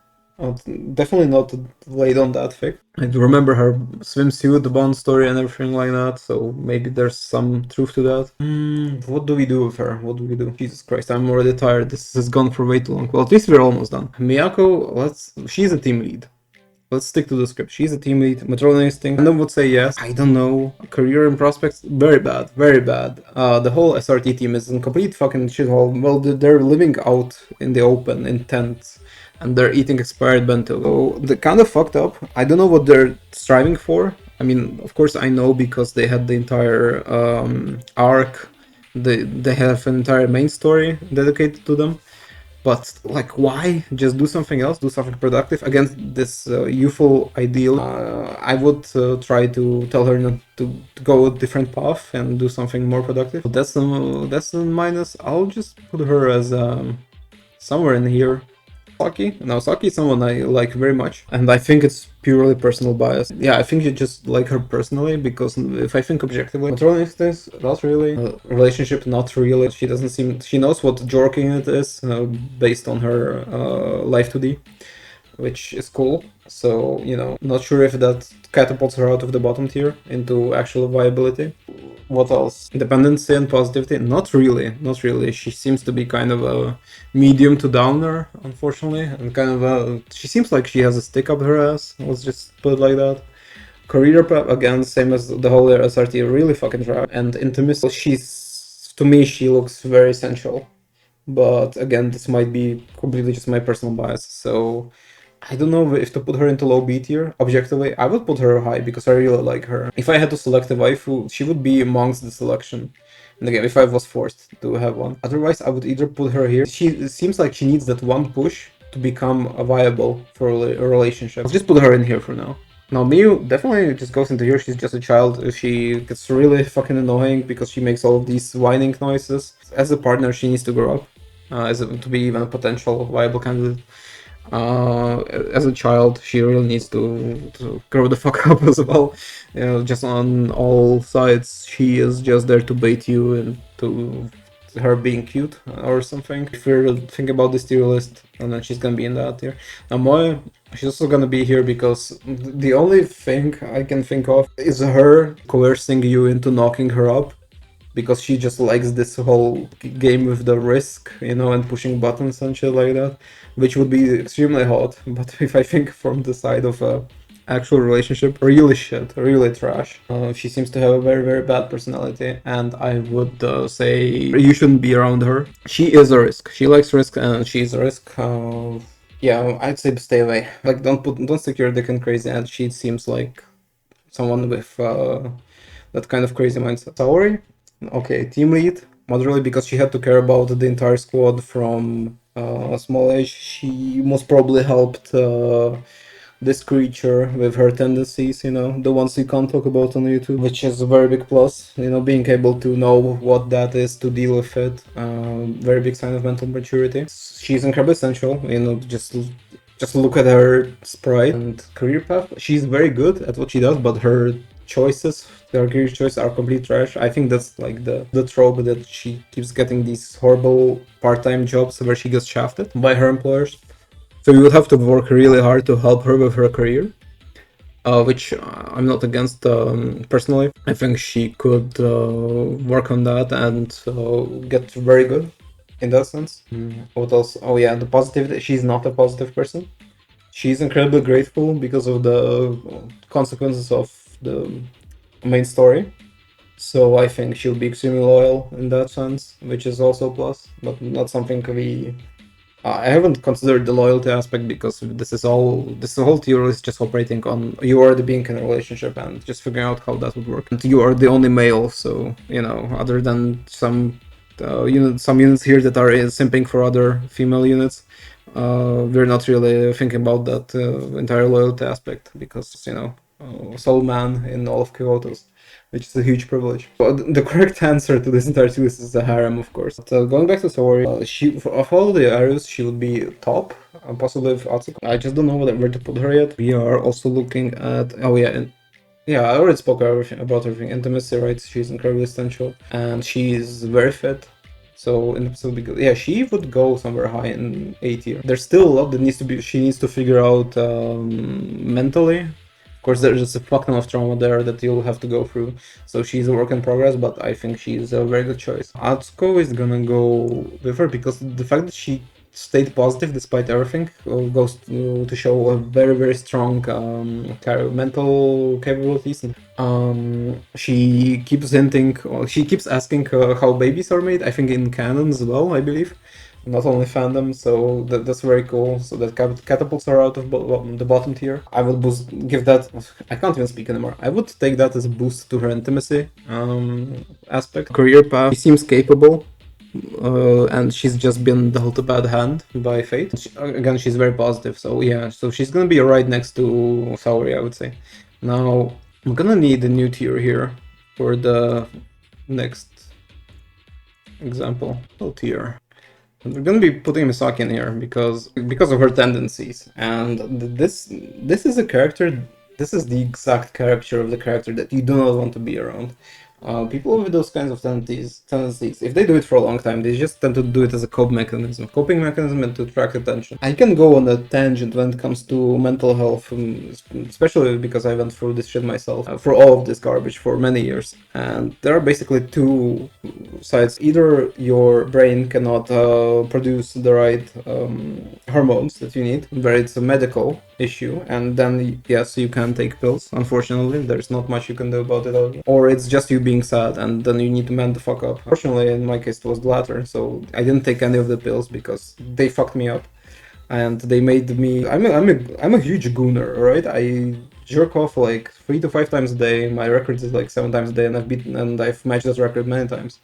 Definitely not laid on that thick. I do remember her swimsuit, the Bond story and everything like that, so maybe there's some truth to that. What do we do with her? What do we do? Jesus Christ, I'm already tired. This has gone for way too long. Well, at least we're almost done. Miyako, she's a team lead. Let's stick to the script. She's a team lead. Maternal instinct. Random would say yes. I don't know. Career and prospects, very bad, very bad. The whole SRT team is in complete fucking shithole. Well, they're living out in the open in tents, and they're eating expired bento. So they're kind of fucked up. I don't know what they're striving for. I mean, of course, I know because they had the entire arc. They have an entire main story dedicated to them. But like, why? Just do something else, do something productive against this youthful ideal. I would try to tell her not to go a different path and do something more productive. That's the minus. I'll just put her as somewhere in here. Saki. Now, Saki is someone I like very much, and I think it's purely personal bias. Yeah, I think you just like her personally, because if I think objectively, maternal instincts, not really. Relationship, not really. She doesn't seem... She knows what jorking it is, based on her life 2D, which is cool. So, you know, not sure if that catapults her out of the bottom tier into actual viability. What else? Dependency and positivity? Not really, not really. She seems to be kind of a medium to downer, unfortunately, and kind of a... She seems like she has a stick up her ass, let's just put it like that. Career prep, again, same as the whole SRT, really fucking dry. And intimacy, she's... To me, she looks very sensual. But again, this might be completely just my personal bias, so... I don't know if to put her into low B tier. Objectively, I would put her high because I really like her. If I had to select a waifu, she would be amongst the selection in the game if I was forced to have one. Otherwise, I would either put her here. It seems like she needs that one push to become viable for a relationship. Let's just put her in here for now. Now, Miyu definitely just goes into here. She's just a child. She gets really fucking annoying because she makes all of these whining noises. As a partner, she needs to grow up to be even a potential viable candidate. As a child, she really needs to grow the fuck up as well. You know, just on all sides, she is just there to bait you into her being cute or something. If you're thinking about this tier list, and then she's gonna be in that tier. Now, Moe, she's also gonna be here because the only thing I can think of is her coercing you into knocking her up, because she just likes this whole game with the risk, you know, and pushing buttons and shit like that, which would be extremely hot. But if I think from the side of a actual relationship, really shit, really trash. She seems to have a very, very bad personality, and I would say you shouldn't be around her. She is a risk. She likes risk, and she's a risk. Yeah, I'd say stay away. Like, don't stick your dick in crazy, and she seems like someone with that kind of crazy mindset. Saori? Okay, team lead, moderately, because she had to care about the entire squad from a small age. She most probably helped this creature with her tendencies, you know, the ones you can't talk about on YouTube, which is a very big plus, you know, being able to know what that is, to deal with it, very big sign of mental maturity. She's incredibly essential, you know, just look at her sprite and career path. She's very good at what she does, but her choices, her career choices are complete trash. I think that's like the trope that she keeps getting these horrible part-time jobs where she gets shafted by her employers. So you would have to work really hard to help her with her career, which I'm not against personally. I think she could work on that and get very good in that sense. What else? Oh yeah, the positive. She's not a positive person. She's incredibly grateful because of the consequences of the main story. So I think she'll be extremely loyal in that sense, which is also a plus, but not something we. I haven't considered the loyalty aspect because this whole theory is just operating on you already being in a relationship and just figuring out how that would work. And you are the only male, so other than some units here that are simping for other female units, we're not really thinking about that entire loyalty aspect because sole man in all of Kyoto's, which is a huge privilege. But the correct answer to this entire series is the harem, of course. So going back to Saori, of all the areas, she would be top, possibly with Atsuko. I just don't know where to put her yet. We are also looking at, oh yeah, yeah, I already spoke about everything. Intimacy, right? She's incredibly essential, and she's very fit. So in episode, yeah, she would go somewhere high in A tier. There's still a lot that she needs to figure out mentally. Of course, there's just a fuck ton of trauma there that you'll have to go through. So she's a work in progress, but I think she's a very good choice. Atsuko is gonna go with her because the fact that she stayed positive despite everything goes to show a very, very strong mental capabilities. She keeps hinting, she keeps asking how babies are made, I think in canon as well, I believe. Not only fandom, so that's very cool. So that catapults are out of the bottom tier. I would give that. I can't even speak anymore. I would take that as a boost to her intimacy aspect. Career path. She seems capable, and she's just been dealt a bad hand by fate. Again, she's very positive. So yeah, so she's gonna be right next to Saori, I would say. Now I'm gonna need a new tier here for the next example. Oh, tier. We're gonna be putting Misaki in here because of her tendencies, and this is a character. This is the exact character of the character that you do not want to be around. People with those kinds of tendencies, if they do it for a long time, they just tend to do it as a coping mechanism, and to attract attention. I can go on a tangent when it comes to mental health, especially because I went through this shit myself, for all of this garbage for many years. And there are basically two sides. Either your brain cannot produce the right hormones that you need, where it's a medical issue, and then yes, you can take pills. Unfortunately, there's not much you can do about it. Or it's just you being sad, and then you need to man the fuck up. Fortunately, in my case, it was the latter, so I didn't take any of the pills because they fucked me up, and they made me. I'm a huge gooner, right? I jerk off like 3 to 5 times a day. My record is like 7 times a day, and I've matched that record many times.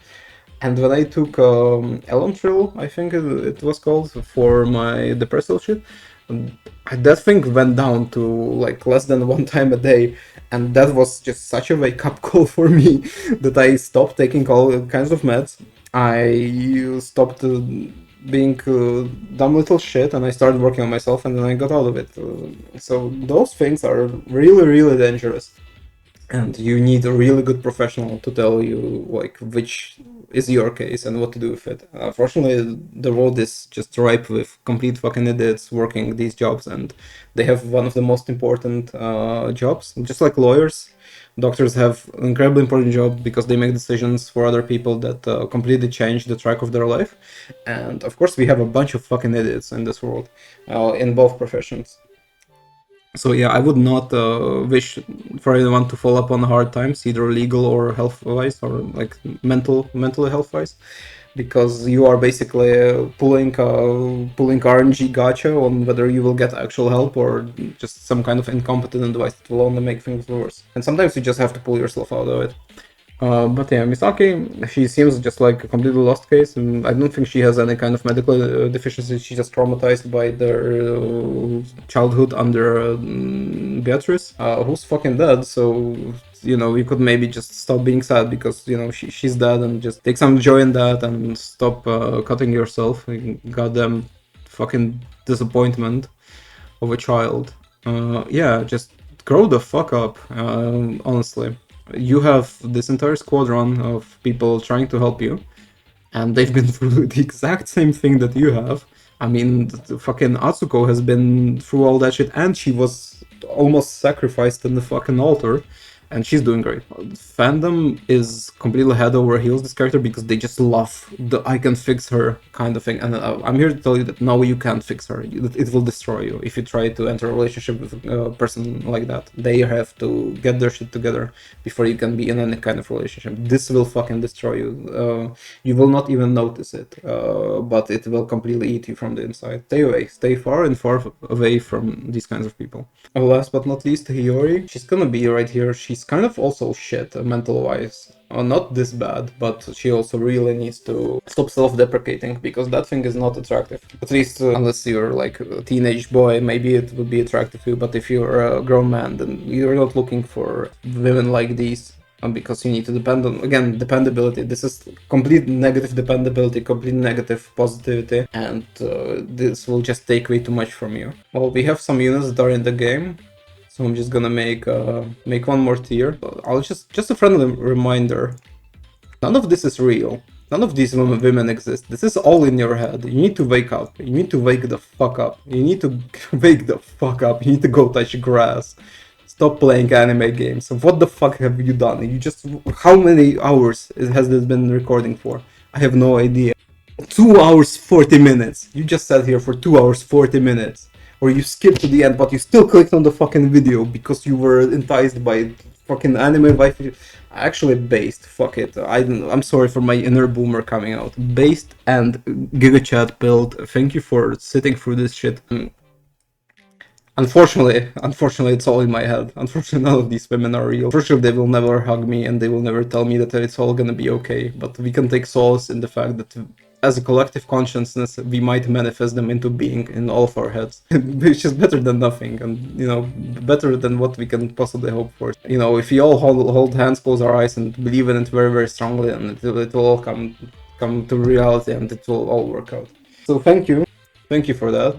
And when I took Elantril, I think it was called, for my depressive shit, that thing went down to like less than 1 time a day, and that was just such a wake-up call for me that I stopped taking all kinds of meds. I stopped being dumb little shit, and I started working on myself, and then I got out of it. So those things are really, really dangerous. And you need a really good professional to tell you like which is your case and what to do with it. Fortunately, the world is just ripe with complete fucking idiots working these jobs, and they have one of the most important jobs. Just like lawyers, doctors have an incredibly important job because they make decisions for other people that completely change the track of their life. And of course, we have a bunch of fucking idiots in this world, in both professions. So yeah, I would not wish for anyone to fall upon hard times, either legal or health-wise, or like mentally health-wise, because you are basically pulling RNG gacha on whether you will get actual help or just some kind of incompetent advice that will only make things worse. And sometimes you just have to pull yourself out of it. But yeah, Misaki, she seems just like a completely lost case, and I don't think she has any kind of medical deficiency. She's just traumatized by their childhood under Beatrice, who's fucking dead. So you could maybe just stop being sad because she's dead, and just take some joy in that and stop cutting yourself. Goddamn fucking disappointment of a child. Yeah, just grow the fuck up, honestly. You have this entire squadron of people trying to help you, and they've been through the exact same thing that you have, I mean, the fucking Atsuko has been through all that shit, and she was almost sacrificed in the fucking altar, and she's doing great. Fandom is completely head over heels this character because they just love the "I can fix her" kind of thing, and I'm here to tell you that no, you can't fix her. It will destroy you if you try to enter a relationship with a person like that. They have to get their shit together before you can be in any kind of relationship. This will fucking destroy you. You will not even notice it, but it will completely eat you from the inside. Stay away, stay far and far away from these kinds of people. Last but not least, Hiyori. She's gonna be right here. She's kind of also shit, mental-wise. Not this bad, but she also really needs to stop self-deprecating, because that thing is not attractive. At least, unless you're like a teenage boy, maybe it would be attractive to you, but if you're a grown man, then you're not looking for women like these. Because you need to depend on, again, dependability. This is complete negative dependability, complete negative positivity, and this will just take way too much from you. Well, we have some units that are in the game, so I'm just gonna make one more tier. I'll just a friendly reminder, none of this is real. None of these women exist. This is all in your head. You need to wake up. You need to wake the fuck up. You need to wake the fuck up. You need to go touch grass. Stop playing anime games. What the fuck have you done? You just... How many hours has this been recording for? I have no idea. 2 hours 40 minutes. You just sat here for 2 hours 40 minutes. Or you skipped to the end, but you still clicked on the fucking video because you were enticed by fucking anime waifu. Actually, based. Fuck it. I'm sorry for my inner boomer coming out. Based and GigaChat build. Thank you for sitting through this shit. Unfortunately, it's all in my head. Unfortunately, none of these women are real. Unfortunately, they will never hug me and they will never tell me that it's all gonna be okay. But we can take solace in the fact that as a collective consciousness, we might manifest them into being in all of our heads. Which is better than nothing, and, you know, better than what we can possibly hope for. You know, if we all hold hands, close our eyes, and believe in it very, very strongly, and it will all come to reality, and it will all work out. So thank you. Thank you for that,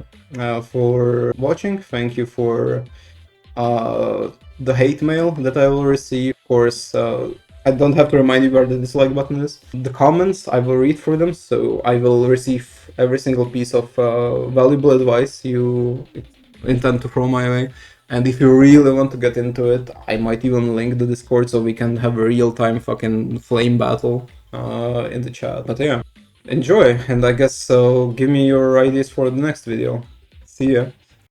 for watching. Thank you for the hate mail that I will receive. Of course, I don't have to remind you where the dislike button is. The comments, I will read for them, so I will receive every single piece of valuable advice you intend to throw my way. And if you really want to get into it, I might even link the Discord so we can have a real-time fucking flame battle in the chat. But yeah. Enjoy, and I guess so. Give me your ideas for the next video. See ya.